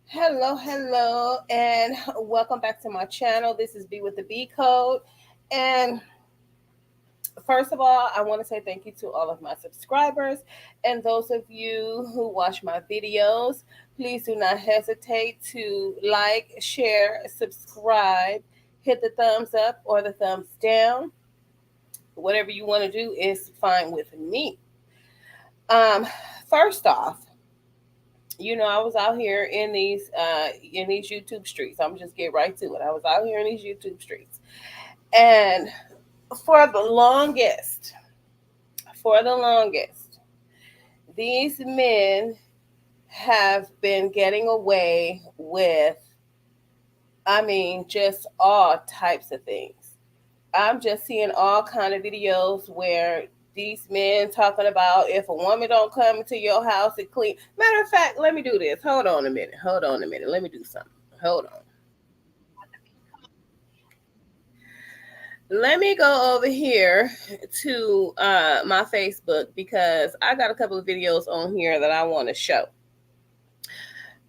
Hello, and welcome back to my channel. This is B with the B Code. And first of all, I want to say thank you to all of my subscribers and those of you who watch my videos. Please do not hesitate to like, share, subscribe, hit the thumbs up or the thumbs down. Whatever you want to do is fine with me. Um, First off, I was out here in these YouTube streets. I'm just get right to it. I was out here in these YouTube streets. And for the longest, for the longest, these men have been getting away with, just all types of things. I'm just seeing all kind of videos where these men talking about if a woman don't come into your house and clean. Matter of fact, let me do this. Hold on a minute. Hold on a minute. Let me do something. Hold on. Let me go over here to my Facebook because I got a couple of videos on here that I want to show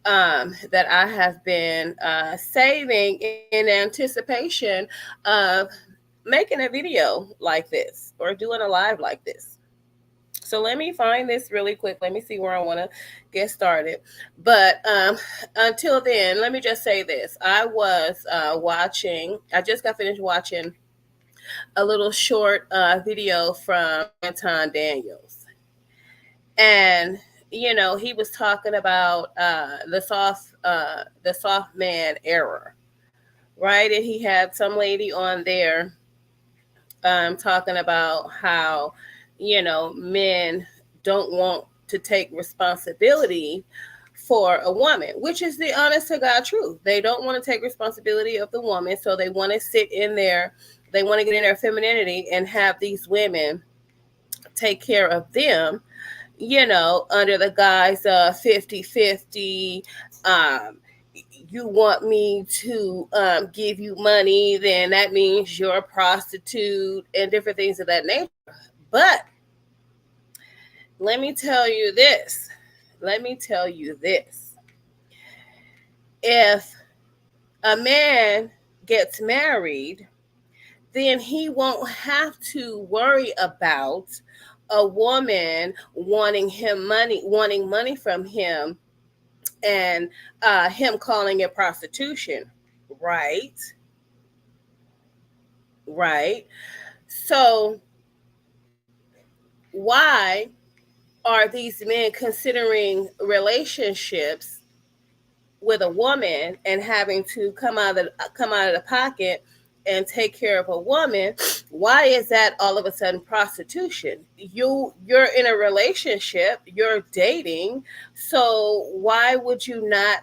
that I have been saving in anticipation of making a video like this or doing a live like this. So let me find this really quick. Let me see where I want to get started. But until then, let me just say this. I just got finished watching a little short video from Anton Daniels. And he was talking about the soft man era, right? And he had some lady on there talking about how men don't want to take responsibility for a woman, which is the honest to God truth. They don't want to take responsibility of the woman, so they want to sit in there. They want to get in their femininity and have these women take care of them, under the guise of 50-50. um, you want me to give you money, then that means you're a prostitute and different things of that nature. But let me tell you this. Let me tell you this. If a man gets married, then he won't have to worry about a woman wanting money from him and him calling it prostitution. Right? Right. So why are these men considering relationships with a woman and having to come out of the pocket and take care of a woman? Why is that all of a sudden prostitution? You're in a relationship, you're dating, so why would you not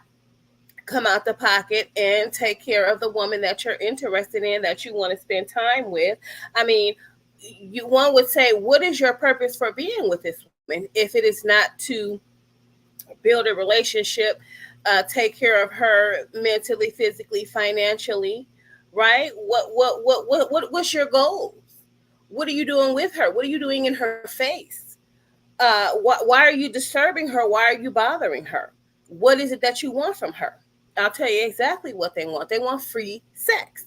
come out the pocket and take care of the woman that you're interested in, that you want to spend time with? I mean, one would say, what is your purpose for being with this woman if it is not to build a relationship, take care of her mentally, physically, financially, right? What's your goals? What are you doing with her? What are you doing in her face? Why are you disturbing her? Why are you bothering her? What is it that you want from her? I'll tell you exactly what they want. They want free sex.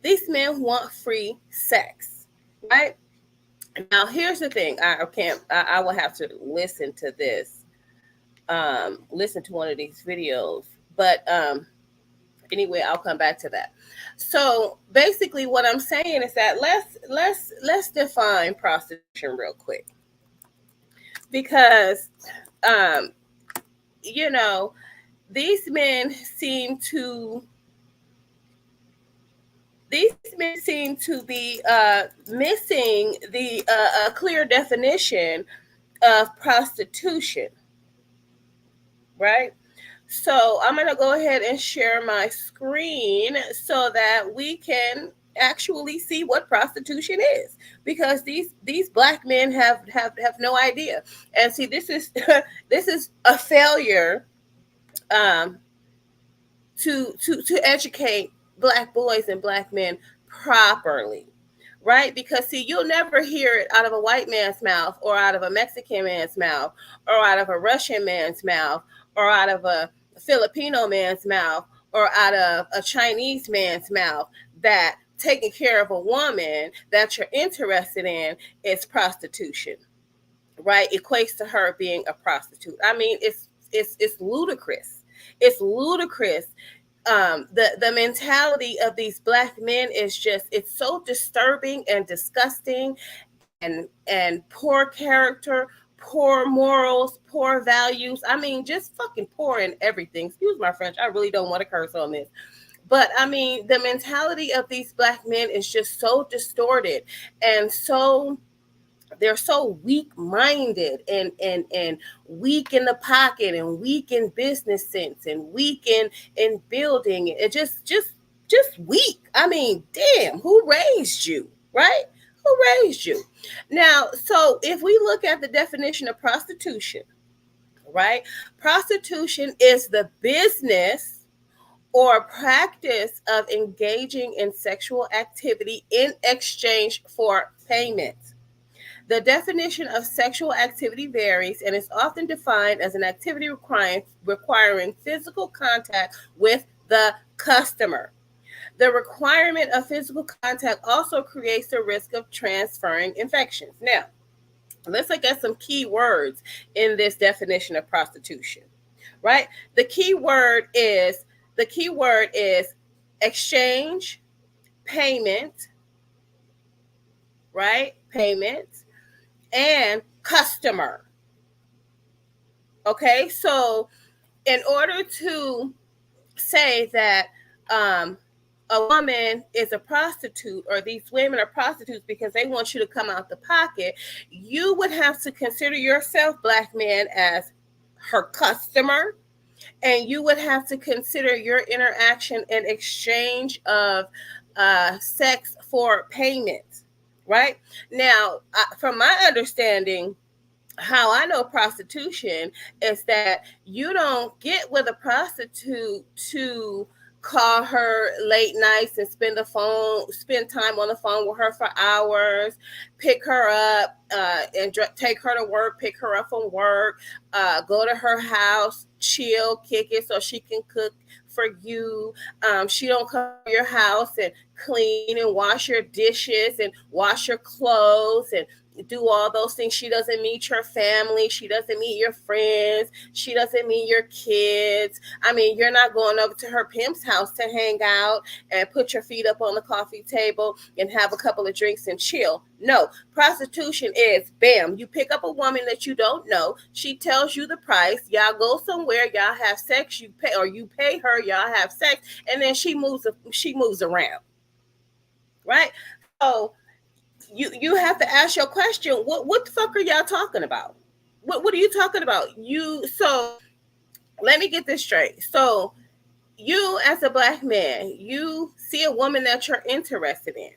These men want free sex, right? Now, here's the thing. I can't. I will have to listen to this. Listen to one of these videos. But anyway, I'll come back to that. So basically, what I'm saying is that let's define prostitution real quick, because um, you know these men seem to be missing the a clear definition of prostitution, right? So I'm going to go ahead and share my screen so that we can actually see what prostitution is, because these black men have no idea. And see, this is this is a failure um, to educate black boys and black men properly, right? Because see, you'll never hear it out of a white man's mouth, or out of a Mexican man's mouth, or out of a Russian man's mouth, or out of a Filipino man's mouth or out of a Chinese man's mouth that taking care of a woman that you're interested in is prostitution, right? Equates to her being a prostitute. I mean, it's ludicrous. It's ludicrous. The mentality of these Black men is just, it's so disturbing and disgusting, and poor character, poor morals, poor values. I mean, just fucking poor in everything. Excuse my French. I really don't want to curse on this. But I mean, the mentality of these Black men is just so distorted, and so they're so weak-minded, and weak in the pocket, and weak in business sense, and weak in building. It just weak. I mean, damn, who raised you, right? Who raised you? Now, so if we look at the definition of prostitution, right? Prostitution is the business or practice of engaging in sexual activity in exchange for payment. The definition of sexual activity varies and is often defined as an activity requiring physical contact with the customer. The requirement of physical contact also creates the risk of transferring infections. Now, let's look at some key words in this definition of prostitution, right? The key word is exchange, payment, right? Payment, and customer. Okay, so in order to say that a woman is a prostitute, or these women are prostitutes because they want you to come out the pocket, you would have to consider yourself, Black man, as her customer, and you would have to consider your interaction in exchange of sex for payment. Right? Now, from my understanding, how I know prostitution is that you don't get with a prostitute to call her late nights and spend time on the phone with her for hours, pick her up and take her to work, pick her up from work, go to her house, chill, kick it so she can cook for you. She don't come to your house and clean and wash your dishes and wash your clothes and do all those things. She doesn't meet your family. She doesn't meet your friends. She doesn't meet your kids. I mean, you're not going over to her pimp's house to hang out and put your feet up on the coffee table and have a couple of drinks and chill. No, prostitution is, bam, you pick up a woman that you don't know. She tells you the price. Y'all go somewhere. Y'all have sex. You pay her. Y'all have sex, and then she moves around. Right? So you have to ask your question, what the fuck are y'all talking about? What are you talking about? So let me get this straight. So you, as a Black man, you see a woman that you're interested in.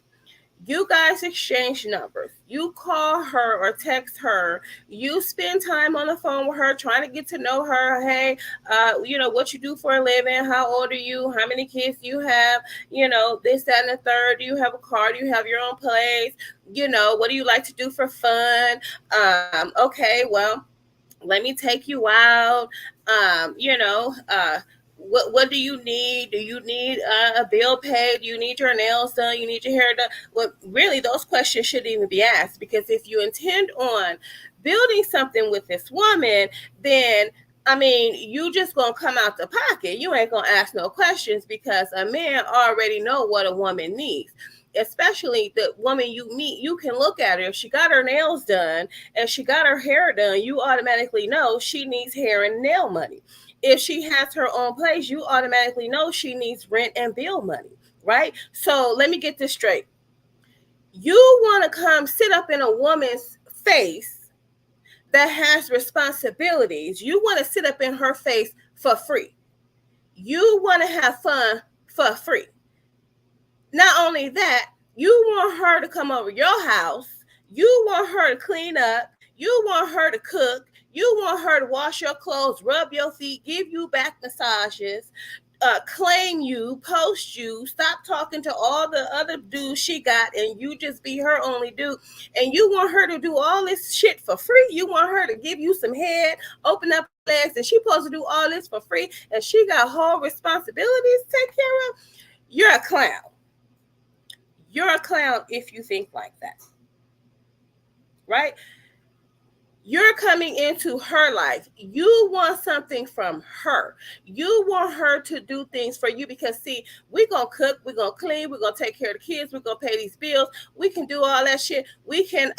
You guys exchange numbers. You call her or text her. You spend time on the phone with her, trying to get to know her. Hey, what you do for a living? How old are you? How many kids do you have? This, that, and the third. Do you have a car? Do you have your own place? What do you like to do for fun? Okay, well, let me take you out. What do you need? Do you need a bill paid? Do you need your nails done? You need your hair done? Well, really, those questions shouldn't even be asked, because if you intend on building something with this woman, then, I mean, you just going to come out the pocket. You ain't going to ask no questions, because a man already know what a woman needs. Especially the woman you meet, you can look at her. If she got her nails done and she got her hair done, you automatically know she needs hair and nail money. If she has her own place, you automatically know she needs rent and bill money, right? So let me get this straight. You want to come sit up in a woman's face that has responsibilities. You want to sit up in her face for free. You want to have fun for free. Not only that, you want her to come over your house. You want her to clean up. You want her to cook. You want her to wash your clothes, rub your feet, give you back massages, claim you, post you, stop talking to all the other dudes she got, and you just be her only dude. And you want her to do all this shit for free. You want her to give you some head, open up legs, and she supposed to do all this for free, and she got whole responsibilities to take care of. You're a clown. You're a clown if you think like that, right? You're coming into her life. You want something from her. You want her to do things for you because, see, we're going to cook, we're going to clean, we're going to take care of the kids, we're going to pay these bills. We can do all that shit. We can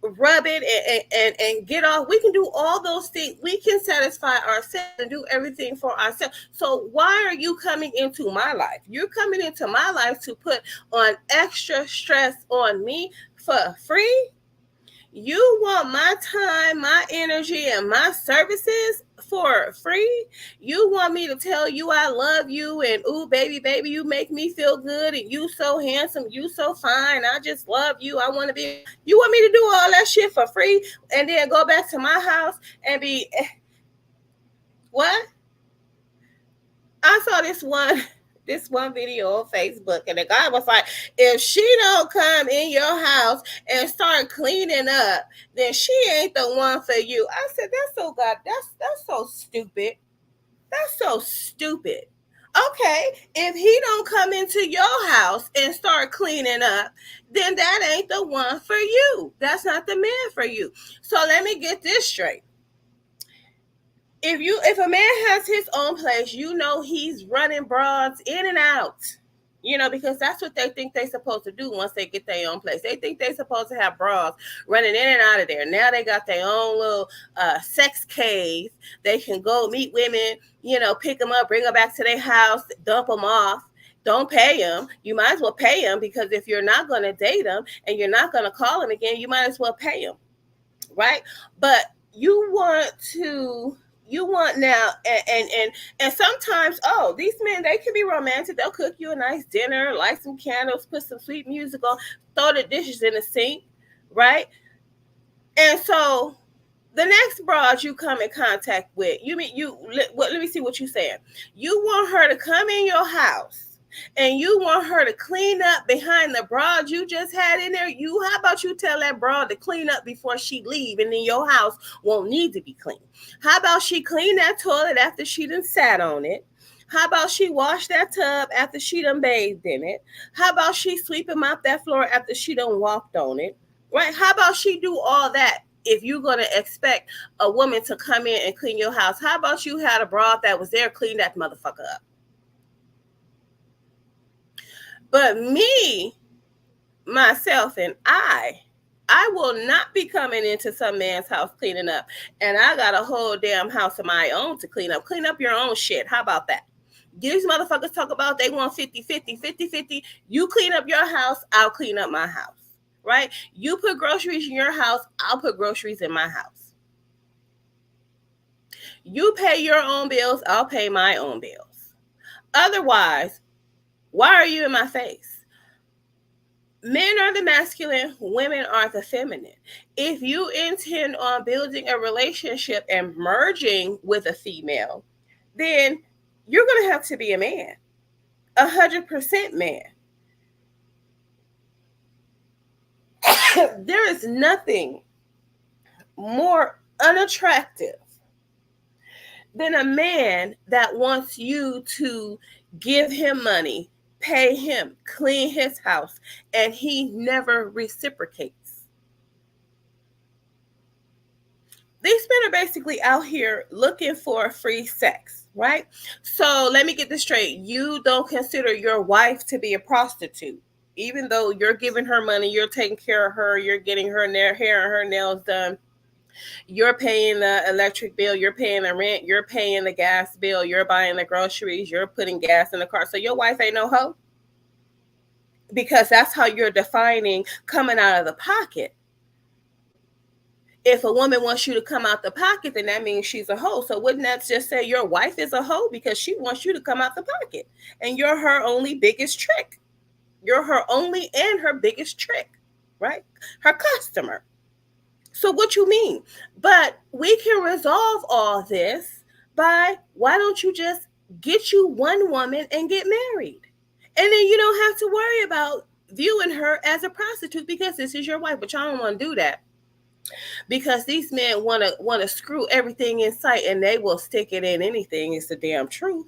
rub it and get off. We can do all those things. We can satisfy ourselves and do everything for ourselves. So why are you coming into my life? You're coming into my life to put on extra stress on me for free? You want my time, my energy, and my services for free? You want me to tell you I love you and, ooh, baby, you make me feel good and you so handsome, you so fine, I just love you, I want to be. You want me to do all that shit for free and then go back to my house and be, what? I saw this one video on Facebook, and the guy was like, if she don't come in your house and start cleaning up, then she ain't the one for you. I said, that's so stupid. That's so stupid. Okay, if he don't come into your house and start cleaning up, then that ain't the one for you. That's not the man for you. So let me get this straight. If a man has his own place, you know he's running broads in and out, because that's what they think they're supposed to do once they get their own place. They think they're supposed to have broads running in and out of there. Now they got their own little sex cave. They can go meet women, pick them up, bring them back to their house, dump them off. Don't pay them. You might as well pay them, because if you're not going to date them and you're not going to call them again, you might as well pay them, right? But you want now, and sometimes, these men, they can be romantic. They'll cook you a nice dinner, light some candles, put some sweet music on, throw the dishes in the sink, right? And so the next broad you come in contact with, let me see what you're saying. You want her to come in your house and you want her to clean up behind the broad you just had in there. How about you tell that broad to clean up before she leave, and then your house won't need to be clean? How about she clean that toilet after she done sat on it? How about she wash that tub after she done bathed in it? How about she sweep and mop that floor after she done walked on it? Right? How about she do all that? If you're going to expect a woman to come in and clean your house, how about you had a broad that was there, clean that motherfucker up? But me, myself, and I will not be coming into some man's house cleaning up. And I got a whole damn house of my own to clean up. Clean up your own shit. How about that? These motherfuckers talk about they want 50-50. You clean up your house, I'll clean up my house, right? You put groceries in your house, I'll put groceries in my house. You pay your own bills, I'll pay my own bills. Otherwise, why are you in my face? Men are the masculine, women are the feminine. If you intend on building a relationship and merging with a female, then you're going to have to be a man, 100% man. There is nothing more unattractive than a man that wants you to give him money, pay him, clean his house, and he never reciprocates. These men are basically out here looking for free sex, right? So let me get this straight. You don't consider your wife to be a prostitute, even though you're giving her money, you're taking care of her, you're getting her hair and her nails done. You're paying the electric bill, you're paying the rent, you're paying the gas bill, you're buying the groceries, you're putting gas in the car. So your wife ain't no hoe? Because that's how you're defining coming out of the pocket. If a woman wants you to come out the pocket, then that means she's a hoe. So wouldn't that just say your wife is a hoe because she wants you to come out the pocket? And you're her only biggest trick. You're her only and her biggest trick, right? Her customer. So what you mean? But we can resolve all this why don't you just get you one woman and get married? And then you don't have to worry about viewing her as a prostitute because this is your wife. But y'all don't want to do that because these men want to screw everything in sight, and they will stick it in anything. It's the damn truth.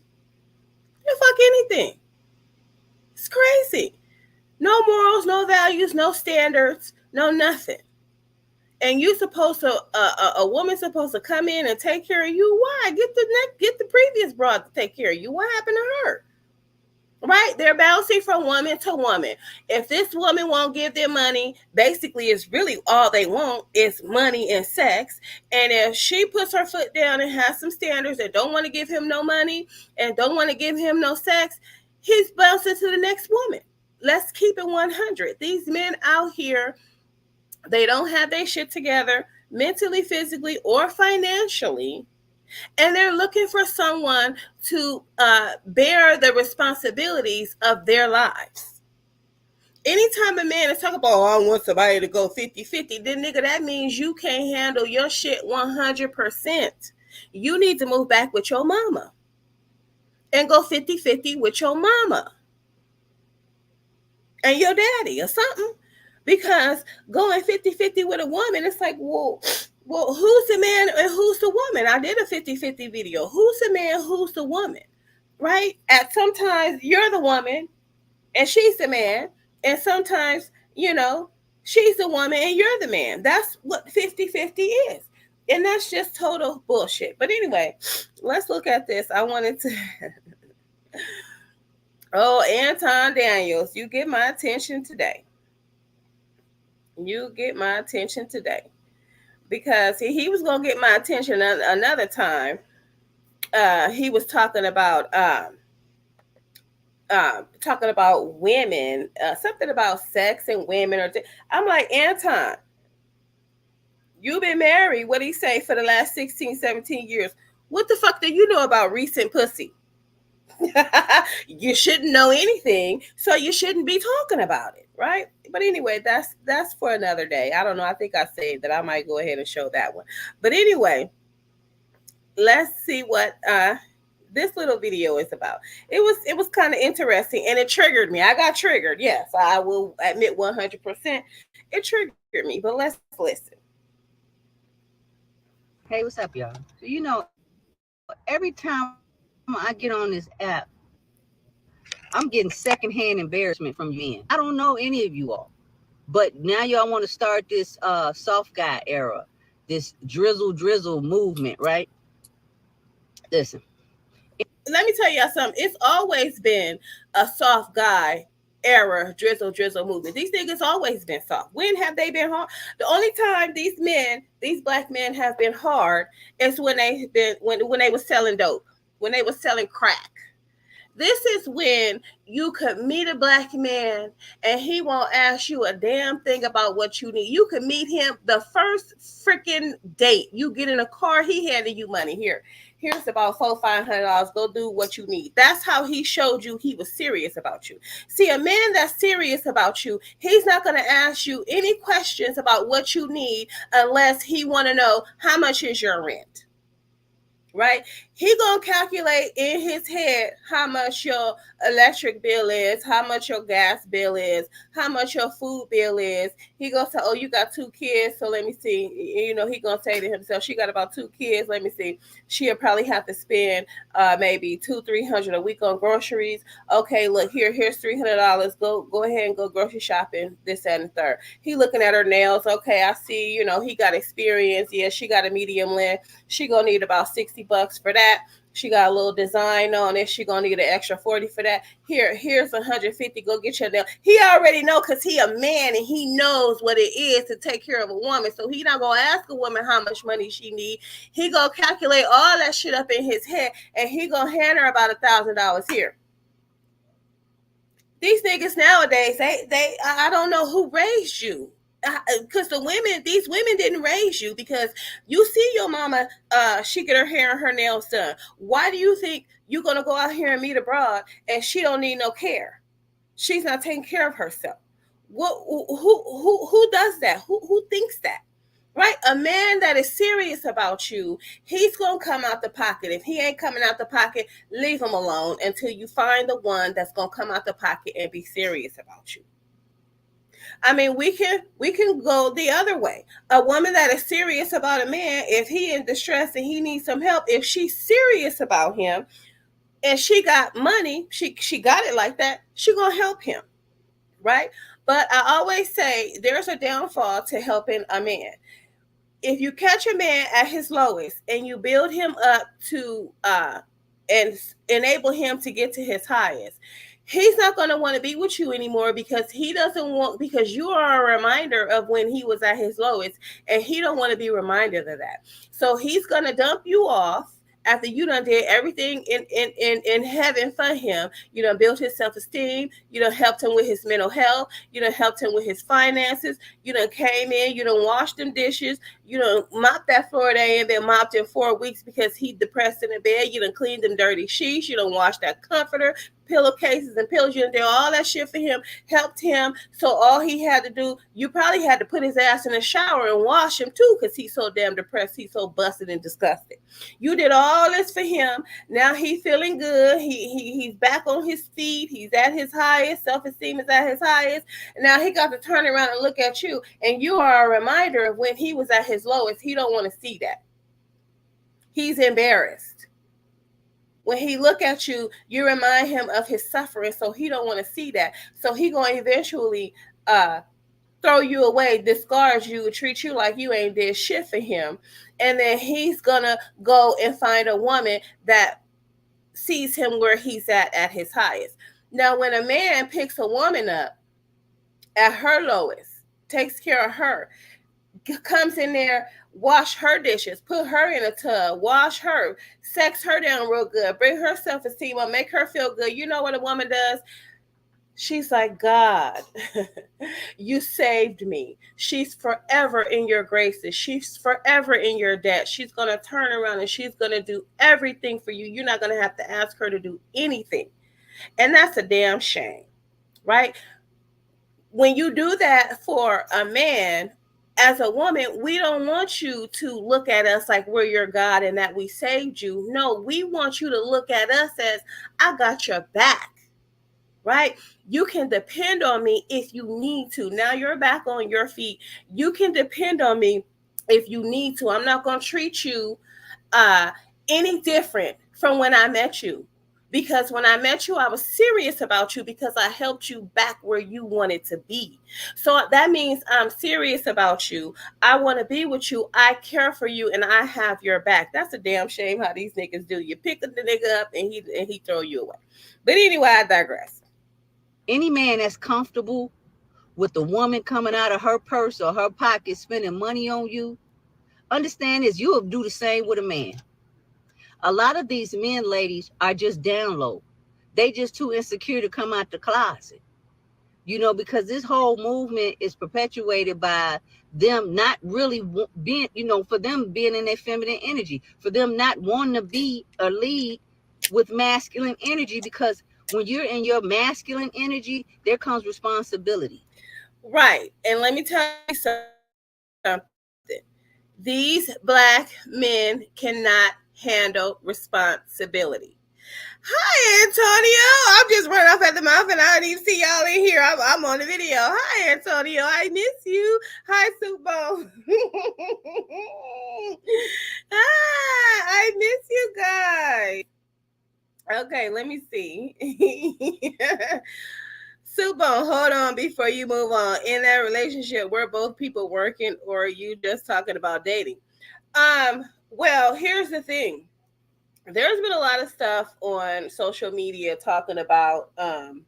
You fuck anything. It's crazy. No morals, no values, no standards, no nothing. And you supposed to a woman's supposed to come in and take care of you. Why? Get the previous broad to take care of you. What happened to her? Right? They're bouncing from woman to woman. If this woman won't give them money, basically it's really all they want is money and sex. And if she puts her foot down and has some standards and don't want to give him no money and don't want to give him no sex, he's bouncing to the next woman. Let's keep it 100. These men out here, they don't have their shit together mentally, physically, or financially. And they're looking for someone to bear the responsibilities of their lives. Anytime a man is talking about, oh, I want somebody to go 50-50, then nigga, that means you can't handle your shit 100%. You need to move back with your mama and go 50-50 with your mama and your daddy or something. Because going 50-50 with a woman, it's like, well, who's the man and who's the woman? I did a 50-50 video. Who's the man, who's the woman? Right? At sometimes you're the woman and she's the man. And sometimes, she's the woman and you're the man. That's what 50-50 is. And that's just total bullshit. But anyway, let's look at this. I wanted to... Oh, Anton Daniels, you get my attention today. You get my attention today. Because he was going to get my attention another time. He was talking about women, something about sex and women. I'm like, Anton, you've been married, what did he say, for the last 16, 17 years. What the fuck do you know about recent pussy? You shouldn't know anything, so you shouldn't be talking about it, right? But anyway, that's for another day. I don't know. I think I said that I might go ahead and show that one. But anyway, let's see what this little video is about. It was kind of interesting, and it triggered me. I got triggered. Yes, I will admit 100%. It triggered me, but let's listen. Hey, what's up, y'all? So, every time I get on this app, I'm getting secondhand embarrassment from you men. I don't know any of you all, but now y'all want to start this soft guy era, this drizzle movement, right? Listen. Let me tell y'all something. It's always been a soft guy era, drizzle movement. These niggas always been soft. When have they been hard? The only time these black men have been hard is when they was selling dope, when they was selling crack. This is when you could meet a black man and he won't ask you a damn thing about what you need. You could meet him the first freaking date. You get in a car, he handed you money. Here's about $400-$500. Go do what you need. That's how he showed you he was serious about you. See, a man that's serious about you, he's not going to ask you any questions about what you need unless he want to know how much is your rent. Right? He gonna calculate in his head how much your electric bill is, how much your gas bill is, how much your food bill is. He gonna say, oh, you got 2 kids, so let me see. He gonna say to himself, she got about 2 kids, let me see. She'll probably have to spend maybe $200-$300 a week on groceries. Okay, look, here's $300. Go ahead and go grocery shopping, this, that, and the third. He looking at her nails. Okay, I see, he got experience. Yeah, she got a medium length. She gonna need about $60 for that. She got a little design on it. She gonna need an extra $40 for that. Here's $150. Go get your nail. He already know because he a man and he knows what it is to take care of a woman. So he not gonna ask a woman how much money she need. He gonna calculate all that shit up in his head and he gonna hand her about $1,000 here. These niggas nowadays, they I don't know who raised you. Because these women didn't raise you, because you see your mama, she get her hair and her nails done. Why do you think you're going to go out here and meet abroad and she don't need no care? She's not taking care of herself. Who does that? Who thinks that? right? A man that is serious about you, he's going to come out the pocket. If he ain't coming out the pocket, leave him alone until you find the one that's going to come out the pocket and be serious about you. I mean, we can go the other way. A woman that is serious about a man, if he in distress and he needs some help, if she's serious about him and she got money, she got it like that, she going to help him, right? But I always say there's a downfall to helping a man. If you catch a man at his lowest and you build him up to and enable him to get to his highest, he's not going to want to be with you anymore because he doesn't want, because you are a reminder of when he was at his lowest, and he don't want to be reminded of that. So he's going to dump you off after you done did everything in heaven for him. You done built his self-esteem, you done helped him with his mental health, you done helped him with his finances, you done came in, you done washed them dishes, you done mopped that floor that ain't been mopped in 4 weeks because he depressed in the bed, you done cleaned them dirty sheets, you done washed that comforter, pillowcases and pillows, you done did all that shit for him, helped him. So all he had to do, you probably had to put his ass in the shower and wash him too because he's so damn depressed, he's so busted and disgusted. You did all this for him. Now he's feeling good. He's back on his feet. He's at his highest. Self-esteem is at his highest. And now he got to turn around and look at you. And you are a reminder of when he was at his lowest. He don't want to see that. He's embarrassed. When he look at you, you remind him of his suffering. So he don't want to see that. So he going to eventually throw you away, discard you, treat you like you ain't did shit for him. And then he's gonna go and find a woman that sees him where he's at his highest. Now, when a man picks a woman up at her lowest, takes care of her, comes in there, wash her dishes, put her in a tub, wash her, sex her down real good, bring her self-esteem up, make her feel good. You know what a woman does? She's like, God, you saved me. She's forever in your graces. She's forever in your debt. She's going to turn around and she's going to do everything for you. You're not going to have to ask her to do anything. And that's a damn shame, right? When you do that for a man, as a woman, we don't want you to look at us like we're your God and that we saved you. No, we want you to look at us as, I got your back. Right? You can depend on me if you need to. Now you're back on your feet. You can depend on me if you need to. I'm not going to treat you any different from when I met you. Because when I met you, I was serious about you because I helped you back where you wanted to be. So that means I'm serious about you. I want to be with you. I care for you and I have your back. That's a damn shame how these niggas do. You pick the nigga up and he throw you away. But anyway, I digress. Any man that's comfortable with the woman coming out of her purse or her pocket spending money on you, understand is you'll do the same with a man. A lot of these men, ladies, are just down low. They just too insecure to come out the closet. You know, because this whole movement is perpetuated by them not really being, you know, for them being in their feminine energy, for them not wanting to be a lead with masculine energy, because when you're in your masculine energy, there comes responsibility. Right. And let me tell you something. These black men cannot handle responsibility. Hi, Antonio. I'm just running off at the mouth and I didn't even see y'all in here. I'm on the video. Hi, Antonio. I miss you. Hi, Subo. Hi, I miss you guys. Okay, let me see. Subon, hold on before you move on. In that relationship, were both people working or are you just talking about dating? Well, here's the thing. There's been a lot of stuff on social media talking about and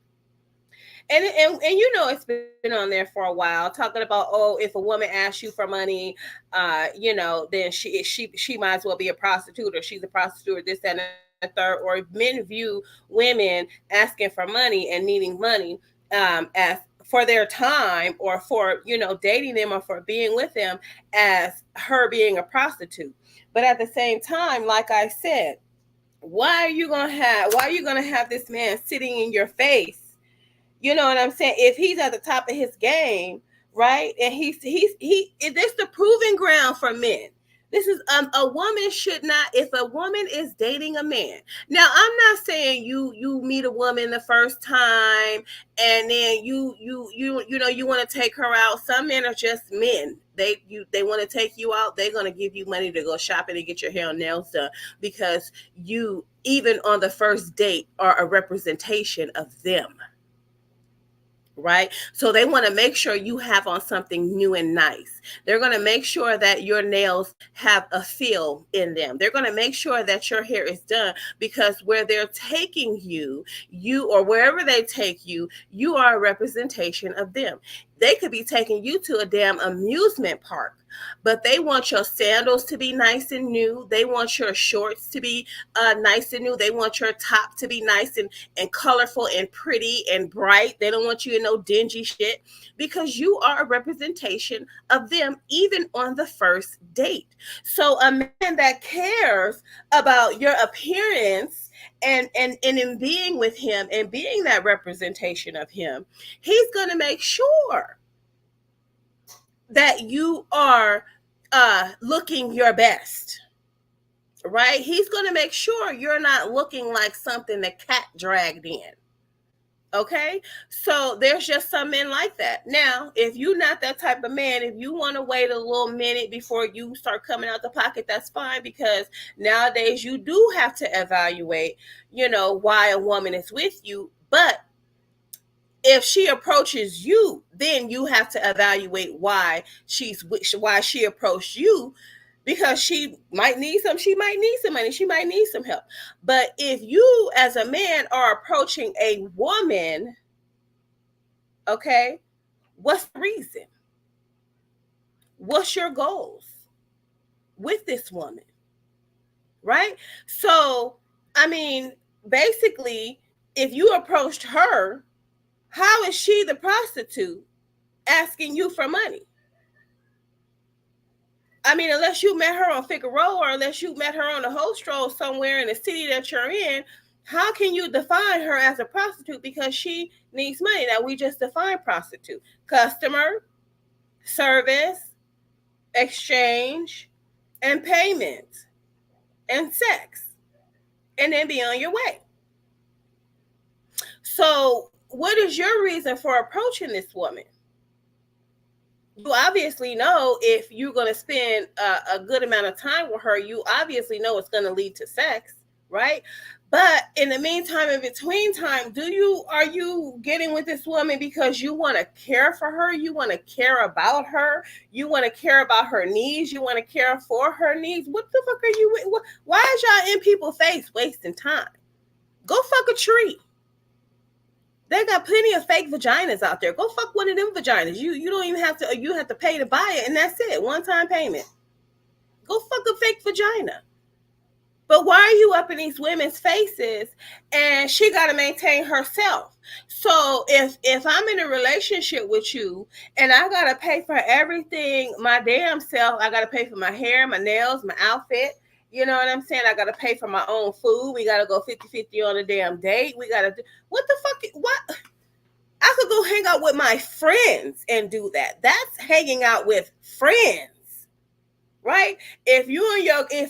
you know it's been on there for a while talking about, oh, if a woman asks you for money, you know, then she might as well be a prostitute, or she's a prostitute, this, that, and the third. Or men view women asking for money and needing money as for their time or for, you know, dating them or for being with them as her being a prostitute. But at the same time, like I said, why are you gonna have this man sitting in your face? You know what I'm saying? If he's at the top of his game right? And this the proving ground for men. This is a woman should not, if a woman is dating a man. Now, I'm not saying you meet a woman the first time and then you want to take her out. Some men are just men. They want to take you out. They're going to give you money to go shopping and get your hair and nails done because you, even on the first date, are a representation of them, right? So they want to make sure you have on something new and nice. They're going to make sure that your nails have a feel in them. They're going to make sure that your hair is done because where they're taking you, or wherever they take you, you are a representation of them. They could be taking you to a damn amusement park, but they want your sandals to be nice and new. They want your shorts to be nice and new. They want your top to be nice and colorful and pretty and bright. They don't want you in no dingy shit because you are a representation of them even on the first date. So a man that cares about your appearance and in being with him and being that representation of him, he's going to make sure that you are looking your best, right? He's going to make sure you're not looking like something the cat dragged in. Okay, so there's just some men like that. Now, if you're not that type of man, if you want to wait a little minute before you start coming out the pocket, that's fine, because nowadays you do have to evaluate, why a woman is with you. But if she approaches you, then you have to evaluate why she approached you, because she might need some money, she might need some help. But if you as a man are approaching a woman, okay, what's the reason? What's your goals with this woman? Right? So, I mean, basically, if you approached her, how is she, the prostitute, asking you for money? I mean, unless you met her on Figueroa, or unless you met her on a host roll somewhere in the city that you're in, how can you define her as a prostitute? Because she needs money. Now, we just define prostitute: customer, service, exchange, and payment, and sex, and then be on your way. So, what is your reason for approaching this woman? You obviously know if you're going to spend a good amount of time with her, you obviously know it's going to lead to sex, right? But in the meantime, in between time, are you getting with this woman because you want to care for her? You want to care about her? You want to care about her needs? You want to care for her needs? What the fuck are you? Why is y'all in people's face wasting time? Go fuck a tree. They got plenty of fake vaginas out there. Go fuck one of them vaginas. You don't even have to. You have to pay to buy it, and that's it. One-time payment. Go fuck a fake vagina. But why are you up in these women's faces? And she got to maintain herself. So if I'm in a relationship with you and I got to pay for everything my damn self, I got to pay for my hair, my nails, my outfit. You know what I'm saying? I got to pay for my own food. We got to go 50-50 on a damn date. We got to do, what the fuck? What? I could go hang out with my friends and do that. That's hanging out with friends, right? If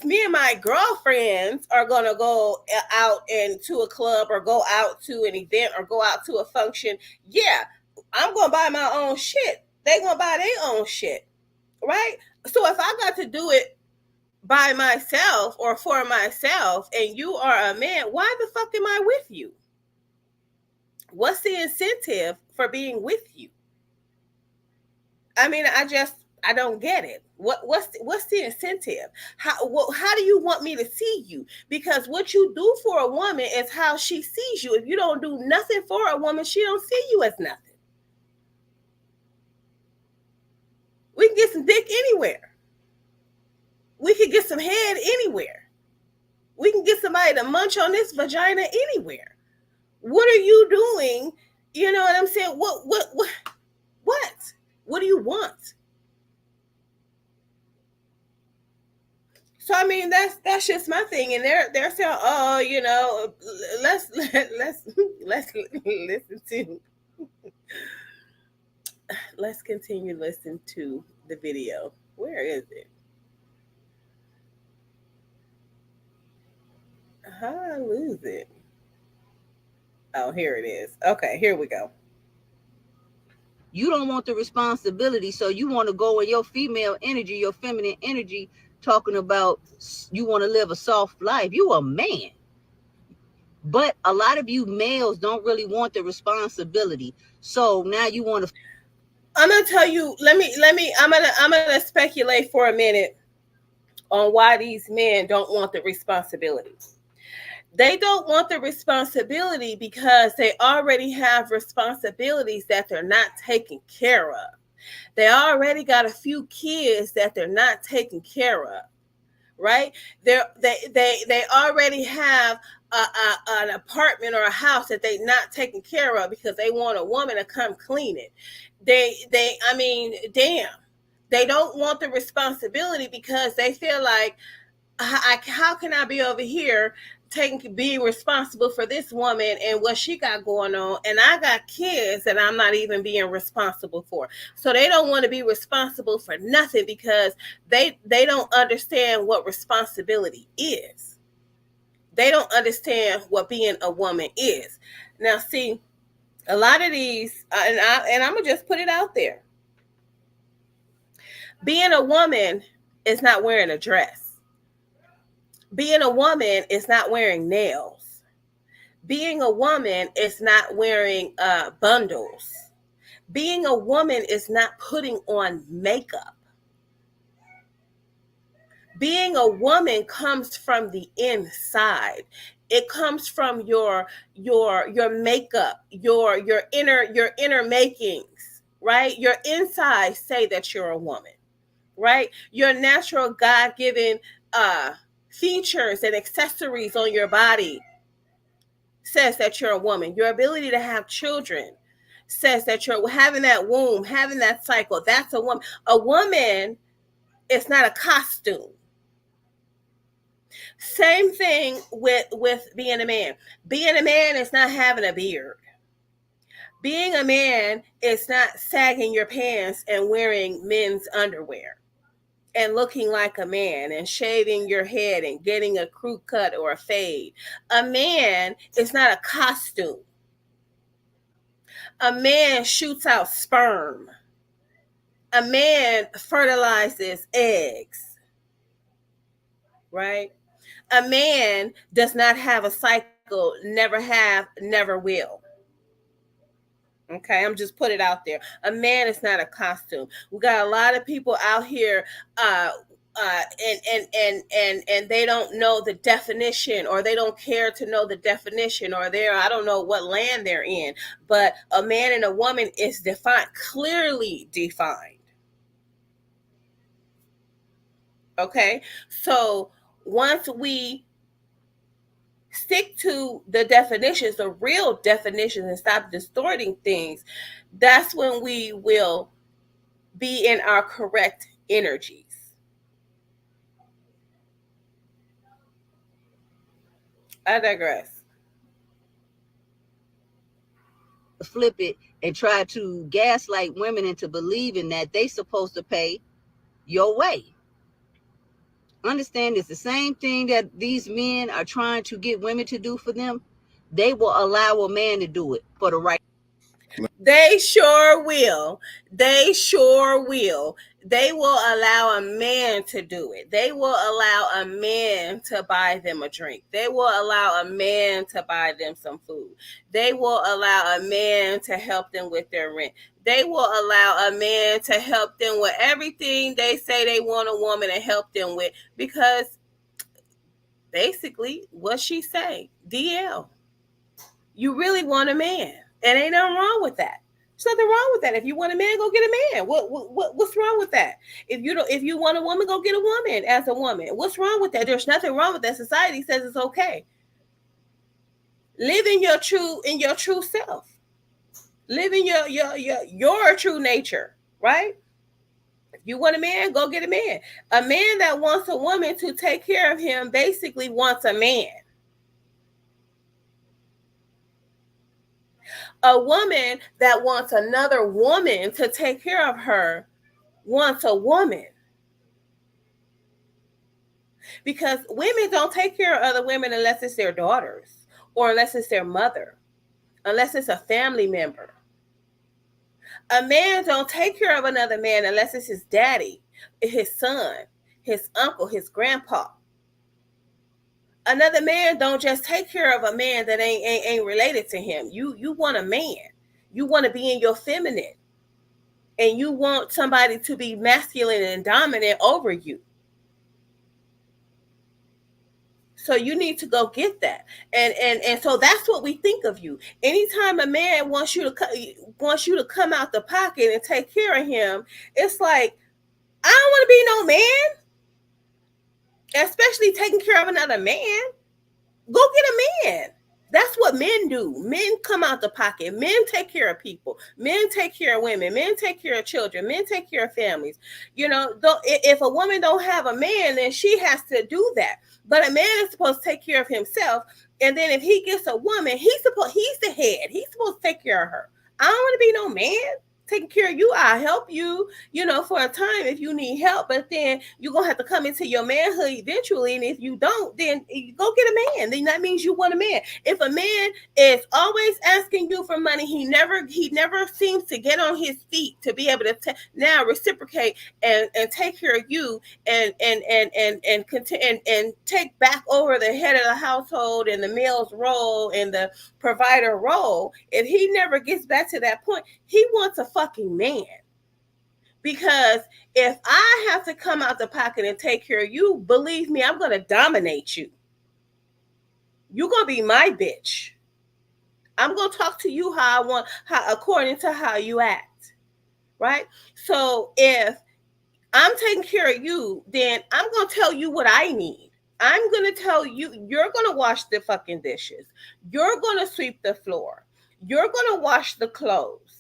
me and my girlfriends are going to go out into a club or go out to an event or go out to a function, yeah, I'm going to buy my own shit. They going to buy their own shit, right? So if I got to do it by myself or for myself and you are a man, why the fuck am I with you? What's the incentive for being with you? I mean, I don't get it. What's the incentive? How do you want me to see you? Because what you do for a woman is how she sees you. If you don't do nothing for a woman, she don't see you as nothing. We can get some dick anywhere. We can get some head anywhere. We can get somebody to munch on this vagina anywhere. What are you doing? You know what I'm saying? What? What do you want? So I mean, that's just my thing. And they're saying, oh, let's listen to let's continue listening to the video. Where is it? How did I lose it? Oh, here it is. Okay, here we go. You don't want the responsibility, so you want to go in your female energy, your feminine energy, talking about you want to live a soft life. You a man. But a lot of you males don't really want the responsibility. So now you want to. I'm gonna tell you. Let me. I'm gonna speculate for a minute on why these men don't want the responsibility. They don't want the responsibility because they already have responsibilities that they're not taking care of. They already got a few kids that they're not taking care of, right? They already have an apartment or a house that they're not taking care of because they want a woman to come clean it. I mean, damn. They don't want the responsibility because they feel like, how can I be over here being responsible for this woman and what she got going on, and I got kids that I'm not even being responsible for. So they don't want to be responsible for nothing because they don't understand what responsibility is. They don't understand what being a woman is. Now, see, a lot of these, and I'm gonna just put it out there. Being a woman is not wearing a dress. Being a woman is not wearing nails. Being a woman is not wearing bundles. Being a woman is not putting on makeup. Being a woman comes from the inside. It comes from your makeup, your inner makings, right? Your insides say that you're a woman, right? Your natural God-given uh features and accessories on your body says that you're a woman. Your ability to have children says that you're having that womb, having that cycle. That's a woman. A woman is not a costume. Same thing with being a man. Being a man is not having a beard. Being a man is not sagging your pants and wearing men's underwear and looking like a man and shaving your head and getting a crew cut or a fade. A man is not a costume. A man shoots out sperm. A man fertilizes eggs, right? A man does not have a cycle, never have, never will. Okay, I'm just put it out there. A man is not a costume. We got a lot of people out here and they don't know the definition, or they don't care to know the definition, or they're, I don't know what land they're in, but a man and a woman is defined, clearly defined. Okay, so once we stick to the definitions, the real definitions, and stop distorting things, that's when we will be in our correct energies. I digress. Flip it and try to gaslight women into believing that they supposed to pay your way. Understand, it's the same thing that these men are trying to get women to do for them. They will allow a man to do it for the right. They sure will. They sure will. They will allow a man to do it. They will allow a man to buy them a drink. They will allow a man to buy them some food. They will allow a man to help them with their rent. They will allow a man to help them with everything they say they want a woman to help them with, because basically what she say, DL, you really want a man, and ain't nothing wrong with that. There's nothing wrong with that. If you want a man, go get a man. What's wrong with that? If you want a woman, go get a woman as a woman. What's wrong with that? There's nothing wrong with that. Society says it's okay. Live in your true self. Live in your true nature, right? If you want a man, go get a man. A man that wants a woman to take care of him basically wants a man. A woman that wants another woman to take care of her wants a woman. Because women don't take care of other women unless it's their daughters or unless it's their mother, unless it's a family member. A man don't take care of another man unless it's his daddy, his son, his uncle, his grandpa. Another man don't just take care of a man that ain't related to him. You want a man. You want to be in your feminine. And you want somebody to be masculine and dominant over you. So you need to go get that. And so that's what we think of you. Anytime a man wants you to come out the pocket and take care of him, it's like, I don't want to be no man. Especially taking care of another man. Go get a man. That's what men do. Men come out the pocket. Men take care of people. Men take care of women. Men take care of children. Men take care of families. If a woman don't have a man, then she has to do that. But a man is supposed to take care of himself. And then if he gets a woman, he's the head. He's supposed to take care of her. I don't want to be no man taking care of you. I'll help you, for a time if you need help. But then you're going to have to come into your manhood eventually. And if you don't, then you go get a man. Then that means you want a man. If a man is always asking you for money, he never seems to get on his feet to be able to now reciprocate and take care of you and take back over the head of the household and the male's role and the provider role. If he never gets back to that point, he wants a fucking man. Because if I have to come out the pocket and take care of you, believe me, I'm going to dominate you. You're going to be my bitch. I'm going to talk to you according to how you act. Right? So if I'm taking care of you, then I'm going to tell you what I need. I'm going to tell you, you're going to wash the fucking dishes. You're going to sweep the floor. You're going to wash the clothes.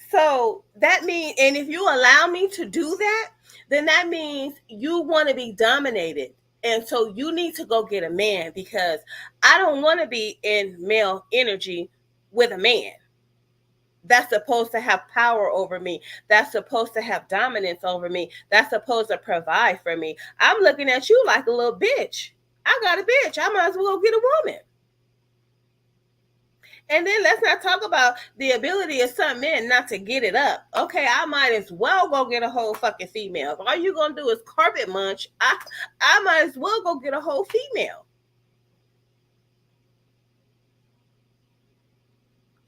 So that means, and if you allow me to do that, then that means you want to be dominated. And so you need to go get a man, because I don't want to be in male energy with a man that's supposed to have power over me, that's supposed to have dominance over me, that's supposed to provide for me. I'm looking at you like a little bitch. I got a bitch. I might as well go get a woman. And then let's not talk about the ability of some men not to get it up. Okay, I might as well go get a whole fucking female. If all you're going to do is carpet munch, I might as well go get a whole female.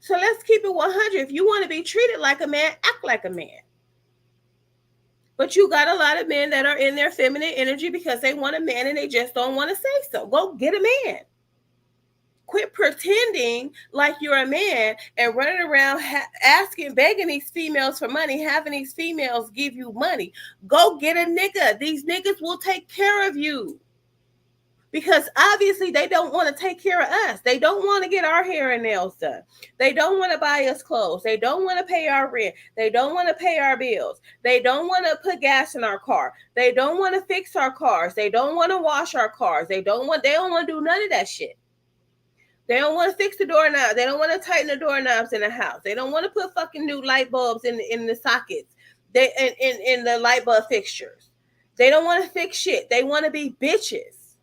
So let's keep it 100. If you want to be treated like a man, act like a man. But you got a lot of men that are in their feminine energy because they want a man and they just don't want to say so. Go get a man. Quit pretending like you're a man and running around begging these females for money, having these females give you money. Go get a nigga. These niggas will take care of you. Because obviously they don't want to take care of us. They don't want to get our hair and nails done. They don't want to buy us clothes. They don't want to pay our rent. They don't want to pay our bills. They don't want to put gas in our car. They don't want to fix our cars. They don't want to wash our cars. They don't want to do none of that shit. They don't want to fix the doorknobs. They don't want to tighten the doorknobs in the house. They don't want to put fucking new light bulbs in the sockets. In the light bulb fixtures. They don't want to fix shit. They want to be bitches.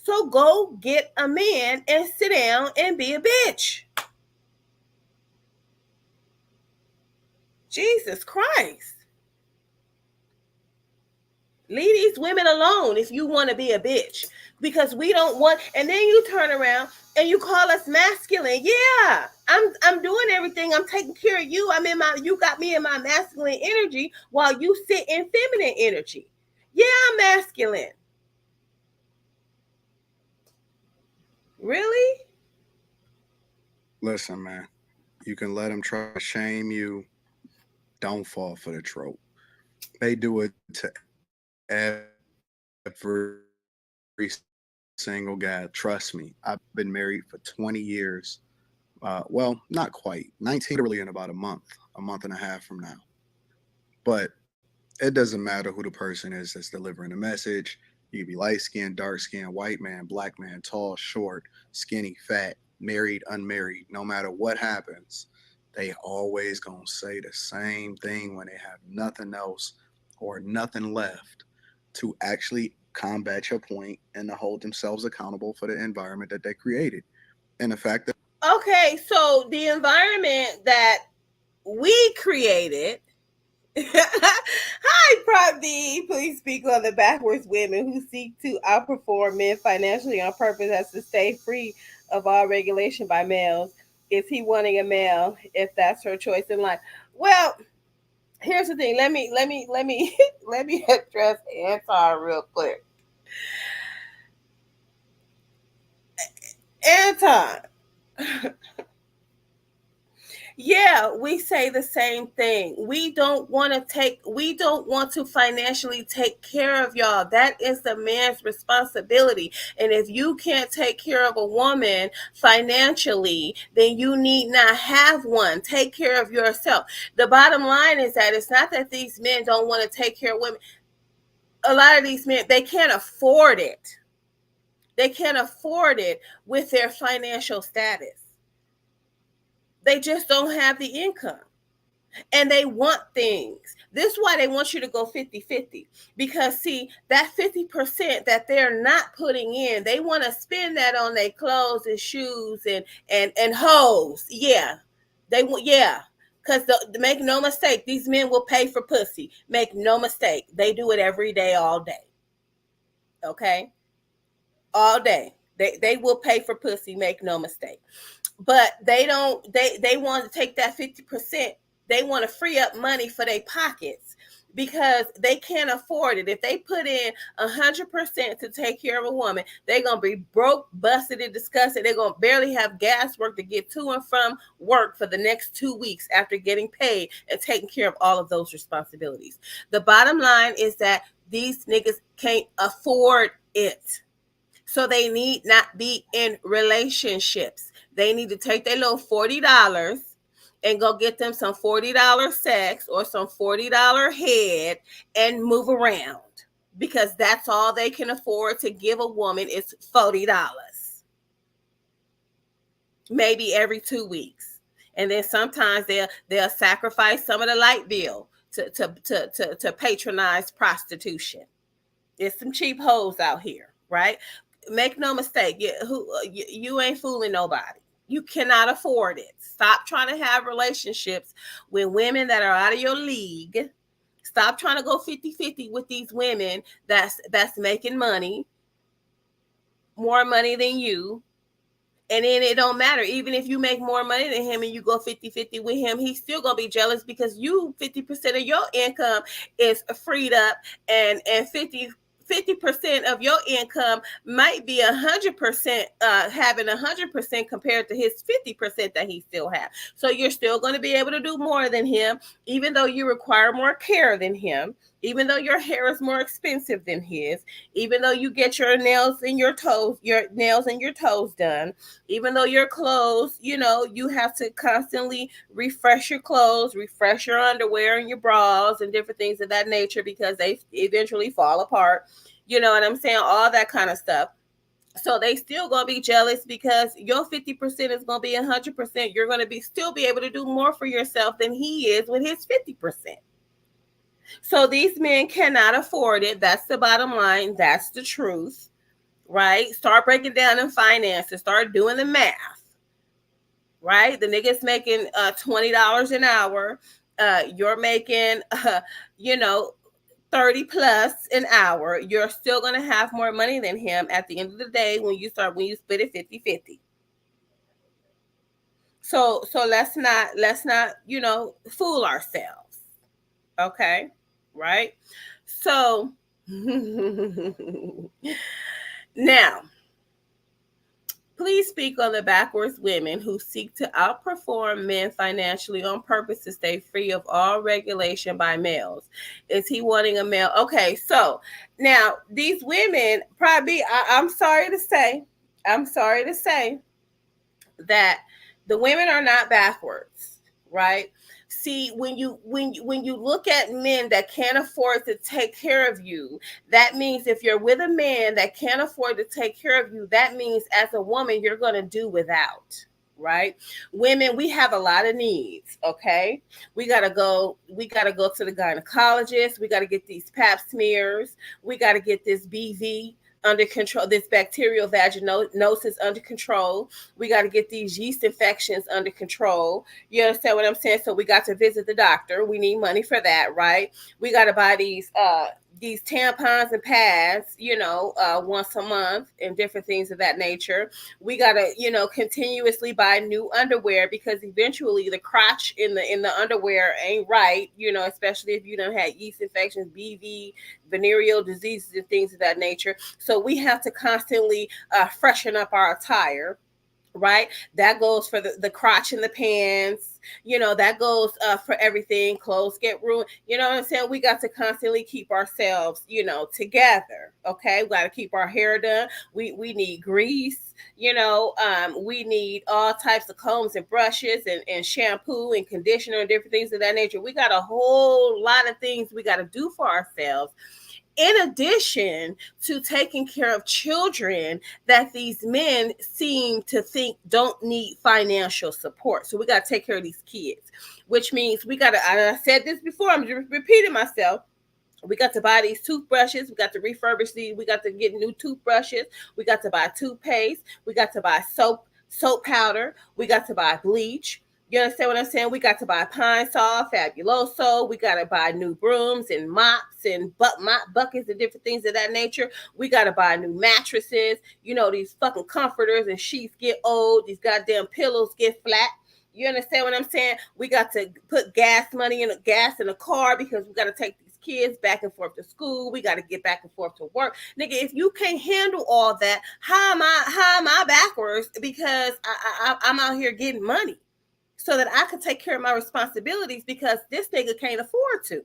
So go get a man and sit down and be a bitch. Jesus Christ. Leave these women alone if you want to be a bitch. Because we don't want, and then you turn around and you call us masculine. Yeah, I'm doing everything. I'm taking care of you. You got me in my masculine energy while you sit in feminine energy. Yeah, I'm masculine. Really? Listen, man, you can let them try to shame you. Don't fall for the trope. They do it to every single guy. Trust me, I've been married for 20 years. Well, not quite. 19 literally in about a month and a half from now. But it doesn't matter who the person is that's delivering the message. You could be light skinned, dark skinned, white man, black man, tall, short, skinny, fat, married, unmarried. No matter what happens, they always gonna say the same thing when they have nothing else or nothing left to actually combat your point and to hold themselves accountable for the environment that they created. And the fact that Okay, so the environment that we created. Hi, Prop D. Please speak on the backwards women who seek to outperform men financially on purpose as to stay free of all regulation by males. Is he wanting a male if that's her choice in life? Well, here's the thing. Let me address Anton real quick. Anton, yeah, we say the same thing. We don't want to financially take care of y'all. That is the man's responsibility. And if you can't take care of a woman financially, then you need not have one. Take care of yourself. The bottom line is that it's not that these men don't want to take care of women. A lot of these men, they can't afford it. They can't afford it with their financial status. They just don't have the income. And they want things. This is why they want you to go 50-50. Because see, that 50% that they're not putting in, they want to spend that on their clothes and shoes and hoes. Yeah. Yeah. Because make no mistake, these men will pay for pussy. Make no mistake. They do it every day, all day. Okay? All day. They will pay for pussy, make no mistake. But they don't, they want to take that 50%. They want to free up money for their pockets because they can't afford it. If they put in 100% to take care of a woman, they're going to be broke, busted, and disgusted. They're going to barely have gas work to get to and from work for the next 2 weeks after getting paid and taking care of all of those responsibilities. The bottom line is that these niggas can't afford it. So they need not be in relationships. They need to take their little $40 and go get them some $40 sex or some $40 head and move around because that's all they can afford to give a woman is $40. Maybe every 2 weeks. And then sometimes they'll sacrifice some of the light bill to patronize prostitution. There's some cheap hoes out here, right? Make no mistake, you ain't fooling nobody. You cannot afford it. Stop trying to have relationships with women that are out of your league. Stop trying to go 50-50 with these women that's making money, more money than you. And then it don't matter. Even if you make more money than him and you go 50-50 with him, he's still going to be jealous because you 50% of your income is freed up and 50% of your income might be 100% having 100% compared to his 50% that he still have. So you're still going to be able to do more than him, even though you require more care than him, even though your hair is more expensive than his, even though you get your nails and your toes done, even though your clothes, you have to constantly refresh your clothes, refresh your underwear and your bras and different things of that nature because they eventually fall apart. You know what I'm saying? All that kind of stuff. So they still gonna be jealous because your 50% is gonna be 100%. You're gonna still be able to do more for yourself than he is with his 50%. So these men cannot afford it. That's the bottom line. That's the truth, right? Start breaking down in finances. Start doing the math, right? The nigga's making $20 an hour. You're making, 30 plus an hour. You're still going to have more money than him at the end of the day when you split it 50-50. So let's not, fool ourselves. Okay? Right? So now, please speak on the backwards women who seek to outperform men financially on purpose to stay free of all regulation by males. Is he wanting a male? Okay, so now these women probably, I'm sorry to say that the women are not backwards, right? See, when you look at men that can't afford to take care of you, that means if you're with a man that can't afford to take care of you, that means as a woman you're going to do without. Right? Women, we have a lot of needs. Okay, we gotta go to the gynecologist. We gotta get these pap smears. We gotta get this BV under control, this bacterial vaginosis under control. We got to get these yeast infections under control. You understand what I'm saying? So we got to visit the doctor. We need money for that, right? We got to buy these tampons and pads, once a month and different things of that nature. We gotta, continuously buy new underwear because eventually the crotch in the underwear ain't right, especially if you don't have yeast infections, BV, venereal diseases and things of that nature. So we have to constantly freshen up our attire. Right, that goes for the crotch and the pants, that goes for everything. Clothes get ruined, you know what I'm saying? We got to constantly keep ourselves, together. Okay, we got to keep our hair done. We need grease, we need all types of combs and brushes and shampoo and conditioner and different things of that nature. We got a whole lot of things we got to do for ourselves, in addition to taking care of children that these men seem to think don't need financial support. So we got to take care of these kids, which means we got to, I said this before, I'm just repeating myself. We got to buy these toothbrushes. We got to refurbish these. We got to get new toothbrushes. We got to buy toothpaste. We got to buy soap powder. We got to buy bleach. You understand what I'm saying? We got to buy Pine Sol, Fabuloso. We got to buy new brooms and mops and mop buckets and different things of that nature. We got to buy new mattresses. These fucking comforters and sheets get old. These goddamn pillows get flat. You understand what I'm saying? We got to put gas in the car because we got to take these kids back and forth to school. We got to get back and forth to work. Nigga, if you can't handle all that, how am I backwards? Because I'm out here getting money so that I could take care of my responsibilities because this nigga can't afford to.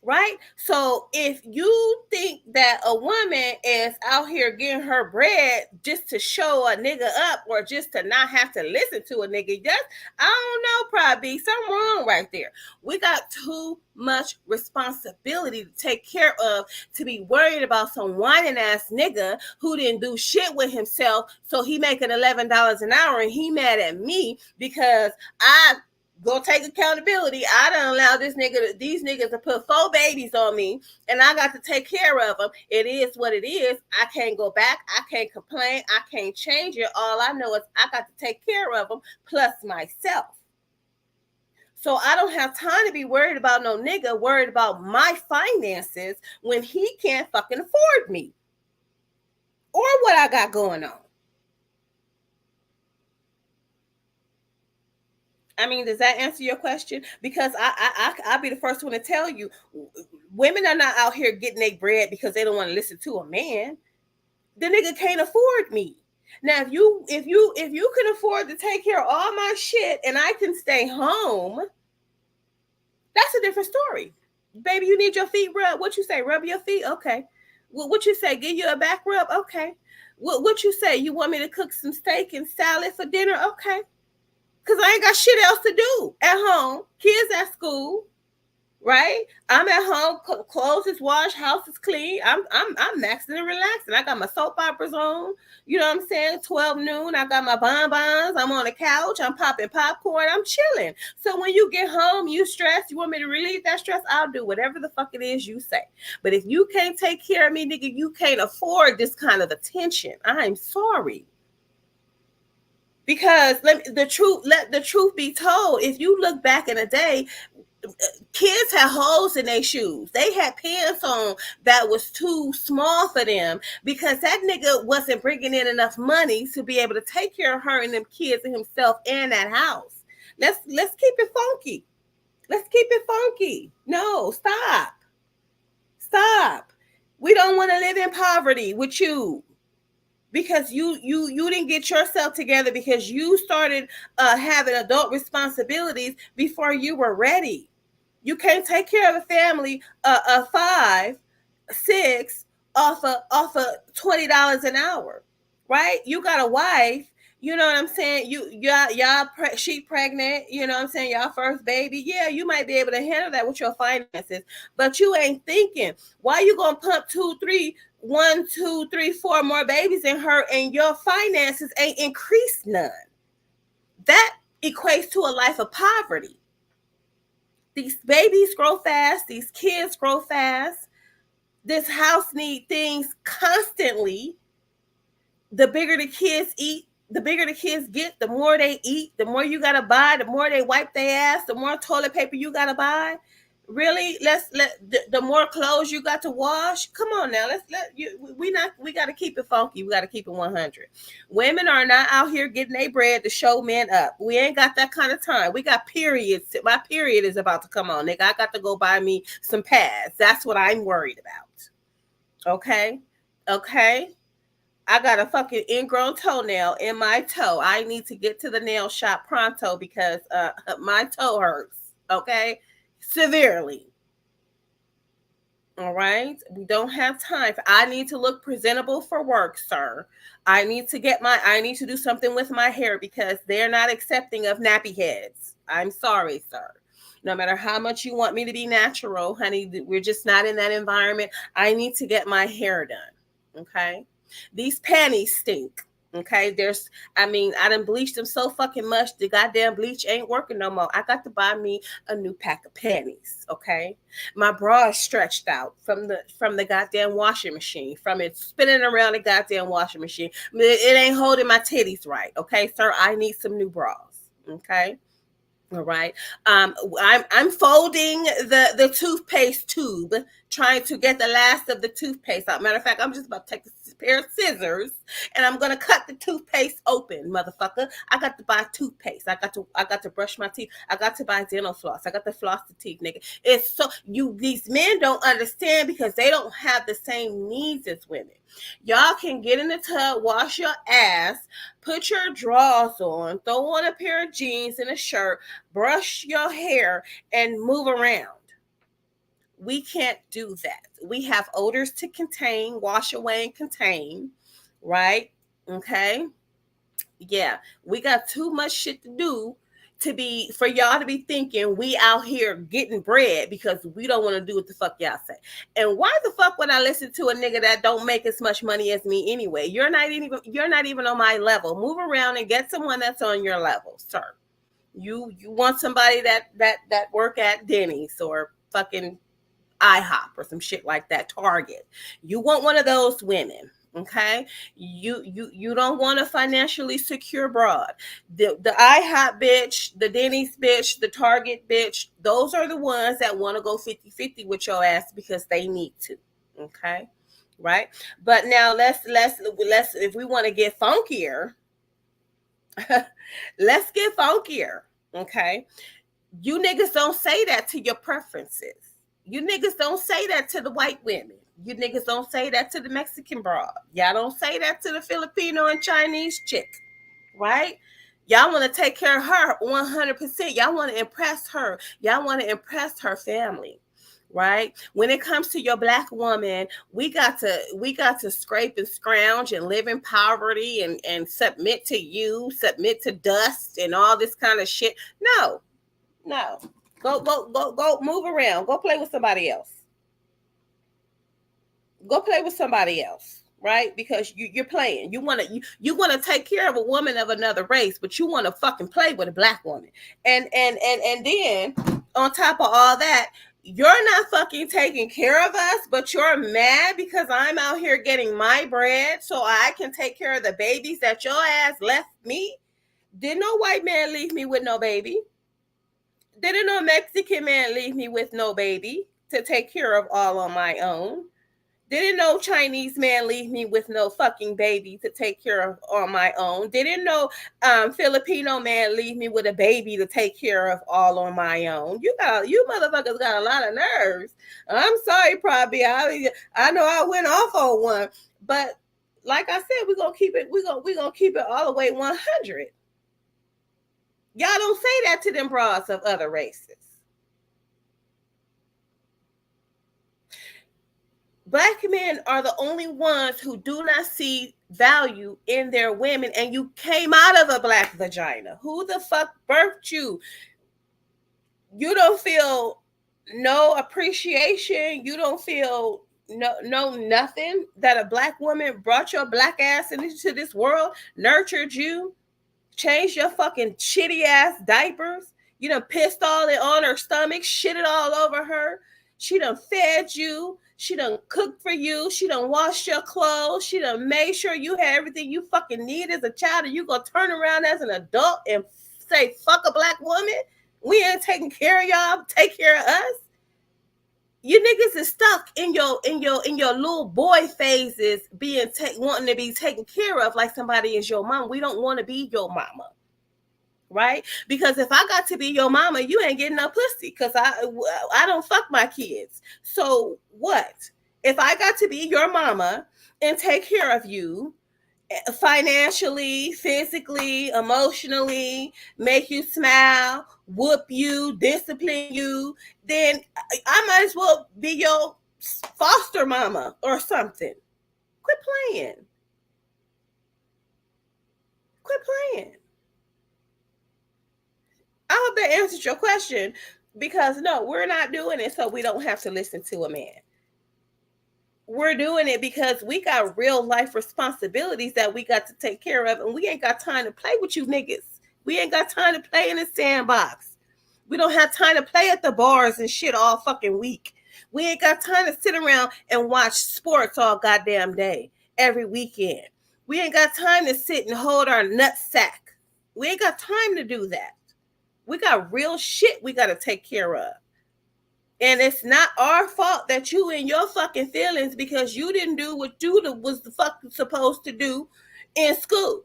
Right? So if you think that a woman is out here getting her bread just to show a nigga up or just to not have to listen to a nigga, I don't know, probably something wrong right there. We got too much responsibility to take care of to be worried about some whining ass nigga who didn't do shit with himself. So he making $11 an hour and he mad at me because I go take accountability. I done allowed these niggas to put 4 babies on me, and I got to take care of them. It is what it is. I can't go back. I can't complain. I can't change it. All I know is I got to take care of them, plus myself. So I don't have time to be worried about no nigga worried about my finances when he can't fucking afford me or what I got going on. I mean, does that answer your question? Because I'll be the first one to tell you, women are not out here getting their bread because they don't want to listen to a man. The nigga can't afford me. Now, if you can afford to take care of all my shit and I can stay home, that's a different story. Baby, you need your feet rubbed. What you say? Rub your feet? Okay. What you say? Give you a back rub? Okay. What you say? You want me to cook some steak and salad for dinner? Okay. Because I ain't got shit else to do at home. Kids at school, right? I'm at home. Clothes is washed. House is clean. I'm maxing and relaxing. I got my soap operas on. You know what I'm saying? 12 noon. I got my bonbons. I'm on the couch. I'm popping popcorn. I'm chilling. So when you get home, you stressed. You want me to relieve that stress? I'll do whatever the fuck it is you say. But if you can't take care of me, nigga, you can't afford this kind of attention. I'm sorry. Because let the truth be told, if you look back in the day, kids had holes in their shoes. They had pants on that was too small for them because that nigga wasn't bringing in enough money to be able to take care of her and them kids and himself and that house. Let's keep it funky. Let's keep it funky. No, stop. We don't want to live in poverty with you. Because you didn't get yourself together because you started having adult responsibilities before you were ready. You can't take care of a family of 5, 6 off of $20 an hour, right? You got a wife. You know what I'm saying? She pregnant. You know what I'm saying? Y'all first baby. Yeah, you might be able to handle that with your finances, but you ain't thinking why you gonna pump 4 more babies in her, and your finances ain't increased none. That equates to a life of poverty. These babies grow fast. These kids grow fast. This house need things constantly. The bigger the kids eat, the bigger the kids get, the more they eat, the more you gotta buy, the more they wipe their ass, the more toilet paper you gotta buy. Really, the more clothes you got to wash. Come on now, we gotta keep it funky. We gotta keep it 100. Women are not out here getting their bread to show men up. We ain't got that kind of time. We got periods. My period is about to come on, nigga. I got to go buy me some pads. That's what I'm worried about. Okay, okay. I got a fucking ingrown toenail in my toe. I need to get to the nail shop pronto because my toe hurts. Okay, severely. All right, we don't have time. I need to look presentable for work, sir. I need to do something with my hair because they're not accepting of nappy heads. I'm sorry, sir. No matter how much you want me to be natural, honey, we're just not in that environment. I need to get my hair done. Okay. These panties stink. Okay, I done bleached them so fucking much. The goddamn bleach ain't working no more. I got to buy me a new pack of panties. Okay, my bra is stretched out from the goddamn washing machine, from it spinning around the goddamn washing machine. It ain't holding my titties right. Okay, sir, I need some new bras. Okay. All right. I'm folding the toothpaste tube, trying to get the last of the toothpaste out. Matter of fact, I'm just about to take a pair of scissors and I'm gonna cut the toothpaste open, motherfucker. I got to buy toothpaste. I got to brush my teeth. I got to buy dental floss. I got to floss the teeth, nigga. It's so these men don't understand because they don't have the same needs as women. Y'all can get in the tub, wash your ass, put your drawers on, throw on a pair of jeans and a shirt, brush your hair, and move around. We can't do that. We have odors to contain, wash away and contain, right? Okay. Yeah, we got too much shit to do for y'all to be thinking we out here getting bread because we don't want to do what the fuck y'all say. And why the fuck would I listen to a nigga that don't make as much money as me anyway? You're not even on my level. Move around and get someone that's on your level, sir. You want somebody that work at Denny's or fucking IHOP or some shit like that, Target. You want one of those women. Okay, you don't want a financially secure broad. The IHOP bitch, the Denny's bitch, the Target bitch, those are the ones that want to go 50-50 with your ass because they need to. Okay, right? But now let's if we want to get funkier, let's get funkier. Okay, you niggas don't say that to your preferences. You niggas don't say that to the white women. You niggas don't say that to the Mexican broad. Y'all don't say that to the Filipino and Chinese chick, right? Y'all want to take care of her 100%. Y'all want to impress her. Y'all want to impress her family, right? When it comes to your black woman, we got to scrape and scrounge and live in poverty and submit to you, submit to dust and all this kind of shit. No. Go move around. Go play with somebody else. Go play with somebody else, right? Because you're playing. You want to take care of a woman of another race, but you want to fucking play with a black woman. And then on top of all that, you're not fucking taking care of us, but you're mad because I'm out here getting my bread so I can take care of the babies that your ass left me. Did no white man leave me with no baby? Didn't no Mexican man leave me with no baby to take care of all on my own? Didn't no Chinese man leave me with no fucking baby to take care of on my own? Didn't no Filipino man leave me with a baby to take care of all on my own? You motherfuckers got a lot of nerves. I'm sorry, probably. I know I went off on one, but like I said, we're gonna keep it. We're gonna keep it all the way 100. Y'all don't say that to them broads of other races. Black men are the only ones who do not see value in their women, and you came out of a black vagina. Who the fuck birthed you? You don't feel no appreciation. You don't feel no nothing that a black woman brought your black ass into this world, nurtured you, changed your fucking shitty ass diapers. You done pissed all it on her stomach, shit it all over her. She done fed you. She done cooked for you. She done washed your clothes. She done made sure you had everything you fucking need as a child. And you gonna turn around as an adult and say, fuck a black woman? We ain't taking care of y'all. Take care of us. You niggas is stuck in your little boy phases, wanting to be taken care of like somebody is your mom. We don't want to be your mama, right? Because if I got to be your mama, you ain't getting no pussy because I don't fuck my kids. So what? If I got to be your mama and take care of you financially, physically, emotionally, make you smile, whoop you, discipline you, then I might as well be your foster mama or something. Quit playing. Quit playing. I hope that answers your question, because no, we're not doing it so we don't have to listen to a man. We're doing it because we got real life responsibilities that we got to take care of, and we ain't got time to play with you niggas. We ain't got time to play in the sandbox. We don't have time to play at the bars and shit all fucking week. We ain't got time to sit around and watch sports all goddamn day, every weekend. We ain't got time to sit and hold our nut sack. We ain't got time to do that. We got real shit we got to take care of. And it's not our fault that you in your fucking feelings because you didn't do what you was the fuck supposed to do in school.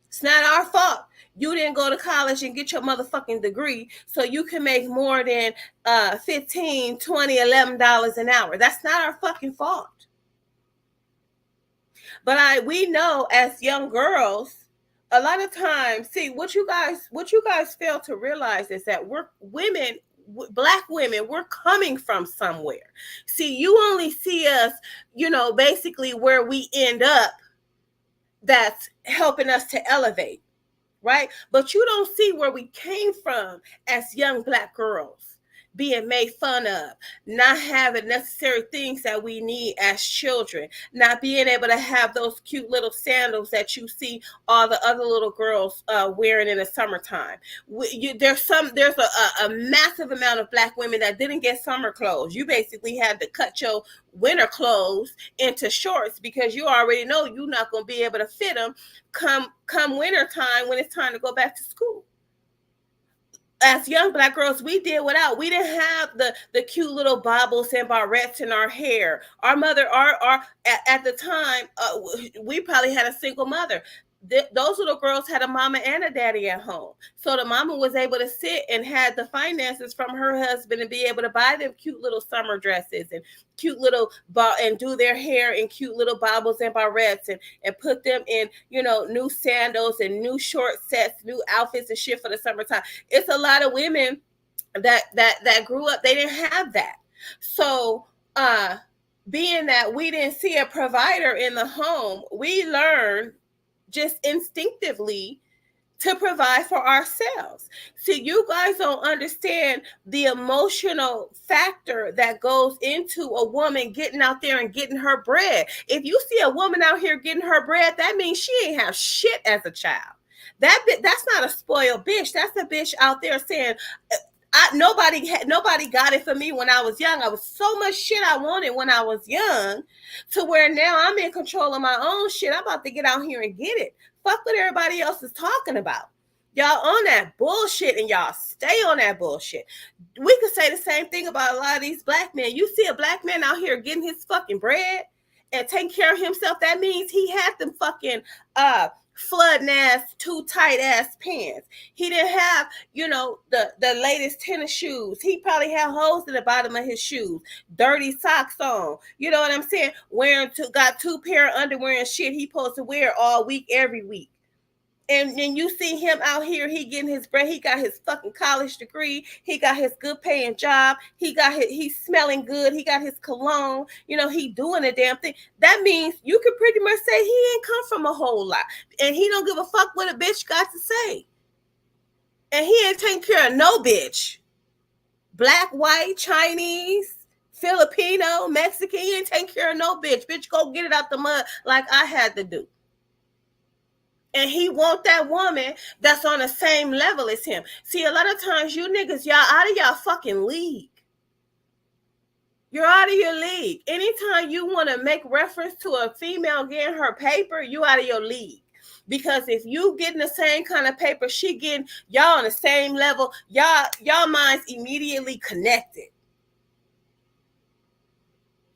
It's not our fault. You didn't go to college and get your motherfucking degree so you can make more than $15, $20, $11 an hour. That's not our fucking fault. But we know as young girls, a lot of times, see, what you guys fail to realize is that we're women, Black women, we're coming from somewhere. See, you only see us, basically where we end up that's helping us to elevate, right? But you don't see where we came from as young Black girls, being made fun of, not having necessary things that we need as children, not being able to have those cute little sandals that you see all the other little girls wearing in the summertime. There's a massive amount of Black women that didn't get summer clothes. You basically had to cut your winter clothes into shorts because you already know you're not going to be able to fit them come winter time when it's time to go back to school. As young Black girls, we did without. We didn't have the cute little bobbles and barrettes in our hair. Our mother, at the time, we probably had a single mother. Those little girls had a mama and a daddy at home. So the mama was able to sit and had the finances from her husband and be able to buy them cute little summer dresses and cute little and do their hair in cute little bobbles and barrettes and put them in, new sandals and new short sets, new outfits and shit for the summertime. It's a lot of women that grew up, they didn't have that. So being that we didn't see a provider in the home, we learned just instinctively to provide for ourselves. See, you guys don't understand the emotional factor that goes into a woman getting out there and getting her bread. If you see a woman out here getting her bread, that means she ain't have shit as a child. That's not a spoiled bitch. That's a bitch out there saying, nobody got it for me when I was young. I was so much shit I wanted when I was young to where now I'm in control of my own shit. I'm about to get out here and get it. Fuck what everybody else is talking about. Y'all on that bullshit and y'all stay on that bullshit. We could say the same thing about a lot of these Black men. You see a Black man out here getting his fucking bread and taking care of himself. That means he had them fucking flooding ass, too tight ass pants. He didn't have, the latest tennis shoes. He probably had holes in the bottom of his shoes, dirty socks on. You know what I'm saying? Got two pair of underwear and shit he supposed to wear all week, every week. And you see him out here, he getting his bread, he got his fucking college degree, he got his good paying job, he's smelling good, he got his cologne, he doing a damn thing. That means you could pretty much say he ain't come from a whole lot. And he don't give a fuck what a bitch got to say. And he ain't taking care of no bitch. Black, white, Chinese, Filipino, Mexican, he ain't taking care of no bitch. Bitch, go get it out the mud like I had to do. And he want that woman that's on the same level as him. See, a lot of times you niggas, y'all out of y'all fucking league. You're out of your league. Anytime you want to make reference to a female getting her paper, you out of your league. Because if you getting the same kind of paper she getting, y'all on the same level, y'all minds immediately connected.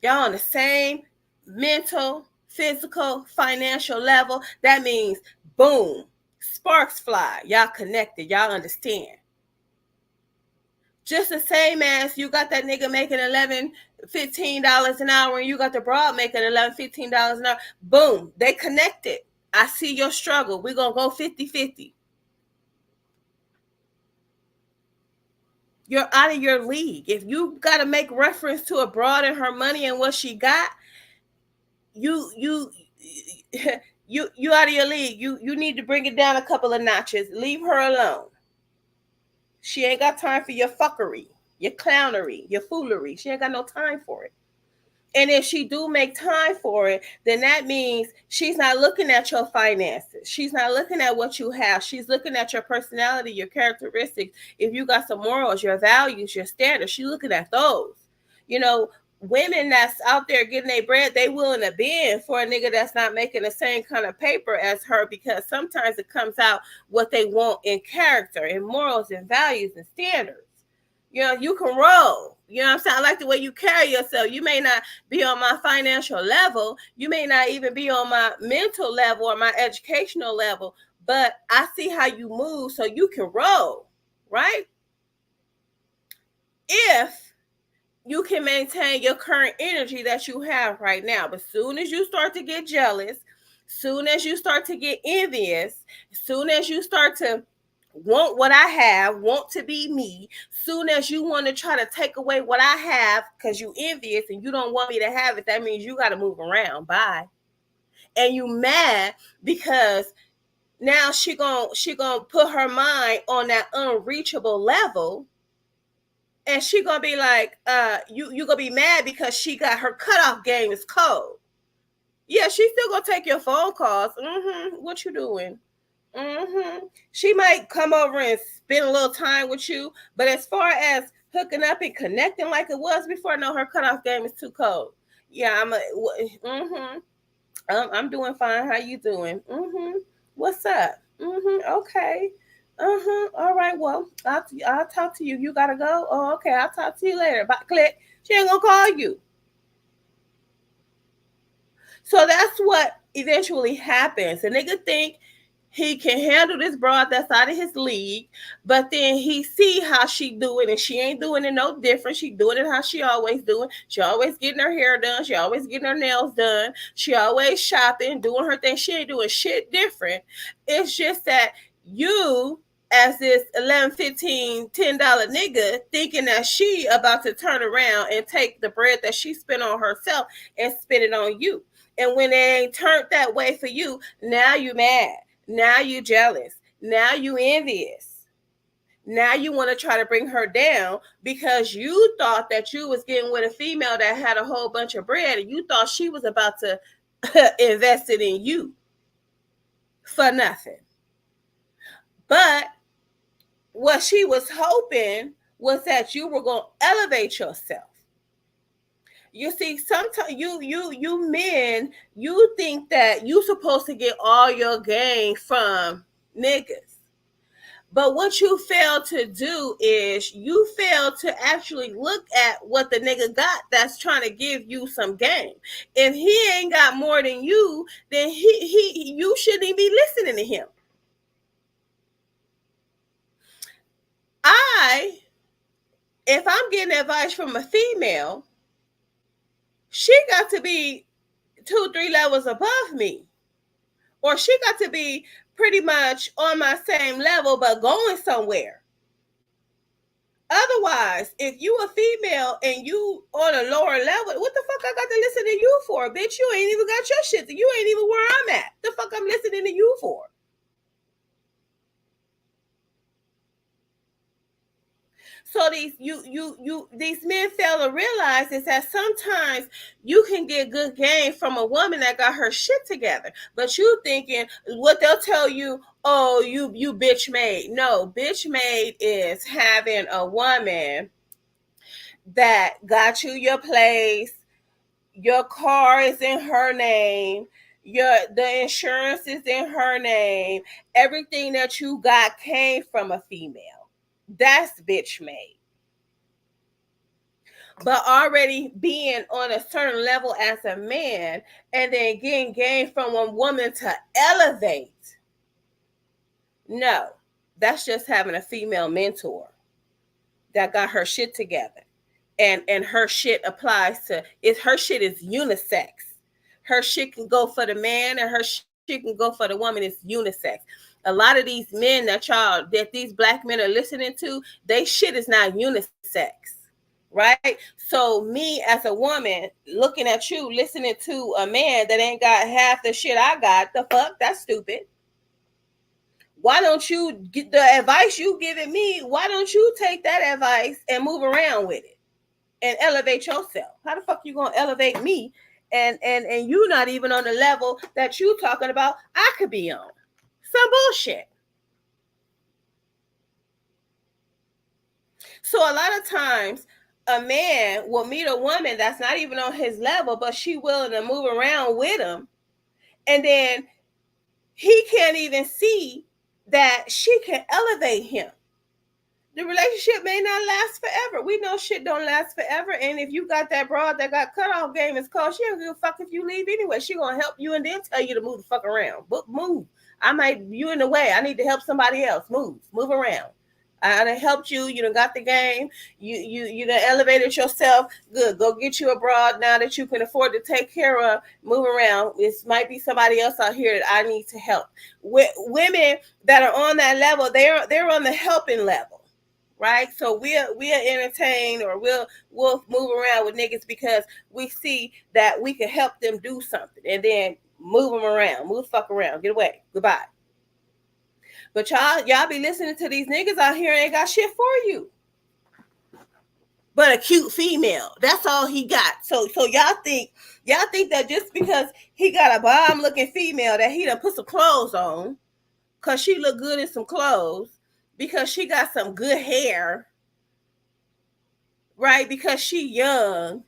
Y'all on the same mental, physical, financial level. That means boom, sparks fly. Y'all connected. Y'all understand. Just the same as you got that nigga making $11, $15 an hour and you got the broad making $11, $15 an hour. Boom, they connected. I see your struggle. We're going to go 50-50. You're out of your league. If you got to make reference to a broad and her money and what she got, you out of your league. You need to bring it down a couple of notches. Leave her alone. She ain't got time for your fuckery, your clownery, your foolery. She ain't got no time for it. And if she do make time for it, then that means she's not looking at your finances. She's not looking at what you have. She's looking at your personality, your characteristics. If you got some morals, your values, your standards, she's looking at those. Women that's out there getting their bread, they willing to bend for a nigga that's not making the same kind of paper as her, because sometimes it comes out what they want in character and morals and values and standards. You can roll. You know what I'm saying? I like the way you carry yourself. You may not be on my financial level. You may not even be on my mental level or my educational level, but I see how you move so you can roll, right? If you can maintain your current energy that you have right now. But soon as you start to get jealous, soon as you start to get envious, soon as you start to want what I have, want to be me, soon as you want to try to take away what I have because you envious and you don't want me to have it, that means you got to move around. Bye. And you mad because now she gonna put her mind on that unreachable level. And she gonna be like, you gonna be mad because she got her cutoff game is cold. Yeah, she still gonna take your phone calls. What you doing? She might come over and spend a little time with you, but as far as hooking up and connecting like it was before, no, her cutoff game is too cold. Yeah, I'm doing fine. How you doing? What's up? Okay. All right. Well, I'll talk to you. You gotta go. Oh, okay. I'll talk to you later. Bye. Click. She ain't gonna call you. So that's what eventually happens. A nigga think he can handle this broad that's out of his league, but then he see how she do it, and she ain't doing it no different. She doing it how she always doing. She always getting her hair done. She always getting her nails done. She always shopping, doing her thing. She ain't doing shit different. It's just that you, as this $11, $15, $10 nigga, thinking that she about to turn around and take the bread that she spent on herself and spend it on you. And when it ain't turned that way for you, now you mad. Now you jealous. Now you envious. Now you want to try to bring her down because you thought that you was getting with a female that had a whole bunch of bread, and you thought she was about to invest it in you for nothing. But what she was hoping was that you were going to elevate yourself. You see, sometimes you men, you think that you supposed to get all your gain from niggas. But what you fail to do is you fail to actually look at what the nigga got that's trying to give you some game. If he ain't got more than you, then you shouldn't even be listening to him. If I'm getting advice from a female, she got to be 2-3 levels above me, or she got to be pretty much on my same level but going somewhere. Otherwise, if you a female and you on a lower level, what the fuck I got to listen to you for? Bitch, you ain't even got your shit. You ain't even where I'm at. The fuck I'm listening to you for? So these men fail to realize is that sometimes you can get good game from a woman that got her shit together. But you thinking what they'll tell you, oh, you bitch made. No, bitch made is having a woman that got you your place, your car is in her name, the insurance is in her name, everything that you got came from a female. That's bitch made. But already being on a certain level as a man and then getting gained from a woman to elevate. No, that's just having a female mentor that got her shit together. And her shit applies to it. Her shit is unisex. Her shit can go for the man and her shit can go for the woman. It's unisex. A lot of these men that these black men are listening to, they shit is not unisex. Right? So me as a woman looking at you, listening to a man that ain't got half the shit I got, the fuck? That's stupid. Why don't you get the advice you giving me? Why don't you take that advice and move around with it and elevate yourself? How the fuck you gonna elevate me and you not even on the level that you talking about I could be on? Some bullshit. So a lot of times a man will meet a woman that's not even on his level, but she willing to move around with him. And then he can't even see that she can elevate him. The relationship may not last forever. We know shit don't last forever. And if you got that broad that got cut off game is called, she don't give a fuck if you leave anyway. She gonna help you and then tell you to move the fuck around. But move. You in the way. I need to help somebody else. Move around. I done helped you. You done got the game. You done elevated yourself. Good. Go get you abroad now that you can afford to take care of. Move around. This might be somebody else out here that I need to help. Women that are on that level, they're on the helping level, right? So we'll entertain or we'll move around with niggas because we see that we can help them do something, and then move them around, move the fuck around, get away, goodbye. But y'all be listening to these niggas out here ain't got shit for you. But a cute female. That's all he got. So y'all think that just because he got a bomb looking female that he done put some clothes on, cause she look good in some clothes, because she got some good hair, right? Because she young.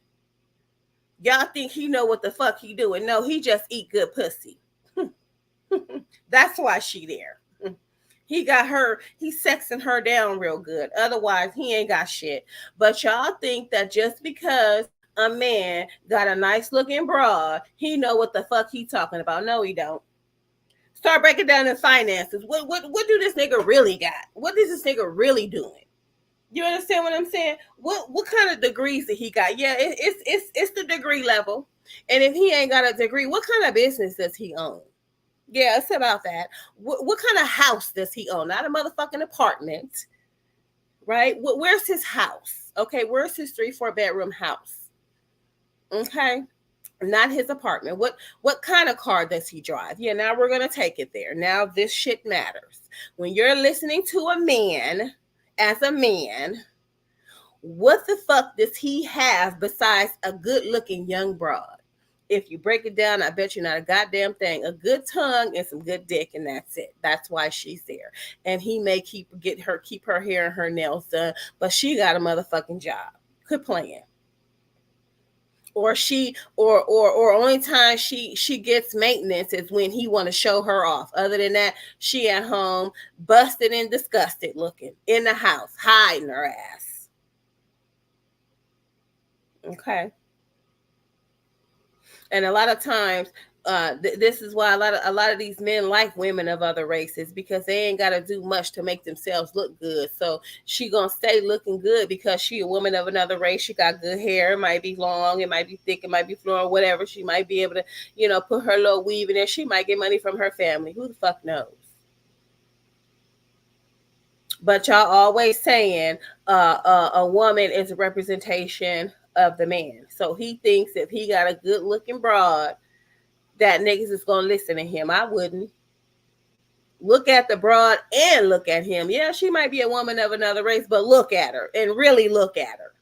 Y'all think he know what the fuck he doing. No, he just eat good pussy. That's why she there. He got her, he's sexing her down real good. Otherwise, he ain't got shit. But y'all think that just because a man got a nice looking broad, he know what the fuck he talking about. No, he don't. Start breaking down his finances. What do this nigga really got? What is this nigga really doing? You understand what I'm saying? What kind of degrees did he got? Yeah, it's the degree level. And if he ain't got a degree, what kind of business does he own? Yeah, it's about that. What kind of house does he own? Not a motherfucking apartment, right? Where's his house? Okay, where's his 3-4 bedroom house? Okay, not his apartment. What kind of car does he drive? Yeah, now we're gonna take it there. Now this shit matters. When you're listening to a man, as a man, what the fuck does he have besides a good-looking young broad? If you break it down, I bet you not a goddamn thing. A good tongue and some good dick, and that's it. That's why she's there. And he may keep her hair and her nails done, but she got a motherfucking job. Quit playing. Or only time she gets maintenance is when he want to show her off. Other than that, she at home, busted and disgusted looking in the house, hiding her ass. Okay. And a lot of times This is why a lot of these men like women of other races, because they ain't got to do much to make themselves look good. So she gonna stay looking good because she a woman of another race. She got good hair. It might be long, it might be thick, it might be flowing, whatever. She might be able to, put her little weave in there. She might get money from her family. Who the fuck knows? But y'all always saying a woman is a representation of the man. So he thinks if he got a good looking broad, that niggas is gonna listen to him. I wouldn't. Look at the broad and look at him. Yeah, she might be a woman of another race, but look at her and really look at her.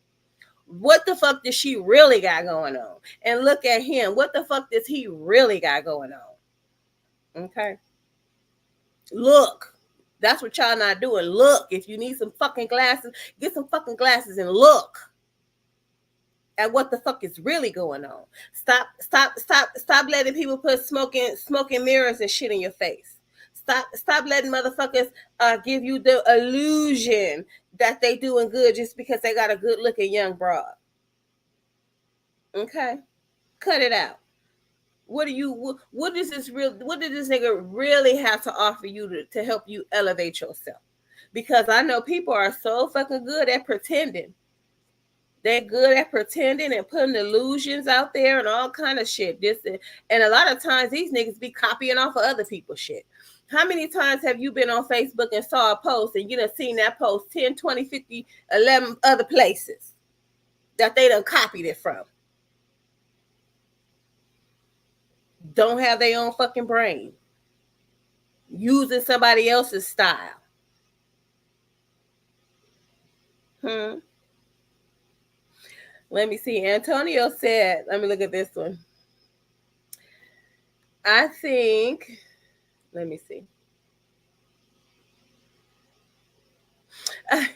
What the fuck does she really got going on? And look at him. What the fuck does he really got going on? Okay. Look. That's what y'all not doing. Look. If you need some fucking glasses, get some fucking glasses and look at what the fuck is really going on. Stop letting people put smoking mirrors and shit in your face. Stop letting motherfuckers give you the illusion that they doing good just because they got a good looking young broad. Okay? Cut it out. What does this nigga really have to offer you to help you elevate yourself? Because I know people are so fucking good at pretending. They're good at pretending and putting illusions out there and all kind of shit. And a lot of times these niggas be copying off of other people's shit. How many times have you been on Facebook and saw a post and you done seen that post 10, 20, 50, 11 other places that they done copied it from? Don't have their own fucking brain. Using somebody else's style. Let me see. Antonio said, let me look at this one. I think, let me see.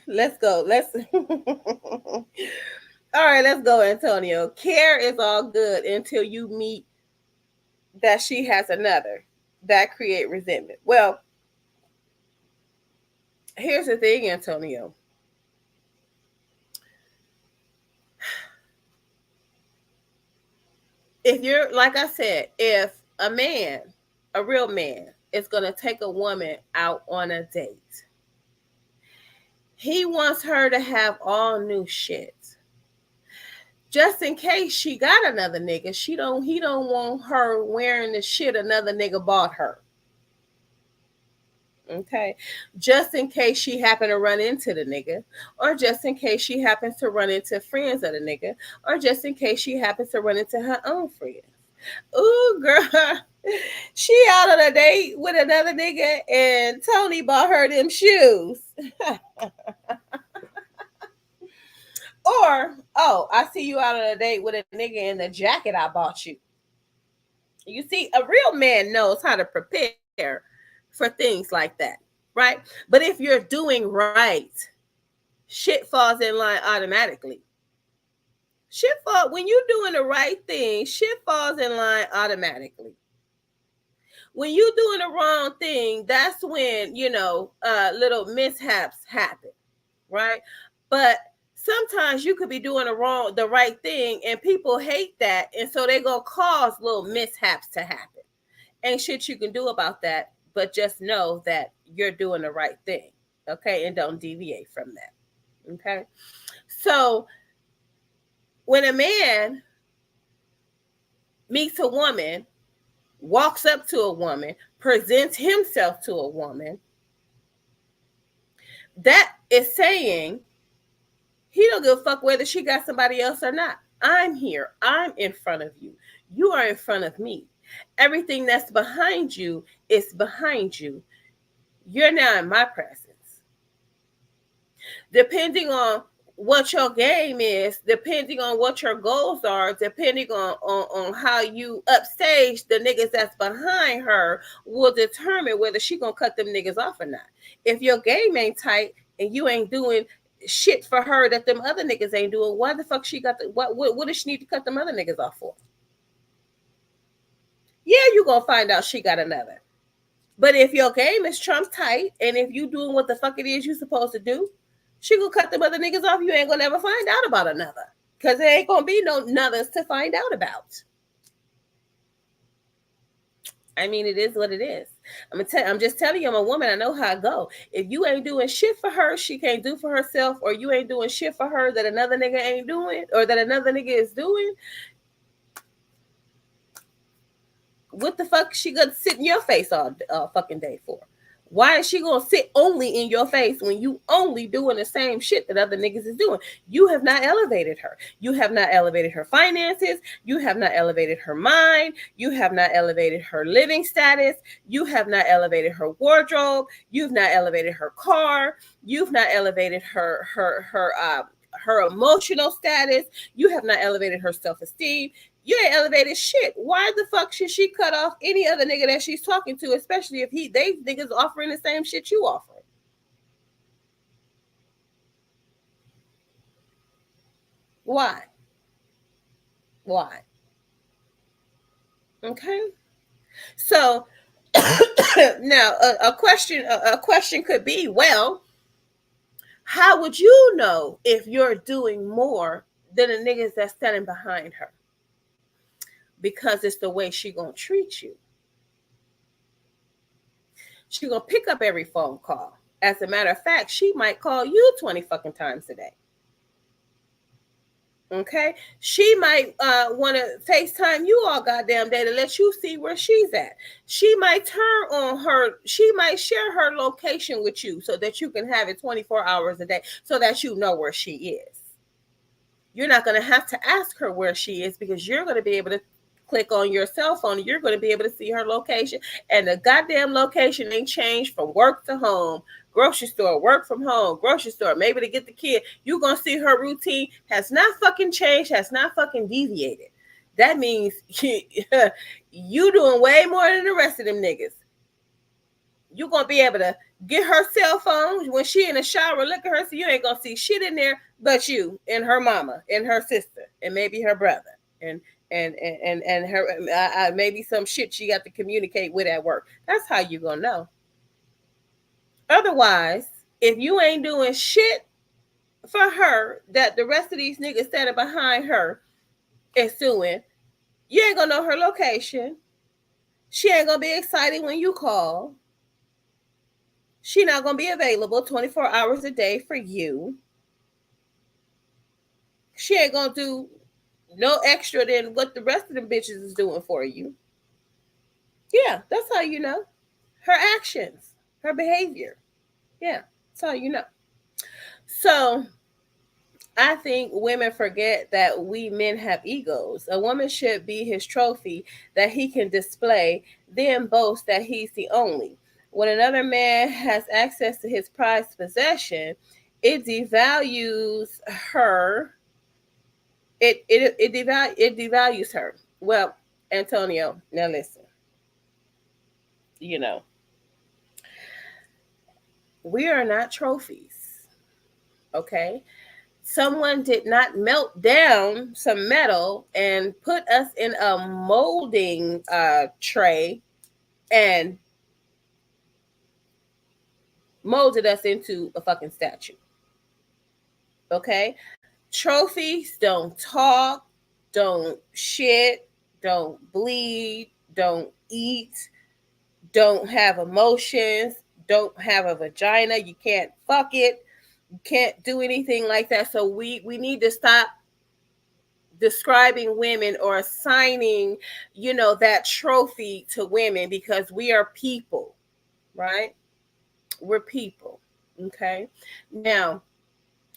Let's go. All right, let's go, Antonio. Care is all good until you meet that she has another. That create resentment. Well, here's the thing, Antonio. If you're, like I said, if a man, a real man, is going to take a woman out on a date, he wants her to have all new shit. Just in case she got another nigga, he don't want her wearing the shit another nigga bought her. Okay. Just in case she happened to run into the nigga, or just in case she happens to run into friends of the nigga, or just in case she happens to run into her own friends. Ooh, girl, she out on a date with another nigga and Tony bought her them shoes. Or, oh, I see you out on a date with a nigga in the jacket I bought you. You see, a real man knows how to prepare for things like that, right? But if you're doing right, shit falls in line automatically. When you're doing the right thing, shit falls in line automatically. When you're doing the wrong thing, that's when, little mishaps happen, right? But sometimes you could be doing the right thing and people hate that. And so they're going to cause little mishaps to happen. Ain't shit you can do about that, but just know that you're doing the right thing. Okay. And don't deviate from that. Okay. So when a man meets a woman, walks up to a woman, presents himself to a woman, that is saying he don't give a fuck whether she got somebody else or not. I'm here. I'm in front of you. You are in front of me. Everything that's behind you is behind you. You're now in my presence. Depending on what your game is, depending on what your goals are, depending on how you upstage the niggas that's behind her will determine whether she gonna cut them niggas off or not. If your game ain't tight and you ain't doing shit for her that them other niggas ain't doing, why the fuck she got what does she need to cut them other niggas off for? Yeah, you gonna find out she got another. But if your game is trump tight and if you doing what the fuck it is you supposed to do, she gonna cut them other niggas off. You ain't gonna never find out about another. Because there ain't gonna be no nothers to find out about. I mean, it is what it is. I'm just telling you, I'm a woman. I know how I go. If you ain't doing shit for her, she can't do for herself, or you ain't doing shit for her that another nigga ain't doing, or that another nigga is doing, what the fuck is she gonna sit in your face all fucking day for? Why is she gonna sit only in your face when you only doing the same shit that other niggas is doing? You have not elevated her. You have not elevated her finances. You have not elevated her mind. You have not elevated her living status. You have not elevated her wardrobe. You've not elevated her car. You've not elevated her emotional status. You have not elevated her self-esteem. You ain't elevated shit. Why the fuck should she cut off any other nigga that she's talking to, especially if they niggas offering the same shit you offering? Why? Why? Okay. So now a question could be, well, how would you know if you're doing more than the niggas that's standing behind her? Because it's the way she gonna treat you. She gonna pick up every phone call. As a matter of fact, she might call you 20 fucking times a day. Okay, she might want to FaceTime you all goddamn day to let you see where she's at. She might turn on her. She might share her location with you so that you can have it 24 hours a day, so that you know where she is. You're not going to have to ask her where she is, because you're going to be able to click on your cell phone and you're going to be able to see her location. And the goddamn location ain't changed from work to home, grocery store, work from home, grocery store, maybe to get the kid. You're going to see her routine has not fucking changed, has not fucking deviated. That means you doing way more than the rest of them niggas. You're going to be able to get her cell phone when she in the shower, look at her, so you ain't going to see shit in there but you and her mama and her sister and maybe her brother and her maybe some shit she got to communicate with at work. That's how you gonna know. Otherwise, if you ain't doing shit for her that the rest of these niggas standing behind her is doing, you ain't gonna know her location. She ain't gonna be excited when you call. She not gonna be available 24 hours a day for you. She ain't gonna do no extra than what the rest of them bitches is doing for you. Yeah, that's how you know. Her actions, her behavior. Yeah, that's how you know. So I think women forget that we men have egos. A woman should be his trophy that he can display, then boast that he's the only. When another man has access to his prized possession, it devalues her. It devalues her. Well, Antonio, now listen. You know, we are not trophies. Okay? Someone did not melt down some metal and put us in a molding tray and molded us into a fucking statue. Okay? Trophies don't talk, don't shit, don't bleed, don't eat, don't have emotions, don't have a vagina. You can't fuck it. You can't do anything like that. So we need to stop describing women or assigning, that trophy to women, because we are people, right? We're people. Okay. Now,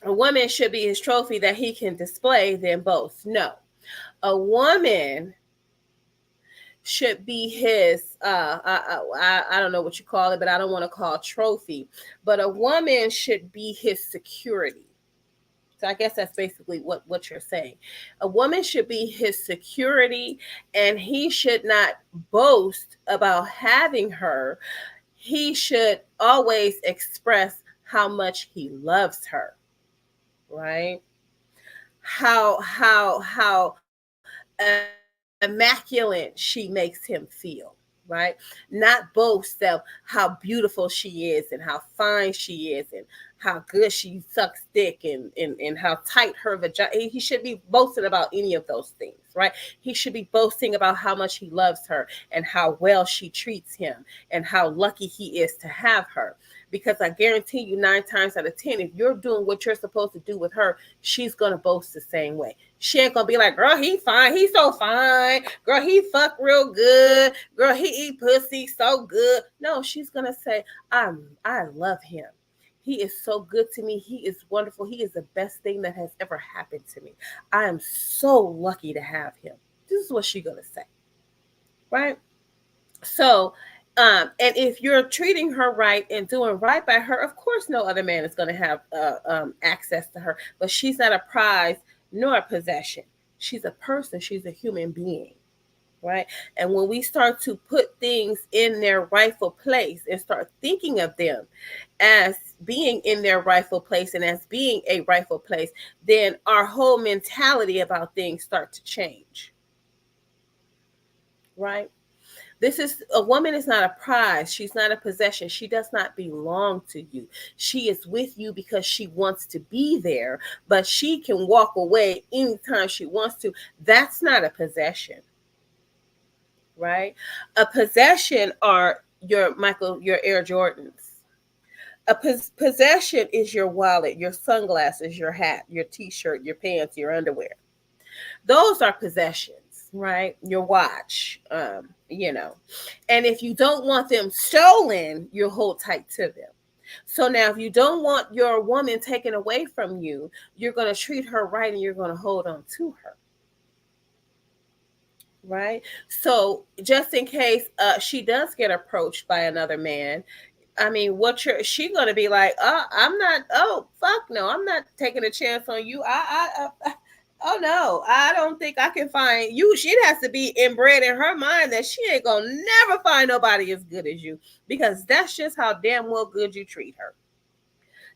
a woman should be his trophy that he can display, then both. No. A woman should be his I don't know what you call it, but I don't want to call trophy. But a woman should be his security. So I guess that's basically what you're saying. A woman should be his security, and he should not boast about having her. He should always express how much he loves her, right? How immaculate she makes him feel. right? Not boast of how beautiful she is and how fine she is and how good she sucks dick and how tight her vagina. He should be boasting about any of those things, right? He should be boasting about how much he loves her and how well she treats him and how lucky he is to have her. Because I guarantee you, 9 times out of 10, if you're doing what you're supposed to do with her, she's gonna boast the same way. She ain't gonna be like, girl, he fine, he's so fine. Girl, he fuck real good. Girl, he eat pussy so good. No, she's gonna say, I love him. He is so good to me. He is wonderful. He is the best thing that has ever happened to me. I am so lucky to have him. This is what she's gonna say, right? So, and if you're treating her right and doing right by her, of course, no other man is going to have access to her. But she's not a prize nor a possession. She's a person. She's a human being, right? And when we start to put things in their rightful place and start thinking of them as being in their rightful place and as being a rightful place, then our whole mentality about things start to change, right? This is a woman is not a prize. She's not a possession. She does not belong to you. She is with you because she wants to be there, but she can walk away anytime she wants to. That's not a possession, right? A possession are your Air Jordans. A possession is your wallet, your sunglasses, your hat, your t-shirt, your pants, your underwear. Those are possessions, right? Your watch, and if you don't want them stolen, you hold tight to them. So now if you don't want your woman taken away from you, you're going to treat her right and you're going to hold on to her, right? So just in case she does get approached by another man, I mean, she gonna be like? I'm not. Oh, fuck no! I'm not taking a chance on you. Oh no! I don't think I can find you. It has to be inbred in her mind that she ain't gonna never find nobody as good as you, because that's just how damn well good you treat her.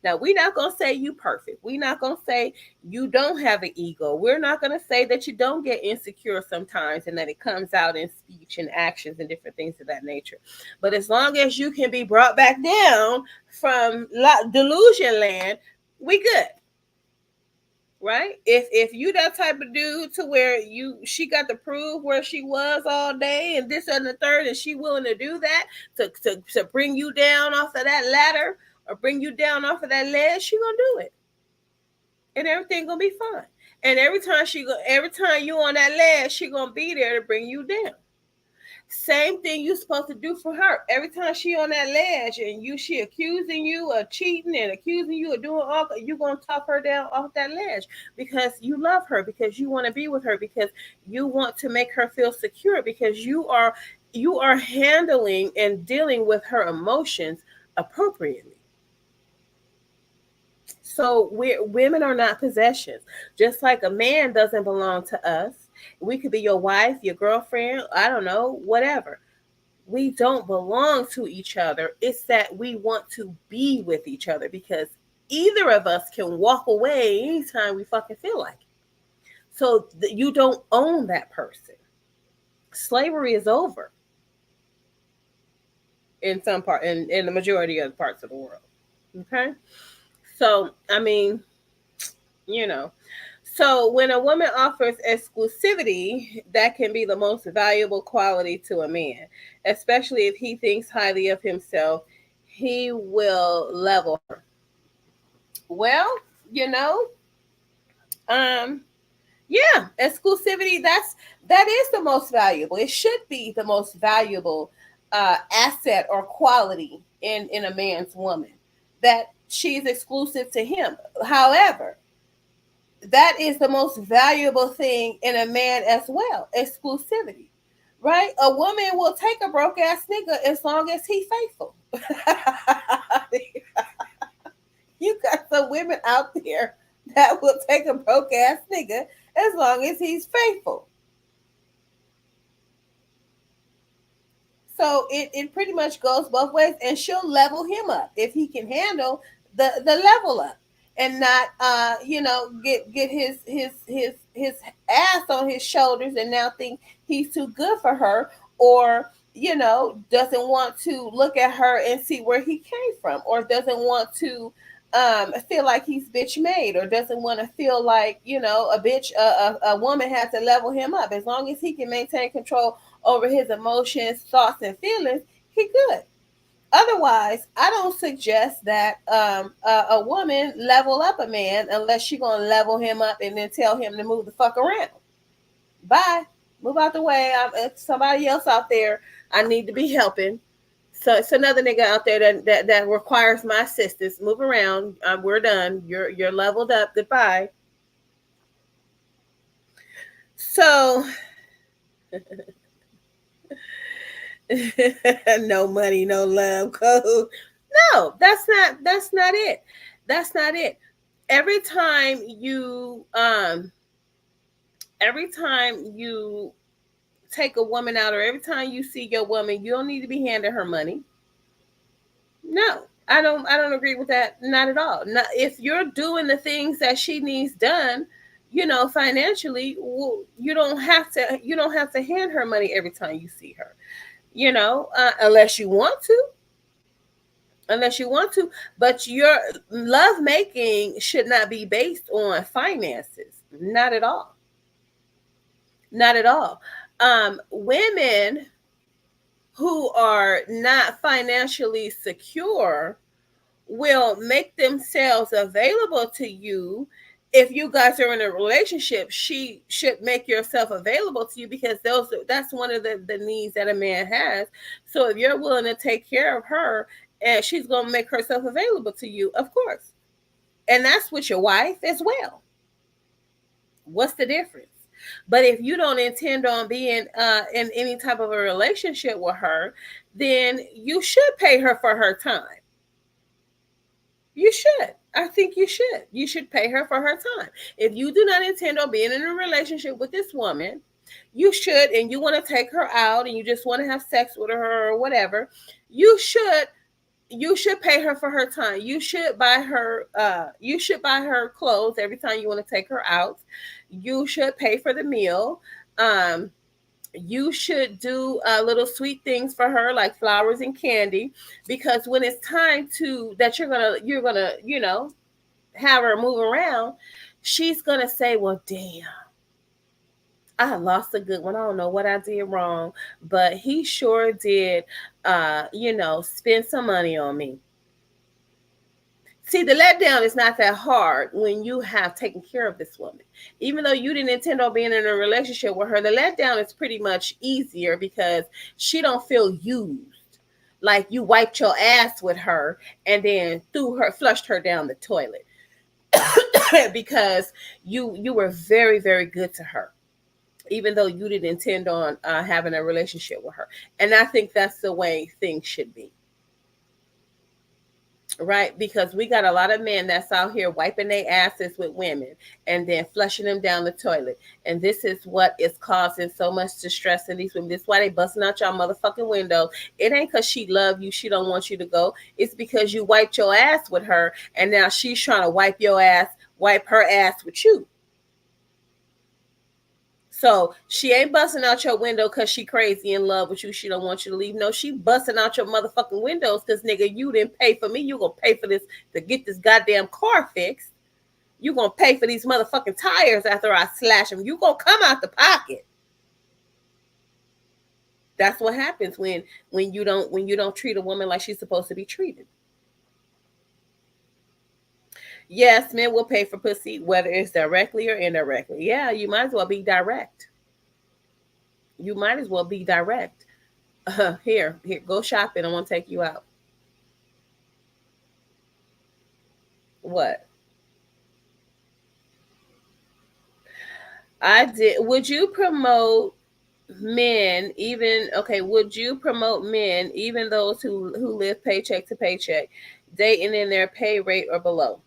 Now, we're not going to say you perfect. We're not going to say you don't have an ego. We're not going to say that you don't get insecure sometimes and that it comes out in speech and actions and different things of that nature. But as long as you can be brought back down from delusion land, we good. Right? If you that type of dude to where she got to prove where she was all day and this and the third, and she willing to do that to bring you down off of that ladder or bring you down off of that ledge, she gonna do it, and everything gonna be fine. And every time you on that ledge, she gonna be there to bring you down. Same thing you supposed to do for her. Every time she on that ledge and she accusing you of cheating and accusing you of doing all, you gonna talk her down off that ledge because you love her, because you want to be with her, because you want to make her feel secure, because you are handling and dealing with her emotions appropriately. So women are not possessions. Just like a man doesn't belong to us. We could be your wife, your girlfriend, I don't know, whatever. We don't belong to each other. It's that we want to be with each other, because either of us can walk away anytime we fucking feel like it. So you don't own that person. Slavery is over in some part, in the majority of the parts of the world. Okay? So, I mean, so when a woman offers exclusivity, that can be the most valuable quality to a man, especially if he thinks highly of himself. He will level her. Well, yeah, exclusivity. That is the most valuable. It should be the most valuable asset or quality in a man's woman, that she's exclusive to him. However, that is the most valuable thing in a man as well, exclusivity, right? A woman will take a broke ass nigga as long as he's faithful. You got some women out there that will take a broke ass nigga as long as he's faithful. So it pretty much goes both ways, and she'll level him up if he can handle the level up and not get his ass on his shoulders and now think he's too good for her, or doesn't want to look at her and see where he came from, or doesn't want to feel like he's bitch made, or doesn't want to feel like, a bitch, a woman has to level him up. As long as he can maintain control over his emotions, thoughts, and feelings, he good. Otherwise, I don't suggest that a woman level up a man unless she's gonna level him up and then tell him to move the fuck around. Bye. Move out the way. It's somebody else out there I need to be helping. So it's another nigga out there that requires my assistance. Move around. We're done. You're leveled up. Goodbye. So no money, no love code. No, that's not it. That's not it. Every time you take a woman out, or every time you see your woman, you don't need to be handing her money. No, I don't agree with that. Not at all. Not, if you're doing the things that she needs done, financially, well, you don't have to hand her money every time you see her. Unless you want to. Unless you want to, but your love making should not be based on finances. Not at all. Not at all. Women who are not financially secure will make themselves available to you. If you guys are in a relationship, she should make yourself available to you, because that's one of the needs that a man has. So if you're willing to take care of her, and she's going to make herself available to you, of course. And that's with your wife as well. What's the difference? But if you don't intend on being in any type of a relationship with her, then you should pay her for her time. You should. I think you should. You should pay her for her time. If you do not intend on being in a relationship with this woman, you should, and you want to take her out and you just want to have sex with her or whatever, you should pay her for her time. You should buy her clothes every time you want to take her out. You should pay for the meal. Um, you should do little sweet things for her, like flowers and candy, because when it's time to that you're gonna have her move around, she's gonna say, well, damn, I lost a good one. I don't know what I did wrong, but he sure did spend some money on me. See, the letdown is not that hard when you have taken care of this woman. Even though you didn't intend on being in a relationship with her, the letdown is pretty much easier because she don't feel used. Like you wiped your ass with her and then flushed her down the toilet because you were very, very good to her, even though you didn't intend on having a relationship with her. And I think that's the way things should be. Right, because we got a lot of men that's out here wiping their asses with women and then flushing them down the toilet, and this is what is causing so much distress in these women. This is why they busting out your motherfucking windows. It ain't because she love you, she don't want you to go. It's because you wiped your ass with her, and now she's trying to wipe her ass with you. So she ain't busting out your window because she crazy in love with you. She don't want you to leave. No, she busting out your motherfucking windows because, nigga, you didn't pay for me. You gonna pay for this to get this goddamn car fixed. You gonna pay for these motherfucking tires after I slash them. You gonna come out the pocket. That's what happens when you don't treat a woman like she's supposed to be treated. Yes, men will pay for pussy, whether it's directly or indirectly. Yeah, you might as well be direct. You might as well be direct. Here, go shopping. I want to take you out. What? I did. Would you promote men even okay, would you promote men, even those who live paycheck to paycheck, dating in their pay rate or below?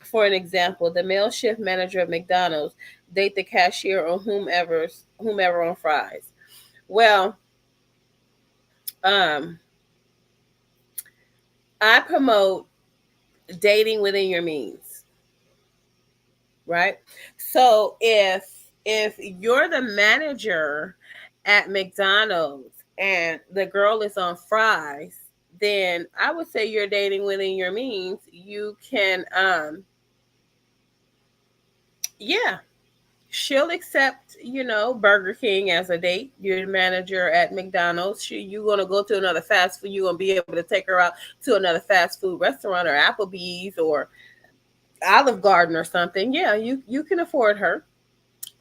For an example, the male shift manager of McDonald's date the cashier or whomever on fries. Well, um, I promote dating within your means, right? So if you're the manager at McDonald's and the girl is on fries, then I would say you're dating within your means. You can, yeah, she'll accept, Burger King as a date. You're the manager at McDonald's. You gonna go to another fast food. You gonna be able to take her out to another fast food restaurant or Applebee's or Olive Garden or something. Yeah, you can afford her.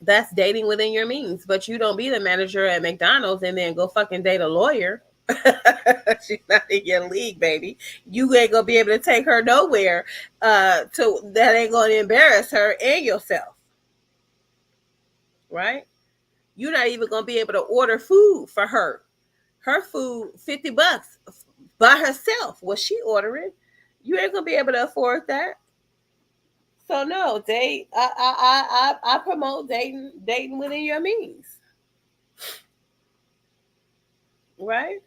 That's dating within your means. But you don't be the manager at McDonald's and then go fucking date a lawyer. She's not in your league, baby. You ain't gonna be able to take her nowhere. To that ain't gonna embarrass her and yourself, right? You're not even gonna be able to order food for her. Her food, $50 by herself. Was she ordering? You ain't gonna be able to afford that. So no, date. I promote dating within your means, right?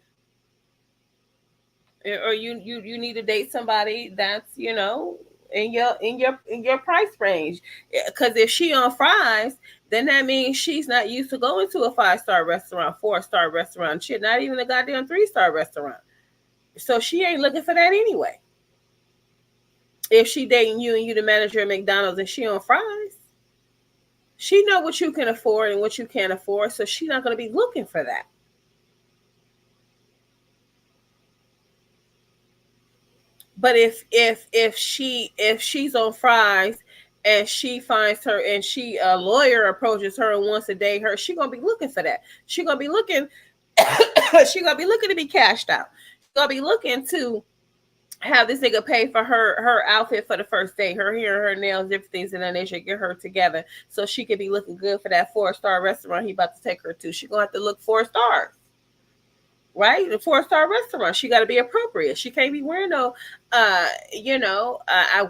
Or you need to date somebody that's in your price range. Because if she on fries, then that means she's not used to going to a 5-star restaurant, 4-star restaurant, shit, not even a goddamn 3-star restaurant. So she ain't looking for that anyway. If she dating you and you the manager at McDonald's and she on fries, she know what you can afford and what you can't afford, so she's not going to be looking for that. But if she's on fries and she finds her and a lawyer approaches her and wants to date her, she gonna be looking for that. She gonna be looking. She gonna be looking to be cashed out. She gonna be looking to have this nigga pay for her outfit for the first day, her hair, her nails, different things, and then they should get her together so she could be looking good for that 4-star restaurant he about to take her to. She gonna have to look 4 stars. Right? The 4-star restaurant. She got to be appropriate. She can't be wearing no,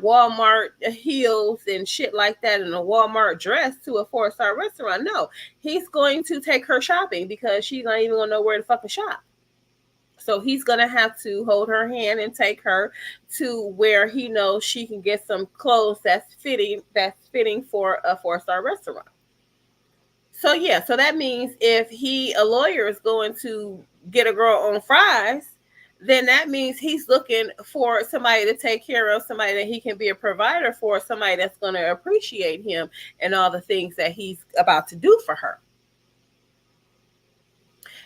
Walmart heels and shit like that and a Walmart dress to a 4-star restaurant. No, he's going to take her shopping because she's not even gonna know where to fucking shop. So he's gonna have to hold her hand and take her to where he knows she can get some clothes that's fitting for a 4-star restaurant. So yeah, so that means if a lawyer is going to get a girl on fries, then that means he's looking for somebody to take care of, somebody that he can be a provider for, somebody that's going to appreciate him and all the things that he's about to do for her.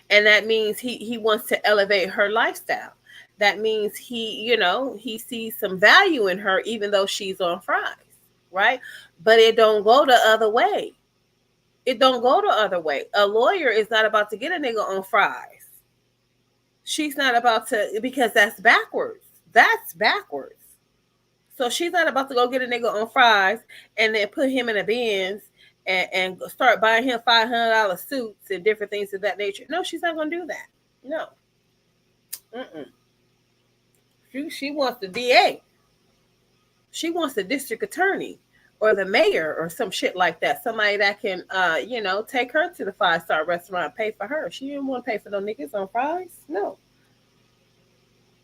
And that means he wants to elevate her lifestyle. That means he sees some value in her even though she's on fries, right? But it don't go the other way. It don't go the other way. A lawyer is not about to get a nigga on fries. She's not about to, because that's backwards. That's backwards. So she's not about to go get a nigga on fries and then put him in a Benz and start buying him $500 suits and different things of that nature. No, she's not going to do that. No. She wants the DA. She wants the district attorney or the mayor or some shit like that. Somebody that can, take her to the 5-star restaurant, pay for her. She didn't want to pay for no niggas on fries. No,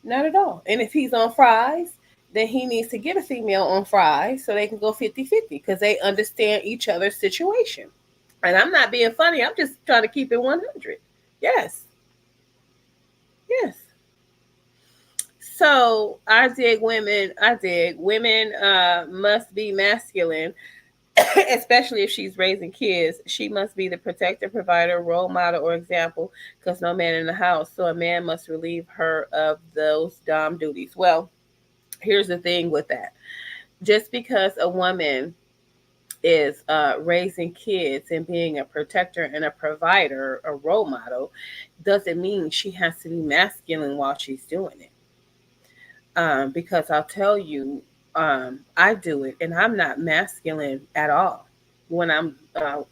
not at all. And if he's on fries, then he needs to get a female on fries so they can go 50-50 because they understand each other's situation. And I'm not being funny. I'm just trying to keep it 100. Yes. Yes. So I dig women. Women must be masculine, especially if she's raising kids. She must be the protector, provider, role model, or example, because no man in the house. So a man must relieve her of those dom duties. Well, here's the thing with that. Just because a woman is raising kids and being a protector and a provider, a role model, doesn't mean she has to be masculine while she's doing it. Because I'll tell you, I do it and I'm not masculine at all when I'm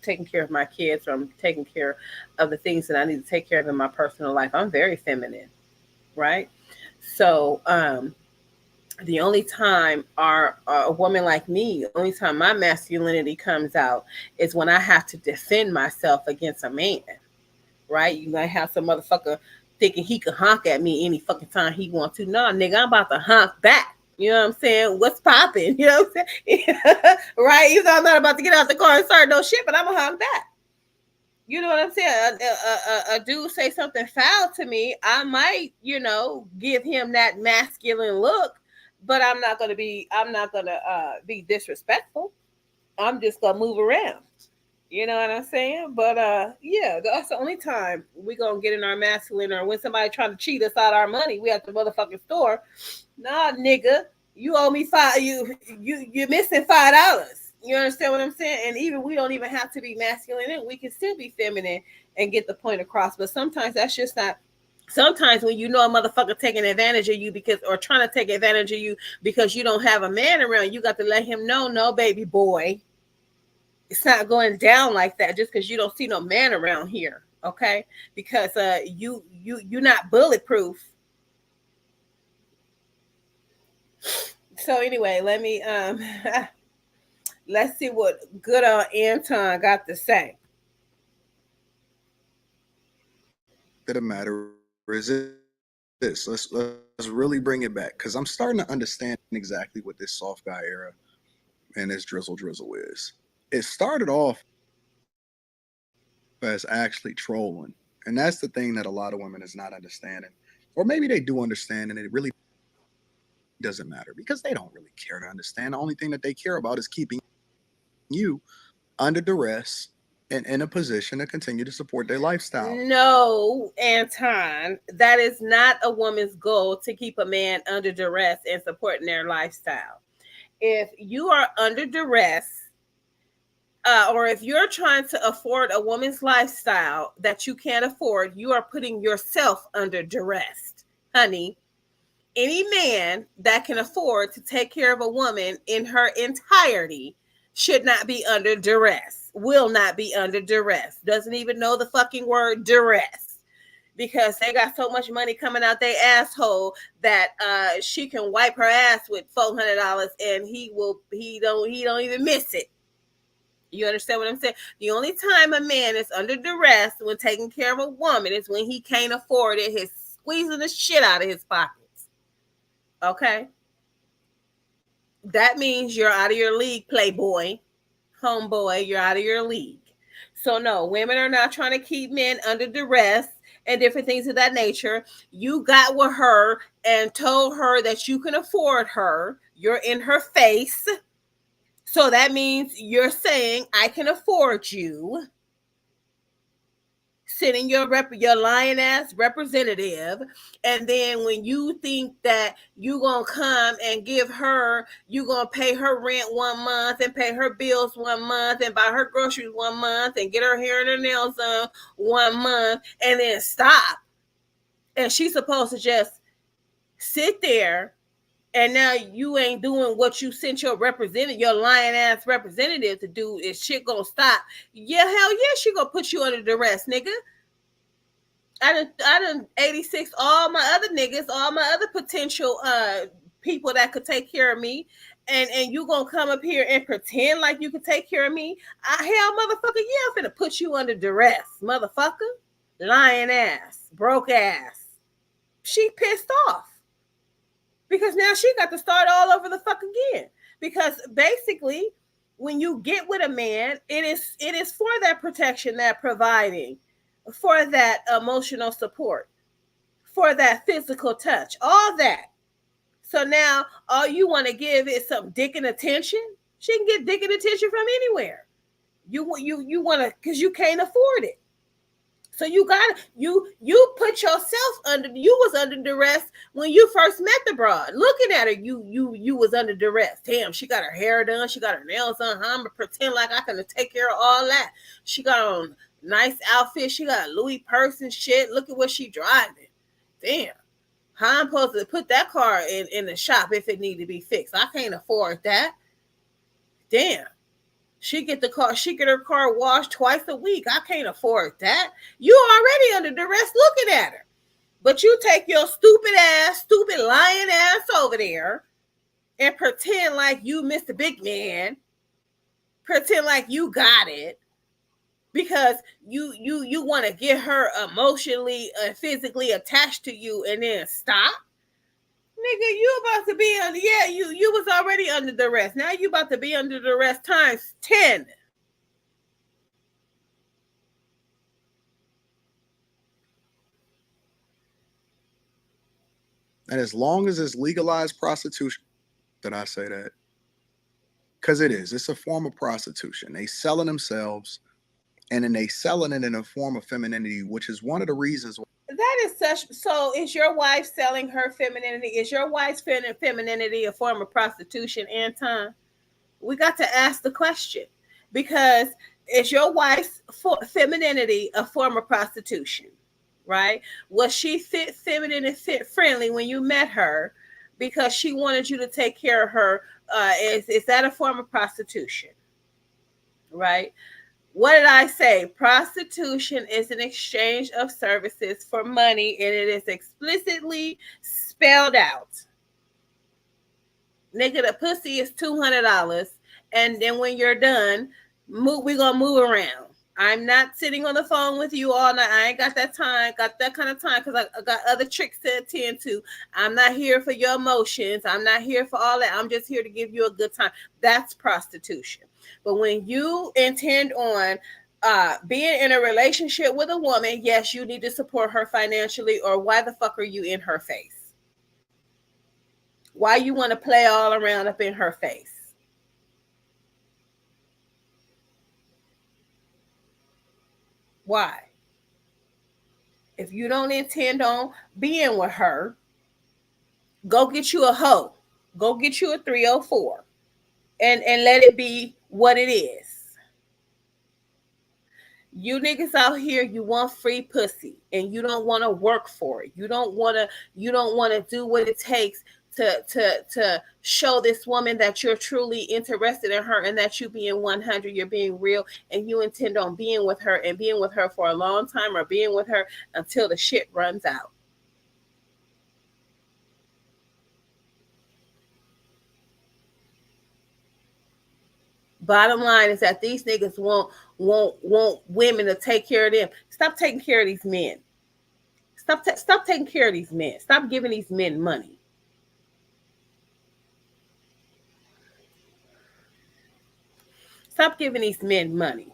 taking care of my kids or I'm taking care of the things that I need to take care of in my personal life. I'm very feminine, right? So the only time a woman like me, the only time my masculinity comes out is when I have to defend myself against a man, right? You might have some motherfucker thinking he could honk at me any fucking time he wants to. No, nigga, I'm about to honk back. You know what I'm saying? What's popping? You know what I'm saying? Right? Even though I'm not about to get out the car and start no shit, but I'm going to honk back. You know what I'm saying? A dude say something foul to me, I might, give him that masculine look, but I'm not gonna be disrespectful. I'm just gonna move around. You know what I'm saying? But yeah, that's the only time we gonna get in our masculine, or when somebody trying to cheat us out our money, we at the motherfucking store. Nah, nigga, you owe me five. You're missing $5. You understand what I'm saying? And even we don't even have to be masculine, and we can still be feminine and get the point across. But sometimes that's just not. Sometimes when you know a motherfucker taking advantage of you because, or trying to take advantage of you because you don't have a man around, you got to let him know, no, baby boy, it's not going down like that just because you don't see no man around here, okay? Because you're not bulletproof. So anyway, let me let's see what good old Anton got to say. The matter is this. Let's really bring it back, because I'm starting to understand exactly what this soft guy era and this drizzle is. It started off as actually trolling, and that's the thing that a lot of women is not understanding, or maybe they do understand, and it really doesn't matter because they don't really care to understand. The only thing that they care about is keeping you under duress and in a position to continue to support their lifestyle. No, Anton, that is not a woman's goal, to keep a man under duress and supporting their lifestyle. If you are under duress, or if you're trying to afford a woman's lifestyle that you can't afford, you are putting yourself under duress, honey. Any man that can afford to take care of a woman in her entirety should not be under duress, will not be under duress, doesn't even know the fucking word duress, because they got so much money coming out their asshole that she can wipe her ass with $400 and he don't even miss it. You understand what I'm saying? The only time a man is under duress when taking care of a woman is when he can't afford it. He's squeezing the shit out of his pockets. Okay? That means you're out of your league, playboy, homeboy. You're out of your league. So no, women are not trying to keep men under duress and different things of that nature. You got with her and told her that you can afford her. You're in her face. So that means you're saying, I can afford you. Sending your lying ass representative, and then when you think that you gonna come and give her, you gonna pay her rent 1 month and pay her bills 1 month and buy her groceries 1 month and get her hair and her nails done 1 month, and then stop, and she's supposed to just sit there, and now you ain't doing what you sent your representative, your lying ass representative, to do. Is shit gonna stop? Yeah, hell yeah, she gonna put you under duress, nigga. I done 86 all my other niggas, all my other potential people that could take care of me, and you gonna come up here and pretend like you could take care of me? Hell, motherfucker, yeah, I'm finna put you under duress, motherfucker. Lying ass, broke ass. She pissed off because now she got to start all over the fuck again. Because basically, when you get with a man, it is for that protection, that providing, for that emotional support, for that physical touch, all that. So now all you want to give is some dick and attention. She can get dick and attention from anywhere. You want to, because you can't afford it. So you put yourself under. You was under duress when you first met the broad. Looking at her, you was under duress. Damn, she got her hair done, she got her nails done. I'm gonna pretend like I can take care of all that. She got on nice outfit. She got a Louis purse and shit. Look at what she driving. Damn, how I'm supposed to put that car in the shop if it need to be fixed? I can't afford that. Damn. She get her car washed twice a week. I can't afford that. You already under duress looking at her. But you take your stupid lying ass over there and pretend like you Mr. Big Man. Pretend like you got it. Because you want to get her emotionally and physically attached to you and then stop. Nigga, you about to be under, yeah, you was already under duress. Now you about to be under duress times 10. And as long as it's legalized prostitution, did I say that? Because it is. It's a form of prostitution. They selling themselves, and then they selling it in a form of femininity, which is one of the reasons. That is such. So, is your wife selling her femininity? Is your wife's femininity a form of prostitution, Anton? We got to ask the question, because is your wife's femininity a form of prostitution? Right? Was she fit, feminine, and fit friendly when you met her because she wanted you to take care of her? Is that a form of prostitution? Right? What did I say? Prostitution is an exchange of services for money, and it is explicitly spelled out. Nigga, the pussy is $200, and then when you're done, we're gonna move around. I'm not sitting on the phone with you all night. I ain't got that time, got that kind of time, because I got other tricks to attend to. I'm not here for your emotions. I'm not here for all that. I'm just here to give you a good time. That's prostitution. But when you intend on being in a relationship with a woman, yes, you need to support her financially, or why the fuck are you in her face? Why you want to play all around up in her face? Why? If you don't intend on being with her, go get you a hoe. Go get you a 304 and let it be what it is. You niggas out here, you want free pussy and you don't want to work for it. You don't want to do what it takes to show this woman that you're truly interested in her, and that you being 100, you're being real, and you intend on being with her and being with her for a long time, or being with her until the shit runs out. Bottom line is that these niggas want women to take care of them. Stop taking care of these men. Stop taking care of these men. Stop giving these men money. Stop giving these men money.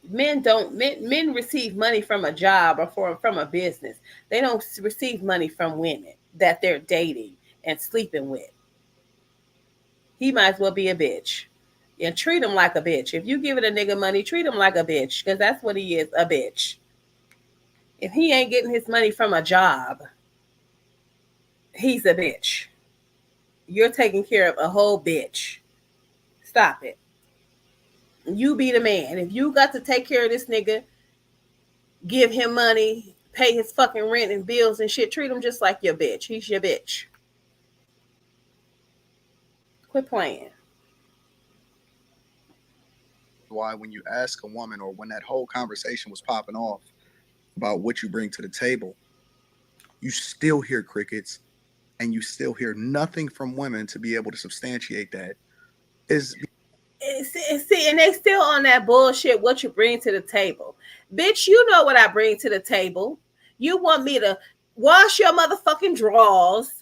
Men receive money from a job or from a business. They don't receive money from women that they're dating and sleeping with. He might as well be a bitch. And treat him like a bitch. If you giving a nigga money, treat him like a bitch, because that's what he is, a bitch. If he ain't getting his money from a job, he's a bitch. You're taking care of a whole bitch. Stop it. You be the man. If you got to take care of this nigga, give him money, pay his fucking rent and bills and shit, treat him just like your bitch. He's your bitch. Quit playing. Why, when you ask a woman, or when that whole conversation was popping off about what you bring to the table, you still hear crickets, and you still hear nothing from women to be able to substantiate that. See, and they still on that bullshit. What you bring to the table, bitch? You know what I bring to the table. You want me to wash your motherfucking drawers.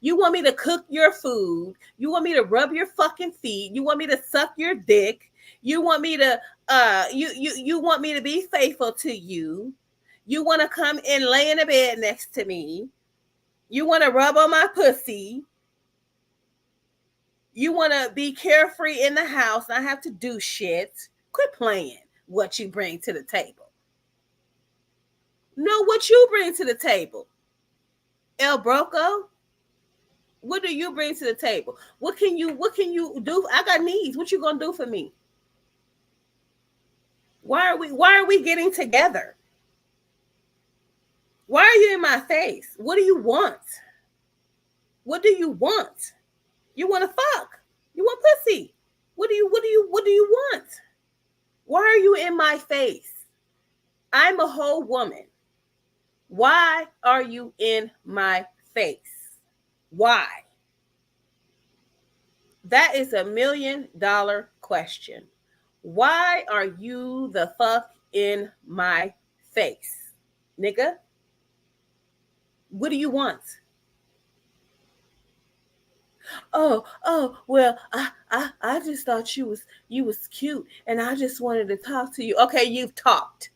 You want me to cook your food. You want me to rub your fucking feet. You want me to suck your dick. You want me to you want me to be faithful to you. You want to come and lay in the bed next to me. You want to rub on my pussy. You want to be carefree in the house, not have to do shit. Quit playing what you bring to the table. Know what you bring to the table. El Broco, what do you bring to the table? What can you do? I got needs. What you gonna do for me? Why are we getting together? Why are you in my face? What do you want? What do you want? You want to fuck? You want pussy? What do you want? Why are you in my face? I'm a whole woman. Why are you in my face? Why? That is $1 million question. Why are you the fuck in my face, nigga? What do you want? Well, I just thought you was cute, and I just wanted to talk to you. Okay, you've talked.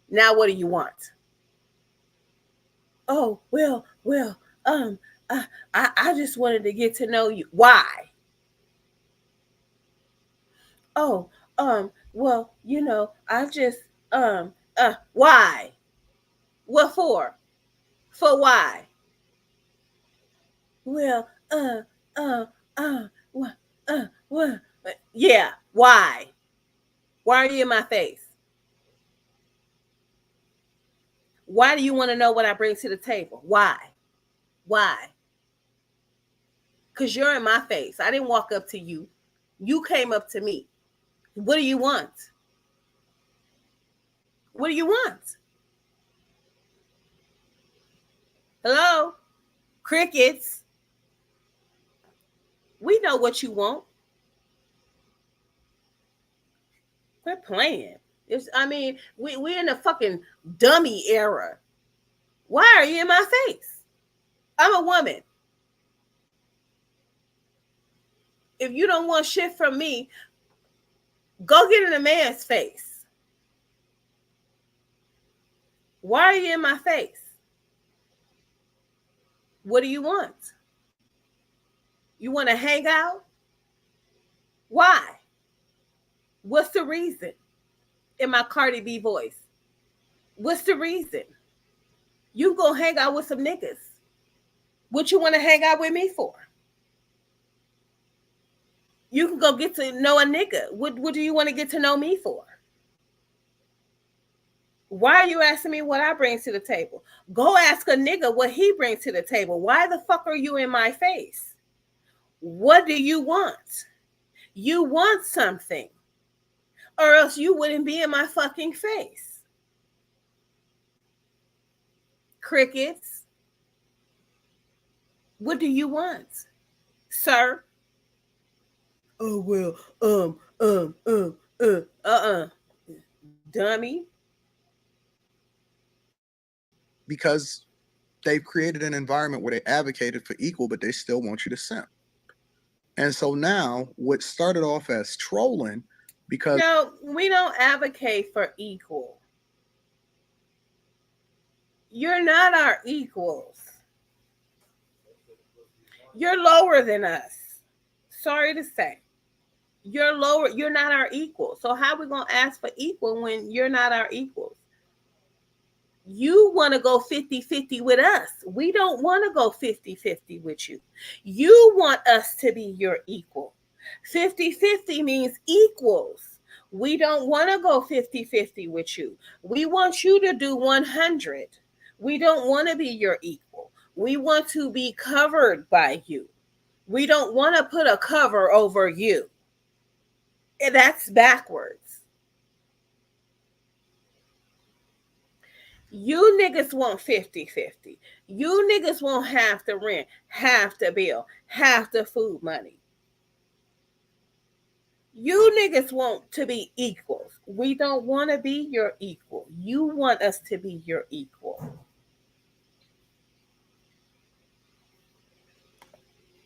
Now what do you want? oh, well, um, I just wanted to get to know you. Why? Oh, well, I just, why? What for? For why? Well, what, what? Yeah, why? Why are you in my face? Why do you want to know what I bring to the table? Why? Why? Because you're in my face. I didn't walk up to you. You came up to me. What do you want? What do you want? Hello? Crickets. We know what you want. Quit playing. We're in a fucking dummy era. Why are you in my face? I'm a woman. If you don't want shit from me, go get in a man's face. Why are you in my face? What do you want? You want to hang out? Why? What's the reason? In my Cardi B voice. What's the reason? You go hang out with some niggas. What you want to hang out with me for? You can go get to know a nigga. What do you want to get to know me for? Why are you asking me what I bring to the table? Go ask a nigga what he brings to the table. Why the fuck are you in my face? What do you want? You want something, or else you wouldn't be in my fucking face. Crickets. What do you want, sir? Oh, well, dummy. Because they've created an environment where they advocated for equal, but they still want you to simp. And so now what started off as trolling, because No, we don't advocate for equal. You're not our equals. You're lower than us. Sorry to say. You're lower. You're not our equal. So how are we going to ask for equal when you're not our equals? You want to go 50-50 with us. We don't want to go 50-50 with you. You want us to be your equal. 50-50 means equals. We don't want to go 50-50 with you. We want you to do 100. We don't want to be your equal. We want to be covered by you. We don't want to put a cover over you. That's backwards. You niggas want 50-50. You niggas want half the rent, half the bill, half the food money. You niggas want to be equals. We don't want to be your equal. You want us to be your equal.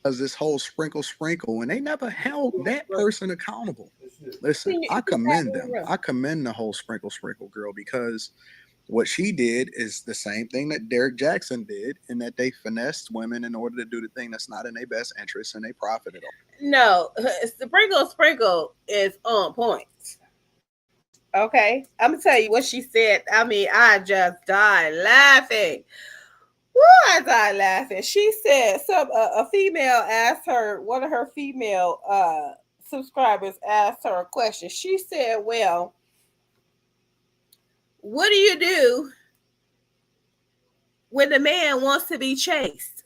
Because this whole sprinkle, and they never held that person accountable. Listen, I commend them. I commend the whole sprinkle girl, because what she did is the same thing that Derek Jackson did, in that they finessed women in order to do the thing that's not in their best interest, and they profited on it. No, sprinkle is on point. Okay, I'm gonna tell you what she said. I just died laughing. Woo, I died laughing. She said a female asked her, one of her female subscribers asked her a question. She said, well, what do you do when the man wants to be chased?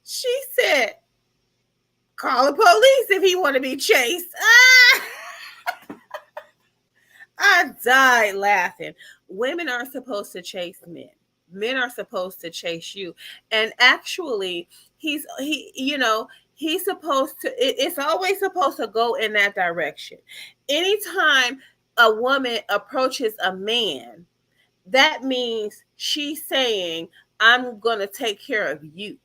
She said, call the police if he want to be chased. I died laughing. Women aren't supposed to chase men. Men are supposed to chase you. And actually, he's supposed to, it's always supposed to go in that direction. Anytime a woman approaches a man, that means she's saying, I'm going to take care of you.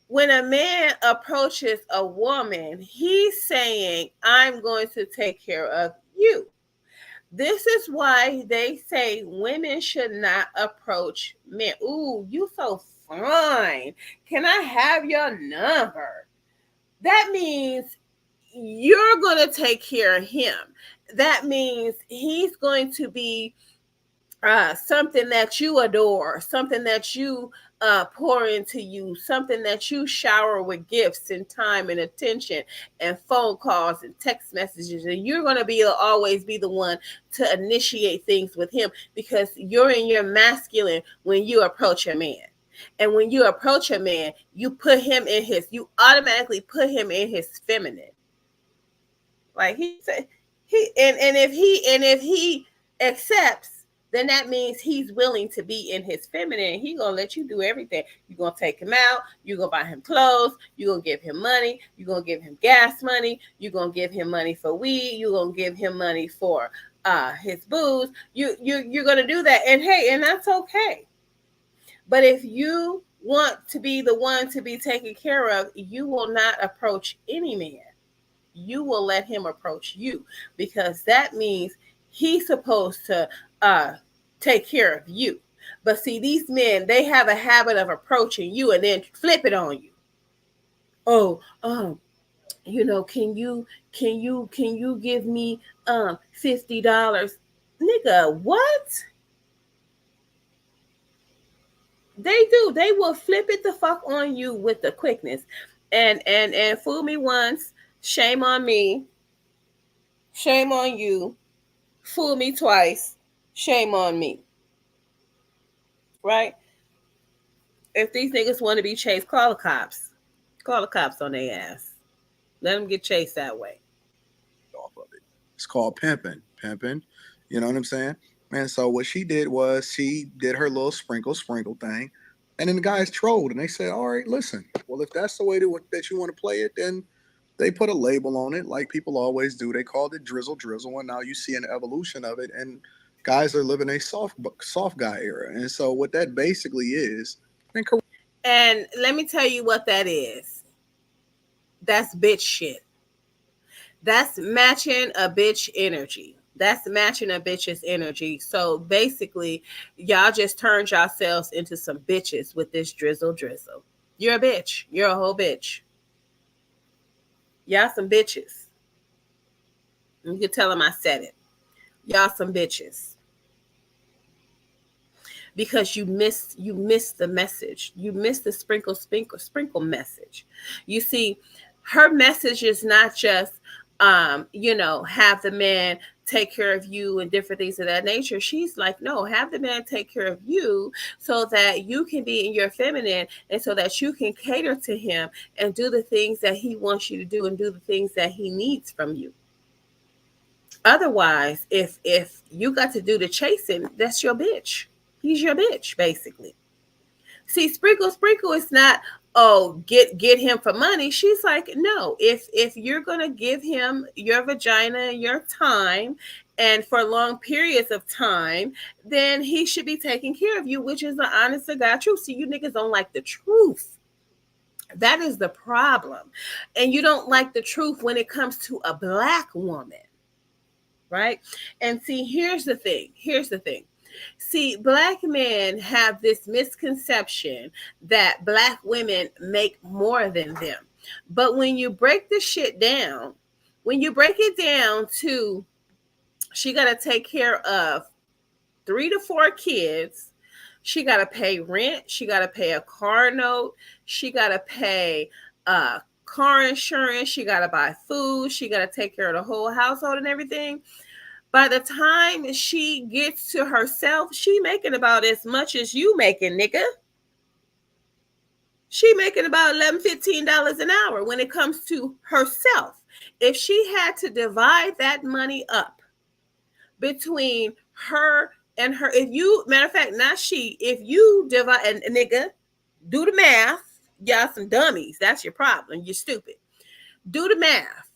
When a man approaches a woman, he's saying, I'm going to take care of you. This is why they say women should not approach men. Ooh, you so fine. Can I have your number? That means you're going to take care of him. That means he's going to be something that you adore, something that you pour into you, something that you shower with gifts and time and attention and phone calls and text messages. And you're going to be always be the one to initiate things with him because you're in your masculine when you approach a man. And when you approach a man, you automatically put him in his feminine. Like he said, if he accepts, then that means he's willing to be in his feminine. He gonna let you do everything. You're gonna take him out. You're gonna buy him clothes. You're gonna give him money. You're gonna give him gas money. You're gonna give him money for weed. You're gonna give him money for his booze. You're gonna do that, and hey, and that's okay. But if you want to be the one to be taken care of, you will not approach any man. You will let him approach you because that means he's supposed to take care of you. But see, these men, they have a habit of approaching you and then flip it on you. Oh, can you give me $50? Nigga, what? They do. They will flip it the fuck on you with the quickness. And fool me once, shame on me. Shame on you. Fool me twice. Shame on me. Right? If these niggas want to be chased, call the cops. Call the cops on their ass. Let them get chased that way. Off of it. It's called pimping. Pimping. You know what I'm saying? And so what she did was she did her little sprinkle thing. And then the guys trolled and they said, all right, listen, well, if that's the way that you want to play it, then they put a label on it like people always do. They called it drizzle. And now you see an evolution of it. And guys are living a soft guy era. And so what that basically is. And let me tell you what that is. That's bitch shit. That's matching a bitch energy. That's matching a bitch's energy. So basically, y'all just turned yourselves into some bitches with this drizzle. You're a bitch. You're a whole bitch. Y'all some bitches. You can tell them I said it. Y'all some bitches. Because you missed the message. You missed the sprinkle message. You see, her message is not just have the man take care of you and different things of that nature. She's like, no, have the man take care of you so that you can be in your feminine and so that you can cater to him and do the things that he wants you to do and do the things that he needs from you. Otherwise, if you got to do the chasing, that's your bitch. He's your bitch, basically. See, sprinkle is not, oh, get him for money. She's like, no, if you're gonna give him your vagina and your time and for long periods of time, then he should be taking care of you, which is the honest to God truth. See, you niggas don't like the truth. That is the problem. And you don't like the truth when it comes to a black woman. Right? And see, here's the thing. See, black men have this misconception that black women make more than them. But when you break the shit down, when you break it down to she got to take care of 3 to 4 kids, she got to pay rent, she got to pay a car note, she got to pay car insurance, she got to buy food, she got to take care of the whole household and everything. By the time she gets to herself, she making about as much as you making, nigga. She making about $11, $15 an hour when it comes to herself. If she had to divide that money up between her and her, if you divide, and nigga, do the math. Y'all some dummies. That's your problem. You're stupid. Do the math.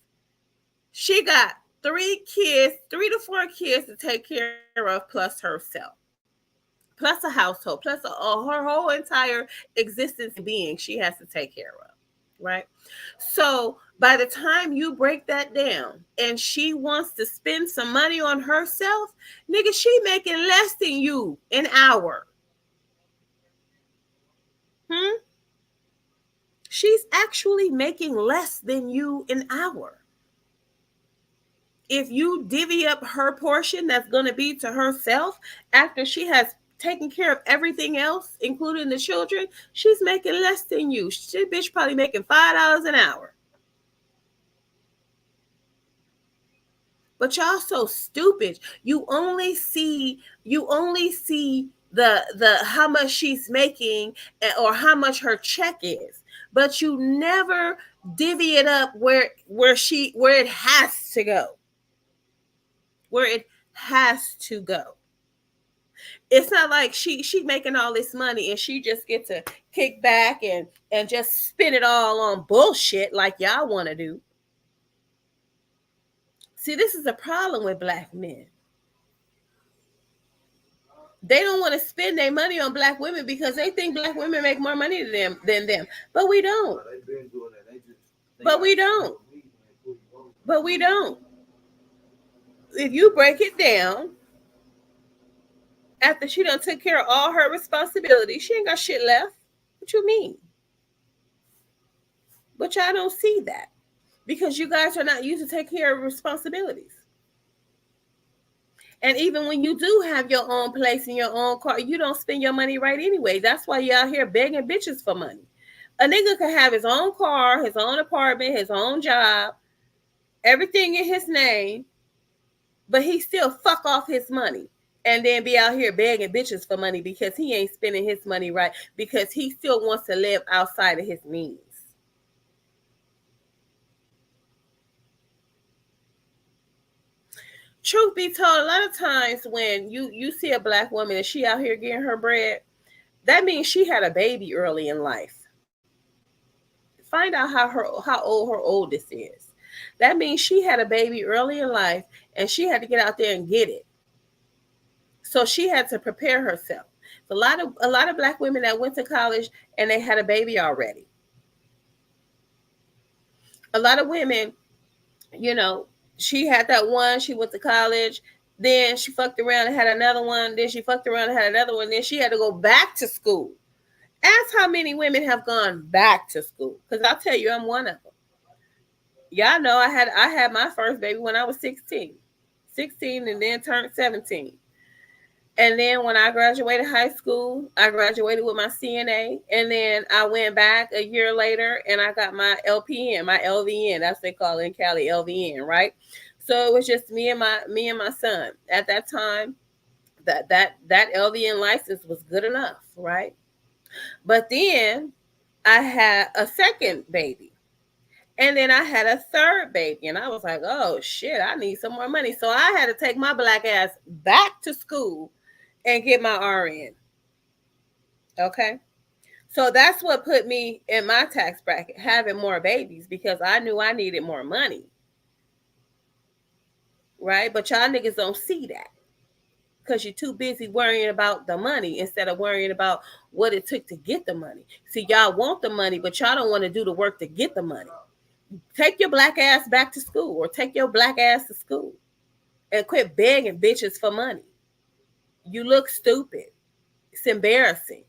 She got 3 to 4 kids to take care of, plus herself, plus a household, plus her whole entire existence being she has to take care of. right? So by the time you break that down and she wants to spend some money on herself, nigga, she making less than you an hour. Hmm? She's actually making less than you an hour. If you divvy up her portion that's going to be to herself after she has taken care of everything else, including the children, she's making less than you. She bitch probably making $5 an hour. But y'all so stupid. You only see the how much she's making or how much her check is. But you never divvy it up where it has to go. Where it has to go. It's not like she making all this money and she just get to kick back and just spend it all on bullshit like y'all want to do. See, this is a problem with black men. They don't want to spend their money on black women because they think black women make more money than them. But we don't. But we don't. But we don't. If you break it down, after she done took care of all her responsibilities, she ain't got shit left. What you mean? But y'all don't see that because you guys are not used to take care of responsibilities. And even when you do have your own place and your own car, you don't spend your money right anyway. That's why you out here begging bitches for money. A nigga can have his own car, his own apartment, his own job, everything in his name, but he still fuck off his money and then be out here begging bitches for money because he ain't spending his money right because he still wants to live outside of his means. Truth be told, a lot of times when you see a black woman and she out here getting her bread, that means she had a baby early in life. Find out how old her oldest is. That means she had a baby early in life and she had to get out there and get it. So she had to prepare herself. A lot of black women that went to college and they had a baby already. A lot of women, she had that one, she went to college, then she fucked around and had another one, then she fucked around and had another one, then she had to go back to school. Ask how many women have gone back to school, because I'll tell you, I'm one of them. Y'all know I had my first baby when I was 16 and then turned 17. And then when I graduated high school, I graduated with my CNA. And then I went back a year later and I got my LPN, my LVN. That's what they call it in Cali, LVN, right? So it was just me and my son. At that time, that LVN license was good enough, right? But then I had a second baby. And then I had a third baby. And I was like, oh shit, I need some more money. So I had to take my black ass back to school and get my RN. Okay. So that's what put me in my tax bracket, having more babies, because I knew I needed more money. Right? But y'all niggas don't see that because you're too busy worrying about the money instead of worrying about what it took to get the money. See, y'all want the money, but y'all don't want to do the work to get the money. Take your black ass back to school or take your black ass to school and quit begging bitches for money. You look stupid. It's embarrassing.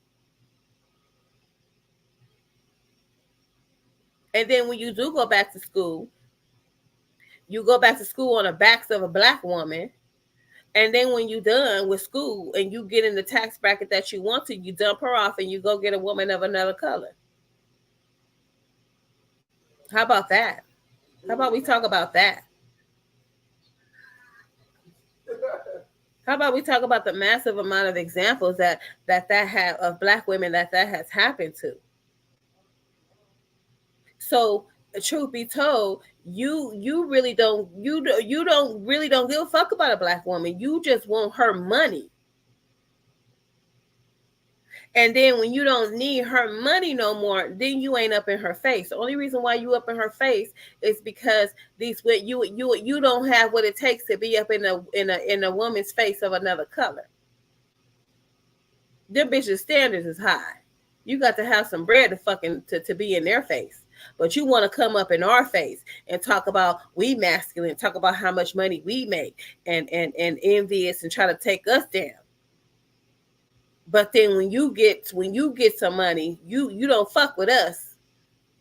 And then when you do go back to school, you go back to school on the backs of a black woman. And then when you're done with school and you get in the tax bracket that you want to, you dump her off and you go get a woman of another color. How about that? How about we talk about that? How about we talk about the massive amount of examples that have of black women that has happened to? So, truth be told, you really don't really don't give a fuck about a black woman. You just want her money. And then when you don't need her money no more, then you ain't up in her face. The only reason why you up in her face is because you don't have what it takes to be up in a woman's face of another color. Them bitches' standards is high. You got to have some bread to be in their face. But you want to come up in our face and talk about we masculine, talk about how much money we make, and envious and try to take us down. But then when you get some money, you don't fuck with us.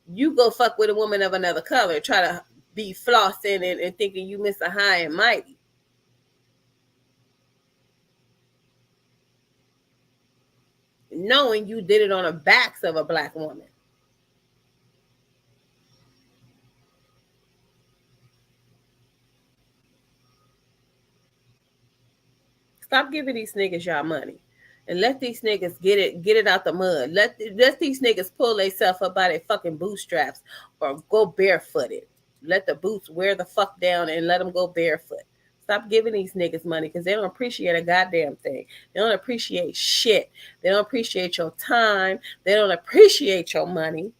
You go fuck with a woman of another color, try to be flossing and thinking you Mr. High and Mighty. Knowing you did it on the backs of a black woman. Stop giving these niggas y'all money. And let these niggas get it out the mud. Let these niggas pull themselves up by their fucking bootstraps or go barefooted. Let the boots wear the fuck down and let them go barefoot. Stop giving these niggas money because they don't appreciate a goddamn thing. They don't appreciate shit. They don't appreciate your time. They don't appreciate your money.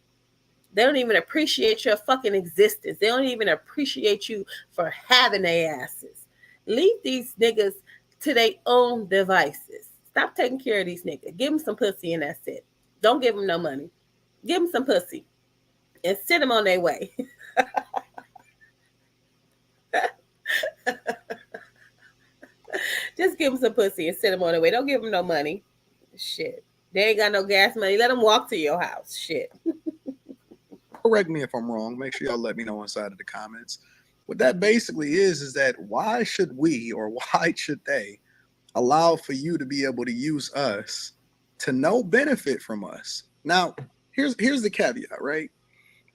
They don't even appreciate your fucking existence. They don't even appreciate you for having their asses. Leave these niggas to their own devices. Stop taking care of these niggas. Give them some pussy and that's it. Don't give them no money. Give them some pussy and send them on their way. Just give them some pussy and send them on their way. Don't give them no money. Shit. They ain't got no gas money. Let them walk to your house. Shit. Correct me if I'm wrong. Make sure y'all let me know inside of the comments. What that basically is that why should we or why should they allow for you to be able to use us to no benefit from us? Now, here's the caveat, right?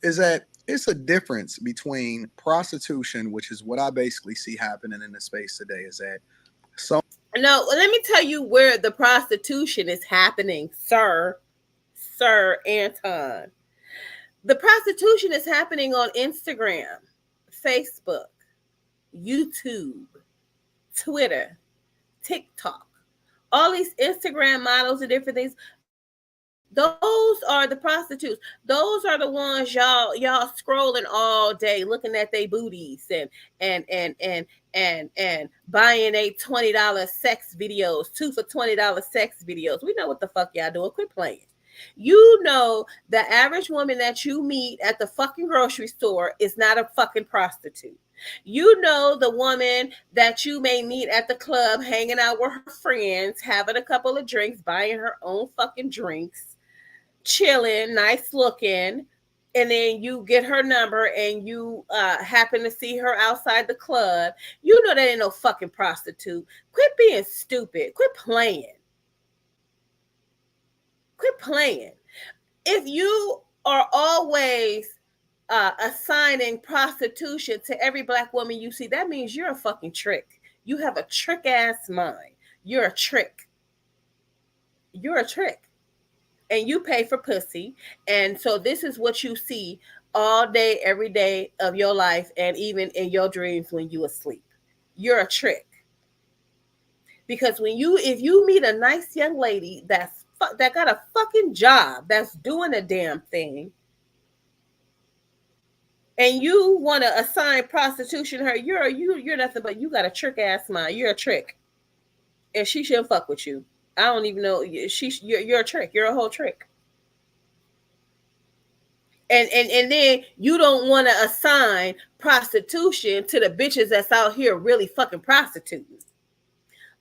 Is that it's a difference between prostitution, which is what I basically see happening in the space today, is that no, let me tell you where the prostitution is happening, Sir Anton. The prostitution is happening on Instagram, Facebook, YouTube, Twitter, TikTok. All these Instagram models and different things. Those are the prostitutes. Those are the ones y'all scrolling all day, looking at their booties and buying a $20 sex videos, 2 for $20 sex videos. We know what the fuck y'all doing. Quit playing. You know the average woman that you meet at the fucking grocery store is not a fucking prostitute. You know the woman that you may meet at the club, hanging out with her friends, having a couple of drinks, buying her own fucking drinks, chilling, nice looking, and then you get her number and you happen to see her outside the club. You know that ain't no fucking prostitute. Quit being stupid. Quit playing. Quit playing. If you are always assigning prostitution to every black woman you see, that means you're a fucking trick. You have a trick ass mind. You're a trick. You're a trick. And you pay for pussy. And so this is what you see all day, every day of your life, and even in your dreams when you asleep. You're a trick. Because if you meet a nice young lady that got a fucking job, that's doing a damn thing, and you want to assign prostitution to her, you're nothing but you got a trick ass mind. You're a trick, and she shouldn't fuck with you. I don't even know. You're a trick. You're a whole trick. And then you don't want to assign prostitution to the bitches that's out here really fucking prostituting.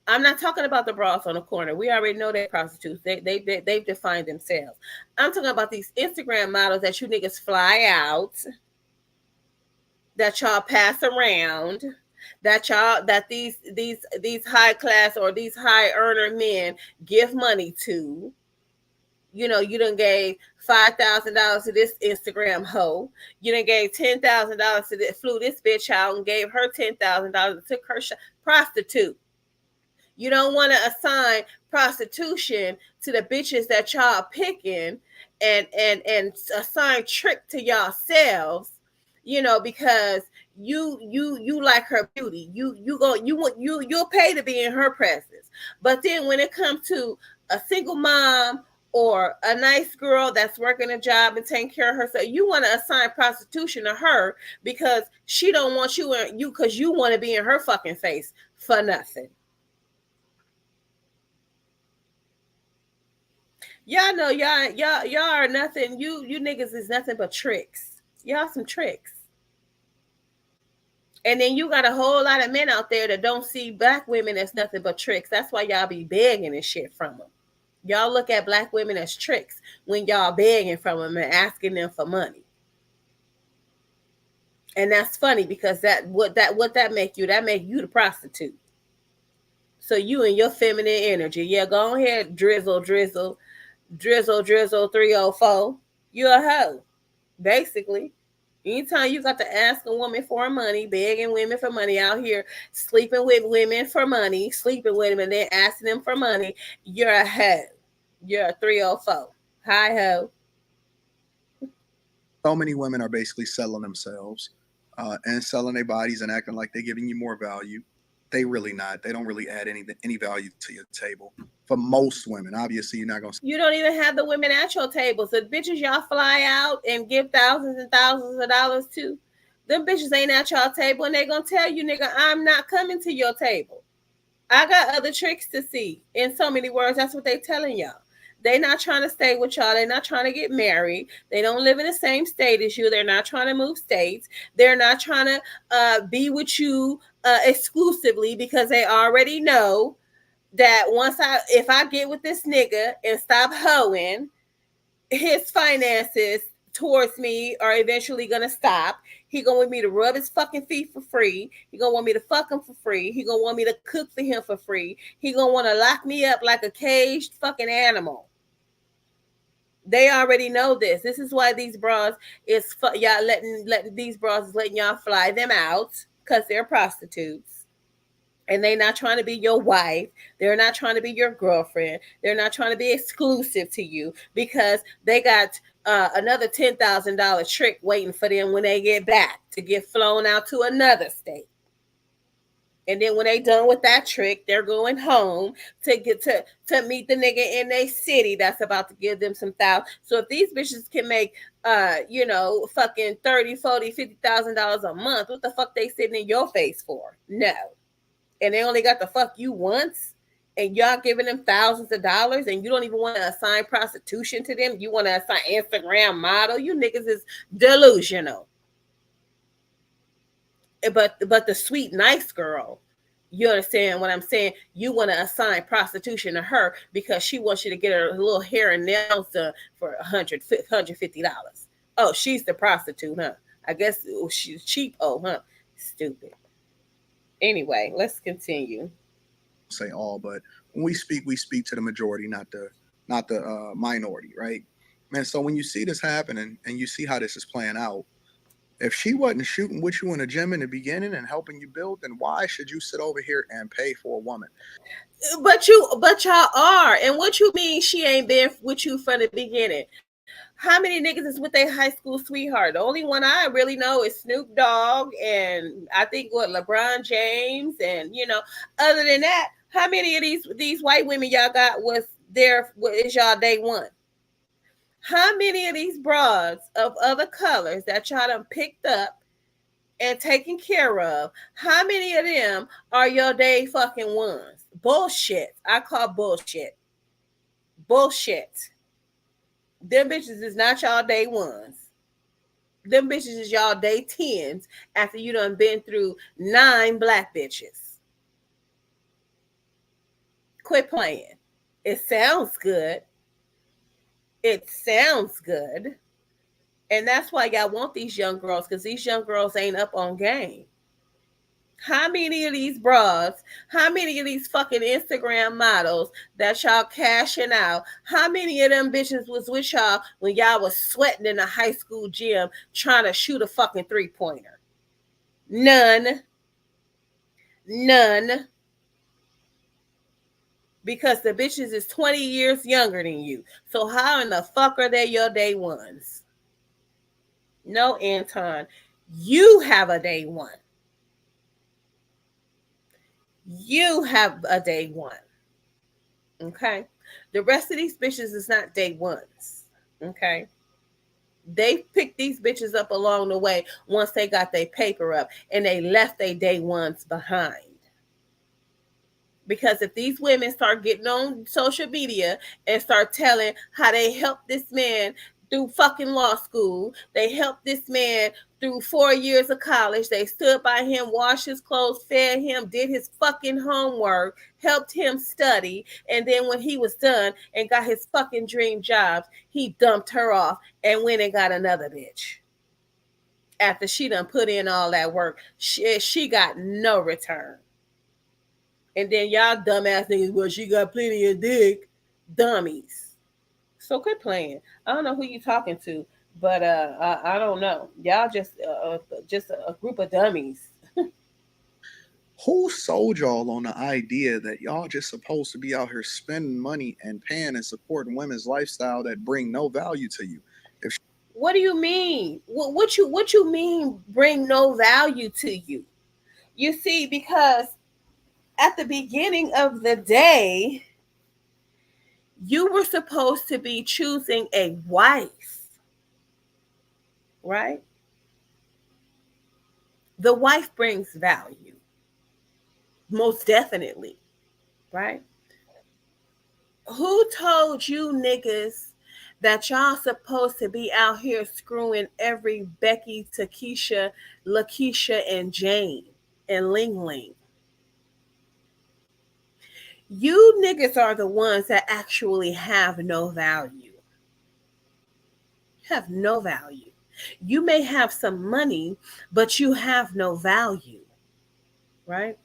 I'm not talking about the bras on the corner. We already know they're prostitutes. They've defined themselves. I'm talking about these Instagram models that you niggas fly out, that y'all pass around, that these high class or these high earner men give money to. You know, you done gave $5,000 to this Instagram hoe. You done gave $10,000 to this, flew this bitch out and gave her $10,000 and took her prostitute. You don't want to assign prostitution to the bitches that y'all picking and assign trick to yourselves, you know, because you like her beauty. You'll pay to be in her presence. But then when it comes to a single mom or a nice girl that's working a job and taking care of herself, you want to assign prostitution to her because she don't want you because you want to be in her fucking face for nothing. Y'all know y'all are nothing. You niggas is nothing but tricks. Y'all some tricks. And then you got a whole lot of men out there that don't see black women as nothing but tricks. That's why y'all be begging and shit from them. Y'all look at black women as tricks when y'all begging from them and asking them for money. And that's funny because what that make you? That make you the prostitute. So you and your feminine energy, yeah, go ahead, drizzle, 304. You're a hoe, basically. Anytime you got to ask a woman for money, begging women for money out here, sleeping with women for money, sleeping with them and then asking them for money, you're a hoe. You're a 304. Hi ho. So many women are basically selling themselves and selling their bodies and acting like they're giving you more value. They really not. They don't really add any value to your table. For most women, obviously, you're not gonna. You don't even have the women at your tables. The bitches y'all fly out and give thousands and thousands of dollars to, them bitches ain't at y'all table, and they gonna tell you, nigga, I'm not coming to your table. I got other tricks to see. In so many words, that's what they telling y'all. They not trying to stay with y'all. They're not trying to get married. They don't live in the same state as you. They're not trying to move states. They're not trying to be with you exclusively because they already know that if I get with this nigga and stop hoeing, his finances towards me are eventually gonna stop. He gonna want me to rub his fucking feet for free. He gonna want me to fuck him for free. He gonna want me to cook for him for free. He gonna want to lock me up like a caged fucking animal. They already know this. This is why these bras y'all letting these bras is letting y'all fly them out because they're prostitutes. And they're not trying to be your wife. They're not trying to be your girlfriend. They're not trying to be exclusive to you because they got another $10,000 trick waiting for them when they get back to get flown out to another state. And then when they done with that trick, they're going home to get to meet the nigga in their city that's about to give them some thousand. So if these bitches can make fucking 30, 40, $50,000 a month, what the fuck they sitting in your face for? No. And they only got to fuck you once, and y'all giving them thousands of dollars, and you don't even want to assign prostitution to them. You want to assign Instagram model. You niggas is delusional. But the sweet, nice girl, you understand what I'm saying? You want to assign prostitution to her because she wants you to get her little hair and nails done for $150. Oh, she's the prostitute, huh? I guess she's cheap. Oh, huh? Stupid. Anyway, let's continue. Say all, but when we speak to the majority, not the minority, right? Man, so when you see this happening and you see how this is playing out, if she wasn't shooting with you in the gym in the beginning and helping you build, then why should you sit over here and pay for a woman? But y'all are. And what you mean she ain't been with you from the beginning? How many niggas is with their high school sweetheart? The only one I really know is Snoop Dogg and I think LeBron James. And other than that, how many of these white women y'all got was y'all day one? How many of these broads of other colors that y'all done picked up and taken care of, how many of them are your day fucking ones? Bullshit. I call bullshit. Bullshit. Them bitches is not y'all day ones. Them bitches is y'all day 10s after you done been through 9 black bitches. Quit playing. It sounds good. It sounds good. And that's why y'all want these young girls, because these young girls ain't up on game. How many of these bras, how many of these fucking Instagram models that y'all cashing out, how many of them bitches was with y'all when y'all was sweating in a high school gym trying to shoot a fucking 3-pointer? None. None. Because the bitches is 20 years younger than you. So how in the fuck are they your day ones? No, Anton. You have a day one. You have a day one. Okay? The rest of these bitches is not day ones. Okay? They picked these bitches up along the way once they got their paper up and they left their day ones behind. Because if these women start getting on social media and start telling how they helped this man through fucking law school. They helped this man through 4 years of college. They stood by him, washed his clothes, fed him, did his fucking homework, helped him study. And then when he was done and got his fucking dream jobs, he dumped her off and went and got another bitch. After she done put in all that work, she got no return. And then y'all dumbass niggas, well, she got plenty of dick. Dummies. So quit playing. I don't know who you talking to, but I don't know. Y'all just a group of dummies. Who sold y'all on the idea that y'all just supposed to be out here spending money and paying and supporting women's lifestyle that bring no value to you? What do you mean? What you mean bring no value to you? You see, because at the beginning of the day, you were supposed to be choosing a wife, right? The wife brings value, most definitely, right? Who told you niggas that y'all supposed to be out here screwing every Becky, Takesha, Lakeisha, and Jane and Ling Ling? You niggas are the ones that actually have no value. Have no value. You may have some money, but you have no value, right?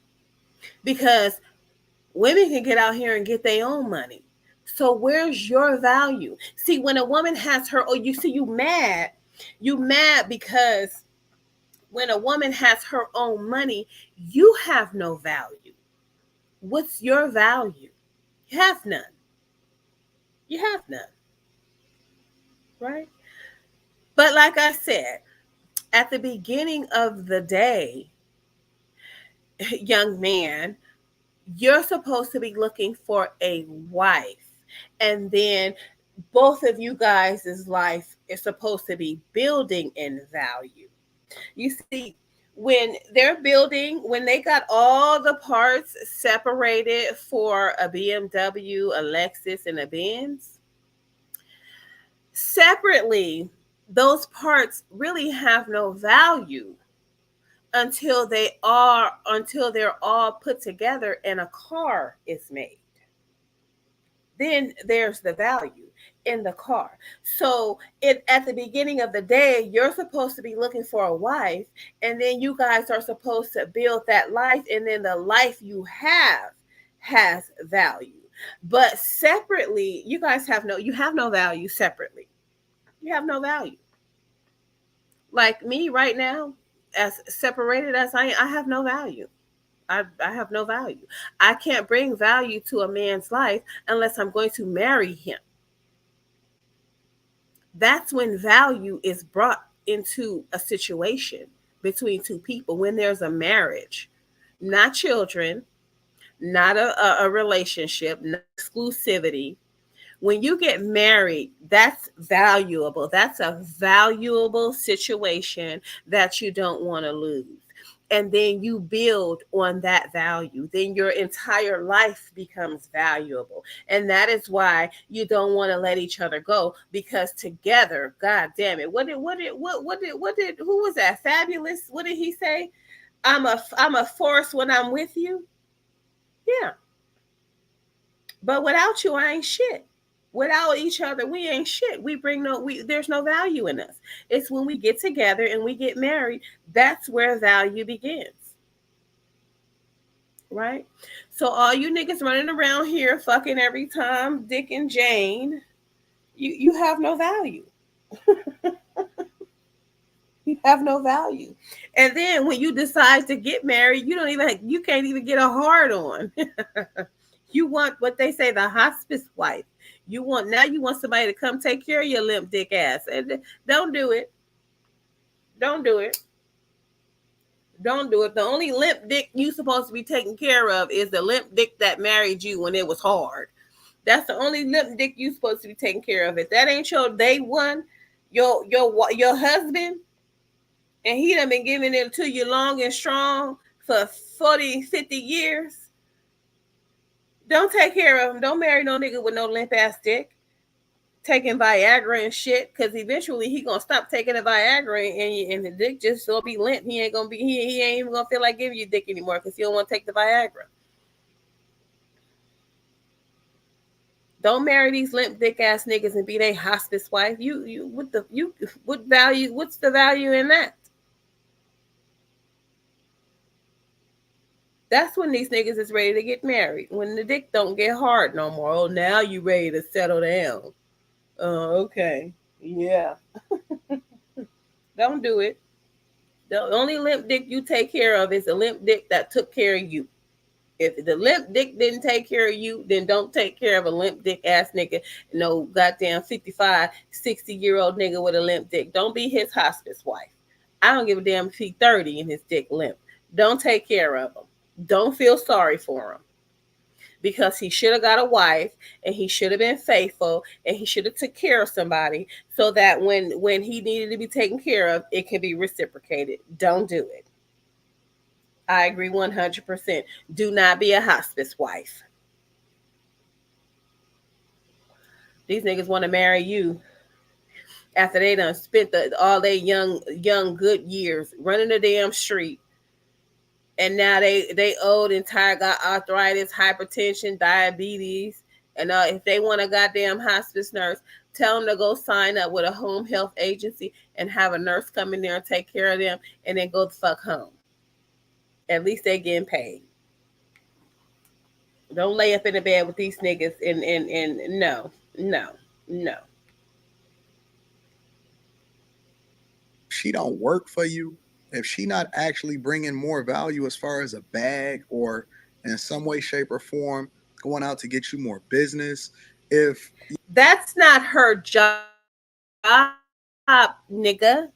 Because women can get out here and get their own money. So where's your value? See, when a woman has her, you see, you mad because when a woman has her own money, you have no value. What's your value? You have none. You have none. Right? But like I said, at the beginning of the day, young man, you're supposed to be looking for a wife. And then both of you guys' life is supposed to be building in value. You see, when they're building, when they got all the parts separated for a BMW, a Lexus, and a Benz, separately, those parts really have no value until they're all put together and a car is made. Then there's the value in the car. So at the beginning of the day, you're supposed to be looking for a wife, and then you guys are supposed to build that life, and then the life you have has value. But separately, you have no value separately. You have no value. Like me right now, as separated as I have no value. I have no value. I can't bring value to a man's life unless I'm going to marry him. That's when value is brought into a situation between two people, when there's a marriage, not children, not a relationship, not exclusivity. When you get married, that's valuable. That's a valuable situation that you don't want to lose. And then you build on that value. Then your entire life becomes valuable. And that is why you don't want to let each other go, because together, God damn it. Who was that? Fabulous. What did he say? I'm a force when I'm with you. Yeah. But without you, I ain't shit. Without each other, we ain't shit. There's no value in us. It's when we get together and we get married, that's where value begins. Right? So all you niggas running around here fucking every time, Dick and Jane, you have no value. You have no value. And then when you decide to get married, you can't even get a hard on. You want what they say, the hospice wife. You want somebody to come take care of your limp dick ass. And don't do it. Don't do it. Don't do it. The only limp dick you supposed to be taking care of is the limp dick that married you when it was hard. That's the only limp dick you supposed to be taking care of. If that ain't your day one, your husband, and he done been giving it to you long and strong for 40, 50 years, don't take care of him. Don't marry no nigga with no limp ass dick. taking Viagra and shit, because eventually he gonna stop taking the Viagra, and the dick just gonna be limp. He ain't gonna be he ain't even gonna feel like giving you dick anymore because he don't want to take the Viagra. Don't marry these limp dick ass niggas and be their hospice wife. What value? What's the value in that? That's when these niggas is ready to get married. When the dick don't get hard no more. Oh, now you ready to settle down. Oh, okay. Yeah. Don't do it. The only limp dick you take care of is the limp dick that took care of you. If the limp dick didn't take care of you, then don't take care of a limp dick ass nigga. No goddamn 55, 60-year-old nigga with a limp dick. Don't be his hospice wife. I don't give a damn if he's 30 and his dick limp. Don't take care of him. Don't feel sorry for him. Because he should have got a wife, and he should have been faithful, and he should have took care of somebody, so that when he needed to be taken care of, it can be reciprocated. Don't do it. I agree 100%. Do not be a hospice wife. These niggas want to marry you after they done spent all their young good years running the damn street, and now they old and tired, got arthritis, hypertension, diabetes, and if they want a goddamn hospice nurse, tell them to go sign up with a home health agency and have a nurse come in there and take care of them, and then go the fuck home. At least they getting paid. Don't lay up in the bed with these niggas and no. She don't work for you, if she not actually bringing more value as far as a bag or in some way, shape, or form going out to get you more business, if that's not her job, nigga.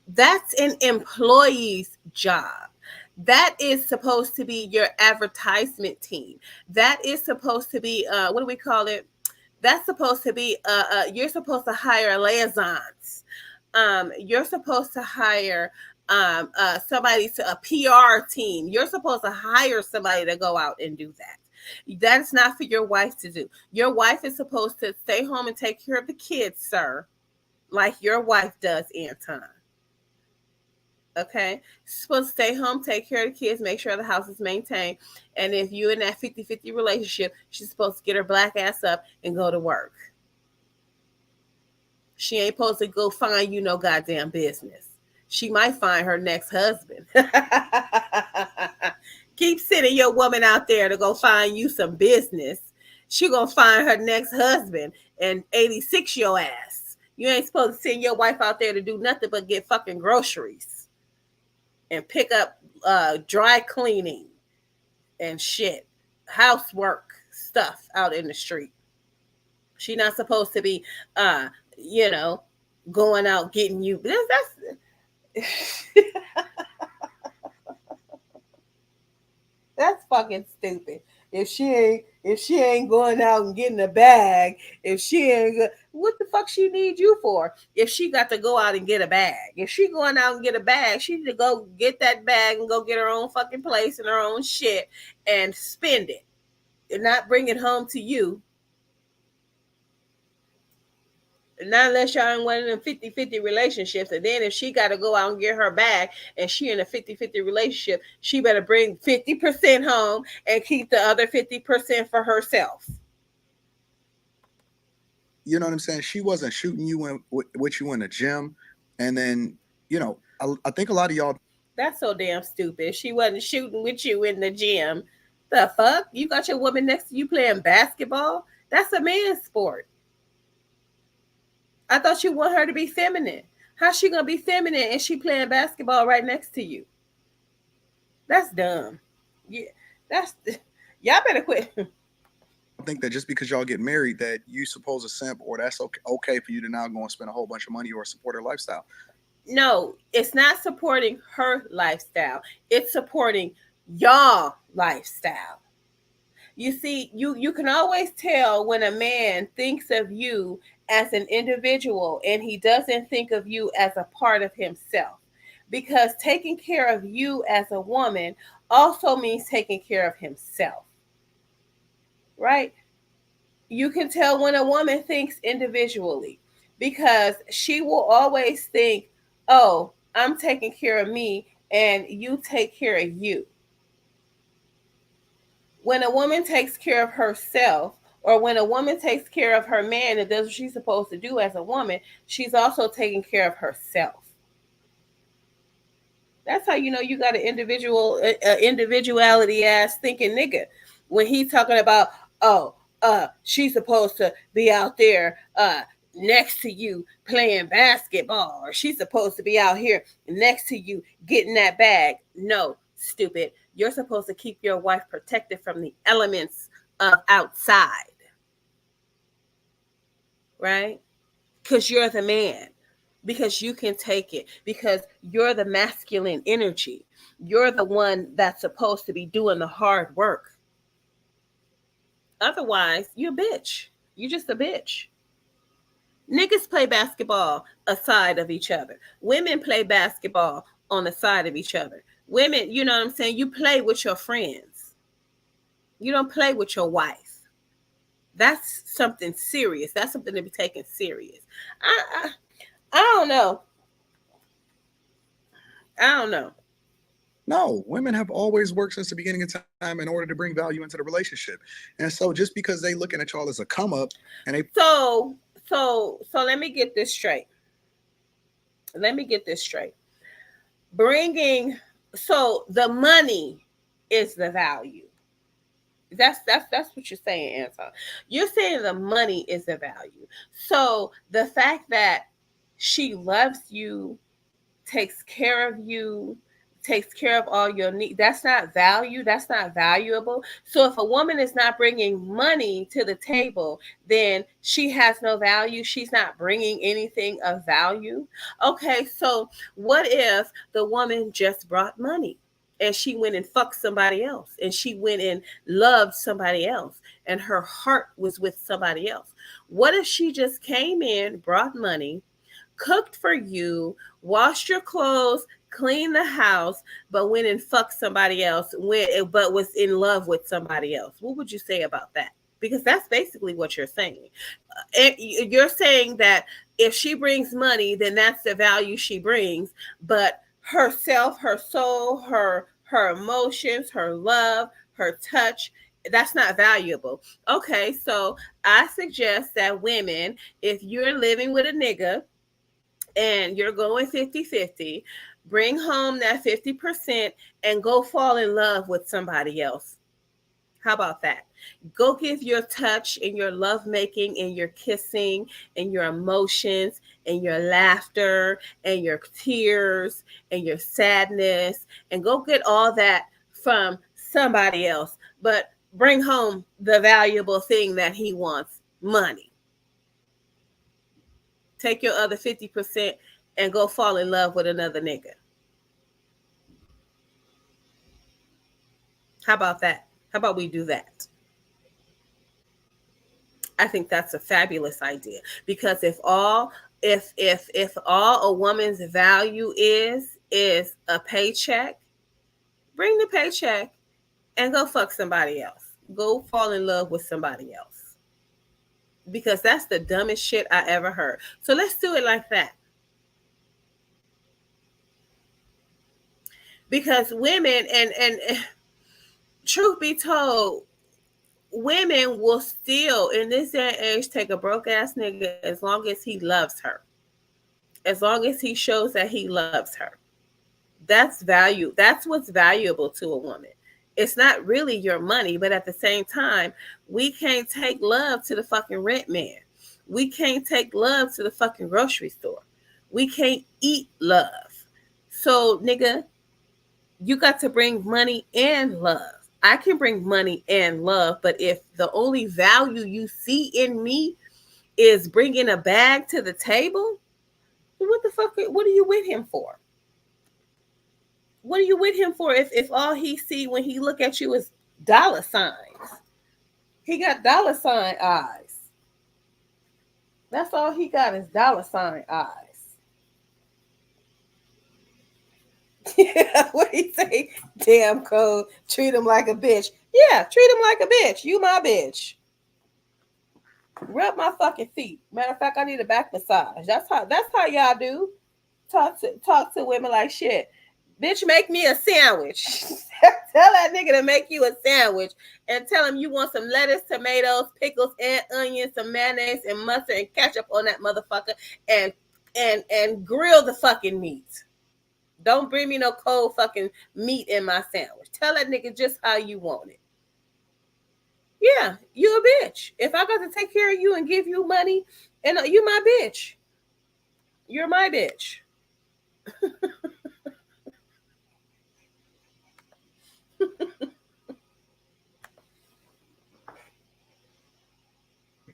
That's an employee's job. That is supposed to be your advertisement team. That is supposed to be what do we call it? That's supposed to be you're supposed to hire liaisons. You're supposed to hire somebody to a PR team. You're supposed to hire somebody to go out and do that. That's not for your wife to do. Your wife is supposed to stay home and take care of the kids, sir, like your wife does, Anton. Okay, she's supposed to stay home, take care of the kids, make sure the house is maintained. And if you're in that 50-50 relationship, she's supposed to get her black ass up and go to work. She ain't supposed to go find you no goddamn business. She might find her next husband. Keep sending your woman out there to go find you some business. She gonna find her next husband and 86 your ass. You ain't supposed to send your wife out there to do nothing but get fucking groceries and pick up dry cleaning and shit, housework stuff out in the street. She not supposed to be, going out getting you. That's that's fucking stupid. If she ain't going out and getting a bag, if she ain't, what the fuck she need you for? If she got to go out and get a bag, if she going out and get a bag, she need to go get that bag and go get her own fucking place and her own shit and spend it, and not bring it home to you. Not unless y'all in one of them 50-50 relationships. And then if she got to go out and get her bag and she in a 50-50 relationship, she better bring 50% home and keep the other 50% for herself. You know what I'm saying? She wasn't shooting you with you in the gym. And then, I think a lot of y'all. That's so damn stupid. She wasn't shooting with you in the gym. The fuck? You got your woman next to you playing basketball? That's a man's sport. I thought you want her to be feminine. How's she gonna be feminine and she playing basketball right next to you? That's dumb. Yeah, y'all better quit. I think that just because y'all get married that you supposed to simp, or that's okay for you to now go and spend a whole bunch of money or support her lifestyle. No, it's not supporting her lifestyle. It's supporting y'all lifestyle. You see, you can always tell when a man thinks of you as an individual and he doesn't think of you as a part of himself. Because taking care of you as a woman also means taking care of himself. Right? You can tell when a woman thinks individually because she will always think, oh, I'm taking care of me and you take care of you. When a woman takes care of herself, or when a woman takes care of her man and does what she's supposed to do as a woman, she's also taking care of herself. That's how you know you got an individuality ass thinking nigga when he's talking about, oh, she's supposed to be out there next to you playing basketball, or she's supposed to be out here next to you getting that bag. No, stupid. You're supposed to keep your wife protected from the elements of outside, right? Because you're the man, because you can take it, because you're the masculine energy. You're the one that's supposed to be doing the hard work. Otherwise, you're a bitch. You're just a bitch. Niggas play basketball aside of each other. Women play basketball on the side of each other. Women, you know what I'm saying? You play with your friends. You don't play with your wife. That's something serious. That's something to be taken serious. I don't know. I don't know. No, women have always worked since the beginning of time in order to bring value into the relationship. And so just because they looking at y'all as a come up and they So let me get this straight. Bringing, so the money is the value. That's what you're saying, Anton. You're saying the money is the value. So the fact that she loves you, takes care of you, takes care of all your needs, that's not value. That's not valuable. So if a woman is not bringing money to the table, then she has no value. She's not bringing anything of value. Okay, so what if the woman just brought money and she went and fucked somebody else, and she went and loved somebody else, and her heart was with somebody else? What if she just came in, brought money, cooked for you, washed your clothes, cleaned the house, but went and fucked somebody else, but was in love with somebody else? What would you say about that? Because that's basically what you're saying. You're saying that if she brings money, then that's the value she brings, but herself, her soul, her emotions, her love, her touch, that's not valuable. Okay, so I suggest that women, if you're living with a nigga and you're going 50-50, bring home that 50% and go fall in love with somebody else. How about that? Go give your touch and your love making and your kissing and your emotions and your laughter and your tears and your sadness, and go get all that from somebody else. But bring home the valuable thing that he wants, money. Take your other 50% and go fall in love with another nigga. How about that? How about we do that? I think that's a fabulous idea, because if all a woman's value is a paycheck, bring the paycheck and go fuck somebody else. Go fall in love with somebody else. Because that's the dumbest shit I ever heard. So let's do it like that. Because women, and truth be told, women will still in this day and age take a broke ass nigga as long as he loves her, as long as he shows that he loves her. That's value. That's what's valuable to a woman. It's not really your money, but at the same time, we can't take love to the fucking rent man. We can't take love to the fucking grocery store. We can't eat love. So, nigga, you got to bring money and love. I can bring money and love, but if the only value you see in me is bringing a bag to the table, what the fuck? What are you with him for? What are you with him for if all he see when he look at you is dollar signs? He got dollar sign eyes. That's all he got is dollar sign eyes. Yeah, what he say? Damn code. Treat him like a bitch. Yeah, treat him like a bitch. You my bitch. Rub my fucking feet. Matter of fact, I need a back massage. That's how y'all do. Talk to women like shit. Bitch, make me a sandwich. Tell that nigga to make you a sandwich and tell him you want some lettuce, tomatoes, pickles, and onions, some mayonnaise and mustard and ketchup on that motherfucker, and grill the fucking meat. Don't bring me no cold fucking meat in my sandwich. Tell that nigga just how you want it. Yeah, you a bitch. If I got to take care of you and give you money, and you my bitch. You're my bitch.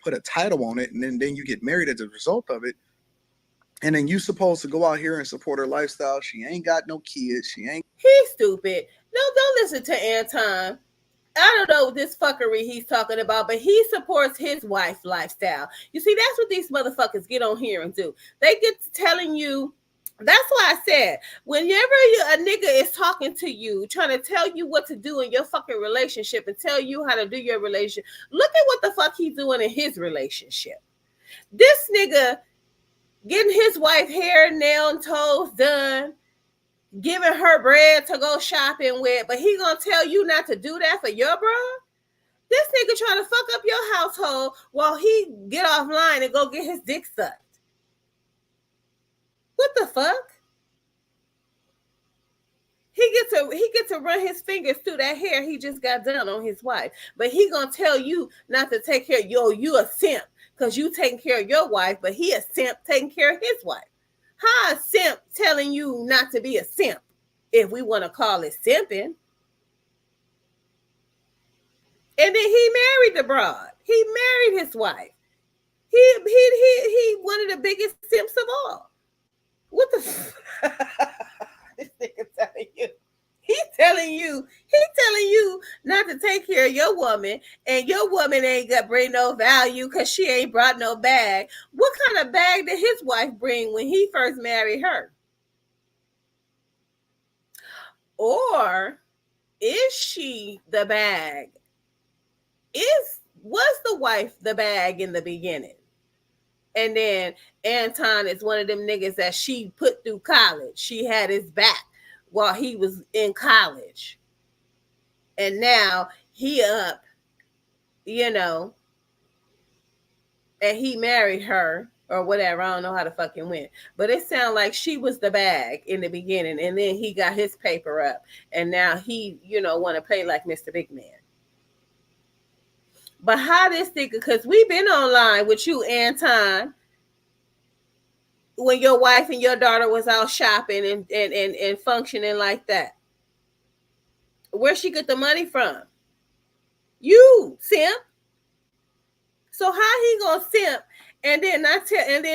Put a title on it, and then you get married as a result of it. And then you supposed to go out here and support her lifestyle. She ain't got no kids. She ain't. He's stupid. No, don't listen to Anton. I don't know this fuckery he's talking about, but he supports his wife's lifestyle. You see, that's what these motherfuckers get on here and do. They get to telling you. That's why I said, whenever a nigga is talking to you, trying to tell you what to do in your fucking relationship and tell you how to do your relationship, look at what the fuck he's doing in his relationship. This nigga getting his wife hair, nail, and toes done, giving her bread to go shopping with, but he gonna tell you not to do that for your bro? This nigga trying to fuck up your household while he get offline and go get his dick sucked. What the fuck? He get to run his fingers through that hair he just got done on his wife, but he gonna tell you not to take care of you a simp because you taking care of your wife, but he a simp taking care of his wife. How a simp telling you not to be a simp, if we want to call it simping? And then he married the broad. He married his wife. He one of the biggest simps of all. What the this nigga telling you? He's telling you not to take care of your woman, and your woman ain't got bring no value because she ain't brought no bag. What kind of bag did his wife bring when he first married her? Or is she the bag? Was the wife the bag in the beginning? And then Anton is one of them niggas that she put through college. She had his back while he was in college. And now he up, and he married her or whatever. I don't know how the fucking went. But it sounded like she was the bag in the beginning. And then he got his paper up. And now he, want to play like Mr. Big Man. But how this nigga, because we've been online with you, Anton, when your wife and your daughter was out shopping and functioning like that. Where she get the money from? You, simp. So how he gonna simp and then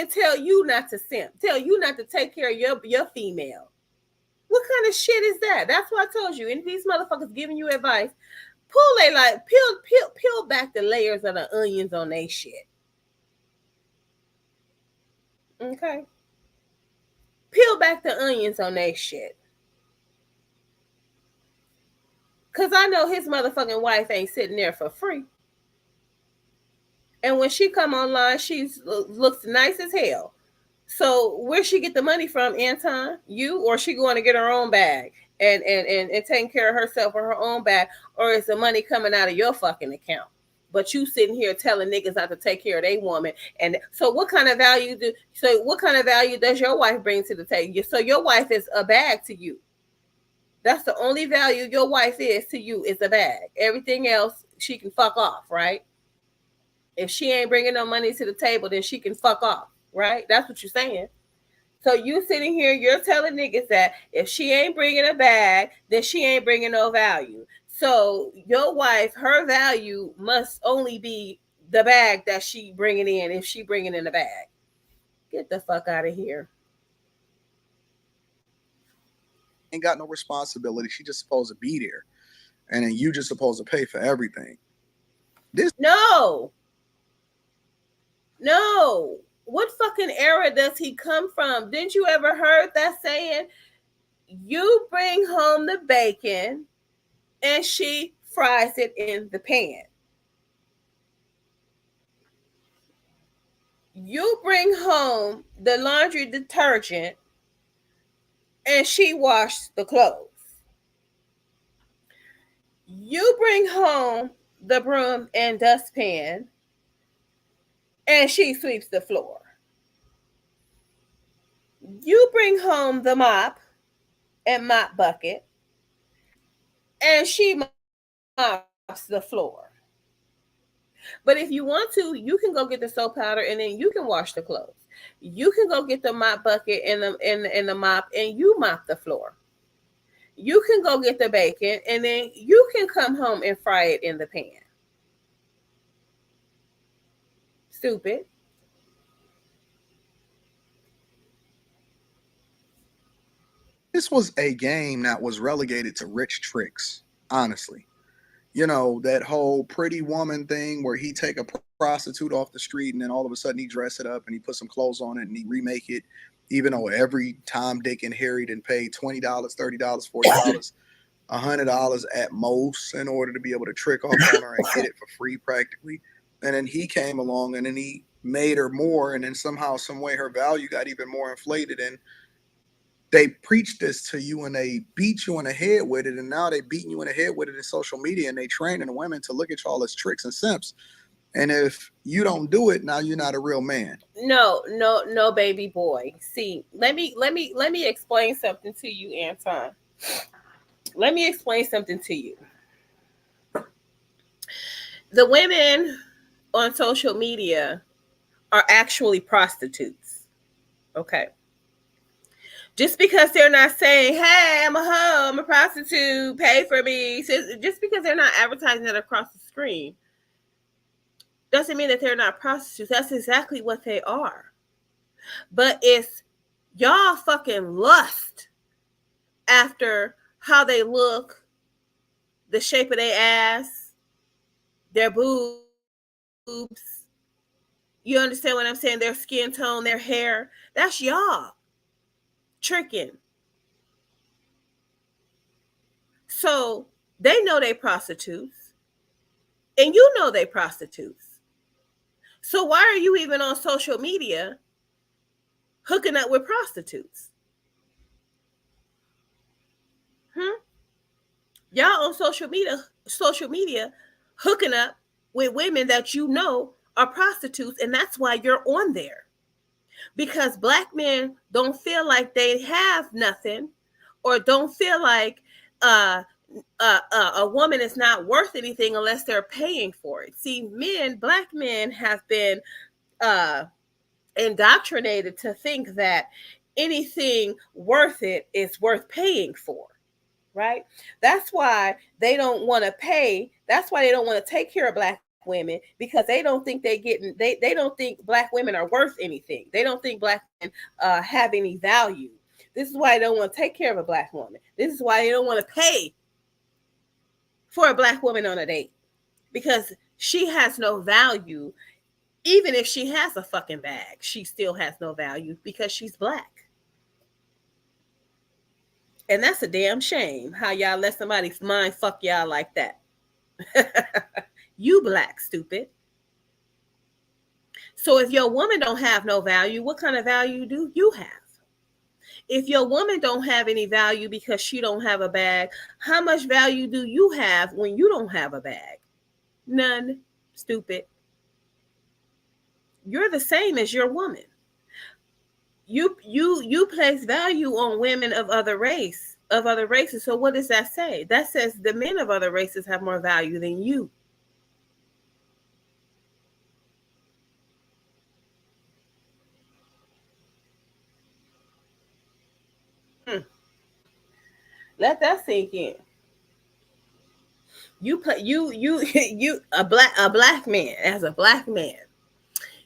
tell you not to simp, tell you not to take care of your female? What kind of shit is that? That's what I told you. And these motherfuckers giving you advice, peel back the layers of the onions on they shit. Okay. Peel back the onions on they shit. Cause I know his motherfucking wife ain't sitting there for free. And when she come online, she looks nice as hell. So where she get the money from, Anton? You, or she going to get her own bag and taking care of herself with her own bag, or is the money coming out of your fucking account? But you sitting here telling niggas not to take care of their woman. And so what kind of value does your wife bring to the table? So your wife is a bag to you. That's the only value your wife is to you, is a bag. Everything else, she can fuck off, right? If she ain't bringing no money to the table, then she can fuck off, right? That's what you're saying. So you sitting here, you're telling niggas that if she ain't bringing a bag, then she ain't bringing no value. So your wife, her value must only be the bag that she bringing in, if she bringing in a bag. Get the fuck out of here. Ain't got no responsibility. She just supposed to be there. And then you just supposed to pay for everything. No. What fucking era does he come from? Didn't you ever heard that saying? You bring home the bacon and she fries it in the pan. You bring home the laundry detergent and she washed the clothes. You bring home the broom and dustpan and she sweeps the floor. You bring home the mop and mop bucket and she mops the floor. But if you want to, you can go get the soap powder and then you can wash the clothes. You can go get the mop bucket and the mop and you mop the floor. You can go get the bacon and then you can come home and fry it in the pan. Stupid. This was a game that was relegated to rich tricks, honestly. You know, that whole pretty woman thing where he take a prostitute off the street and then all of a sudden he dress it up and he put some clothes on it and he remake it, even though every Tom, Dick, and Harry didn't pay $20, $30, $40, $100 at most in order to be able to trick off on her and get it for free practically. And then he came along and then he made her more, and then somehow, some way, her value got even more inflated. And they preach this to you and they beat you in the head with it, and now they beating you in the head with it in social media, and they training the women to look at y'all as tricks and simps. And if you don't do it, now you're not a real man. No, baby boy. See, let me explain something to you, Anton. Let me explain something to you. The women on social media are actually prostitutes. Okay. Just because they're not saying, hey, I'm a hoe, I'm a prostitute, pay for me. Just because they're not advertising that across the screen doesn't mean that they're not prostitutes. That's exactly what they are. But it's y'all fucking lust after how they look, the shape of their ass, their boobs. You understand what I'm saying? Their skin tone, their hair. That's y'all tricking. So they know they prostitutes, and you know they prostitutes. So why are you even on social media hooking up with prostitutes? Y'all on social media hooking up with women that you know are prostitutes, and that's why you're on there. Because black men don't feel like they have nothing, or don't feel like a woman is not worth anything unless they're paying for it. See, black men have been uh, indoctrinated to think that anything worth it is worth paying for, right? That's why they don't want to pay. That's why they don't want to take care of black women, because they don't think they don't think black women are worth anything. They don't think black men have any value. This is why they don't want to take care of a black woman. This is why they don't want to pay for a black woman on a date, because she has no value. Even if she has a fucking bag, she still has no value because she's black. And that's a damn shame how y'all let somebody mind fuck y'all like that. You black, stupid. So if your woman don't have no value, what kind of value do you have? If your woman don't have any value because she don't have a bag, how much value do you have when you don't have a bag? None, stupid. You're the same as your woman. You place value on women of other races. So what does that say? That says the men of other races have more value than you. Let that sink in. You a black man, as a black man,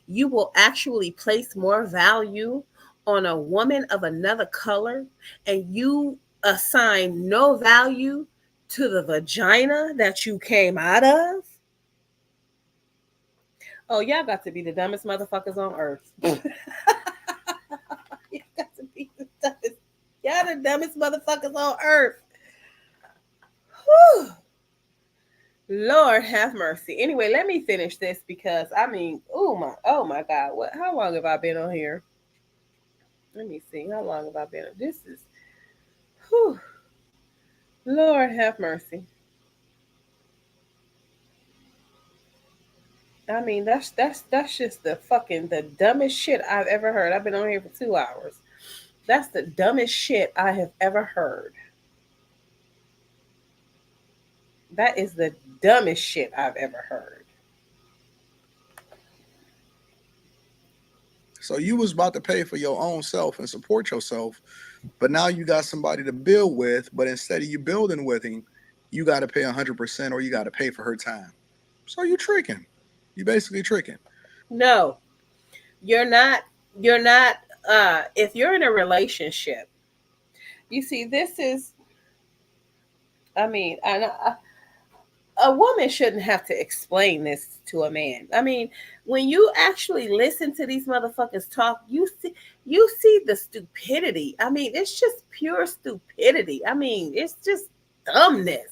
you will actually place more value on a woman of another color, and you assign no value to the vagina that you came out of. Oh, y'all got to be the dumbest motherfuckers on earth. Y'all got to be the dumbest. Y'all the dumbest motherfuckers on earth. Whew. Lord have mercy. Anyway, let me finish this because I mean, oh my God, what? How long have I been on here? Let me see. How long have I been? This is, whew, Lord have mercy. I mean, that's just the dumbest shit I've ever heard. I've been on here for 2 hours. That's the dumbest shit I have ever heard. That is the dumbest shit I've ever heard. So you was about to pay for your own self and support yourself, but now you got somebody to build with. But instead of you building with him, you got to pay 100%, or you got to pay for her time. So you tricking. You basically tricking. No, you're not. You're not. If you're in a relationship, you see, this is. I mean, a woman shouldn't have to explain this to a man. I mean, when you actually listen to these motherfuckers talk, you see the stupidity. I mean, it's just pure stupidity. I mean, it's just dumbness.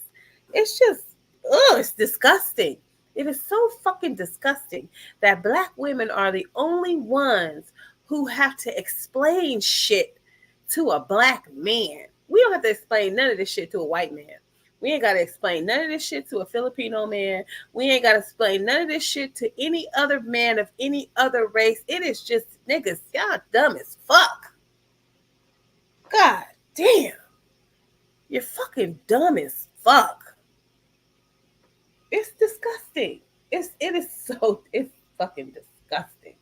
It's just it's disgusting. It is so fucking disgusting that black women are the only ones who have to explain shit to a black man. We don't have to explain none of this shit to a white man. We ain't got to explain none of this shit to a Filipino man. We ain't got to explain none of this shit to any other man of any other race. It is just niggas. Y'all dumb as fuck. God damn. You're fucking dumb as fuck. It's disgusting. It's fucking disgusting.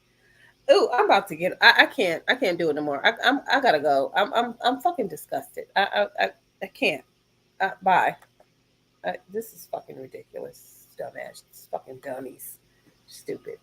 Ooh, I'm about to get. I can't do it no more. I gotta go. I'm fucking disgusted. I can't. Bye. This is fucking ridiculous, dumbass. Fucking dummies. Stupid.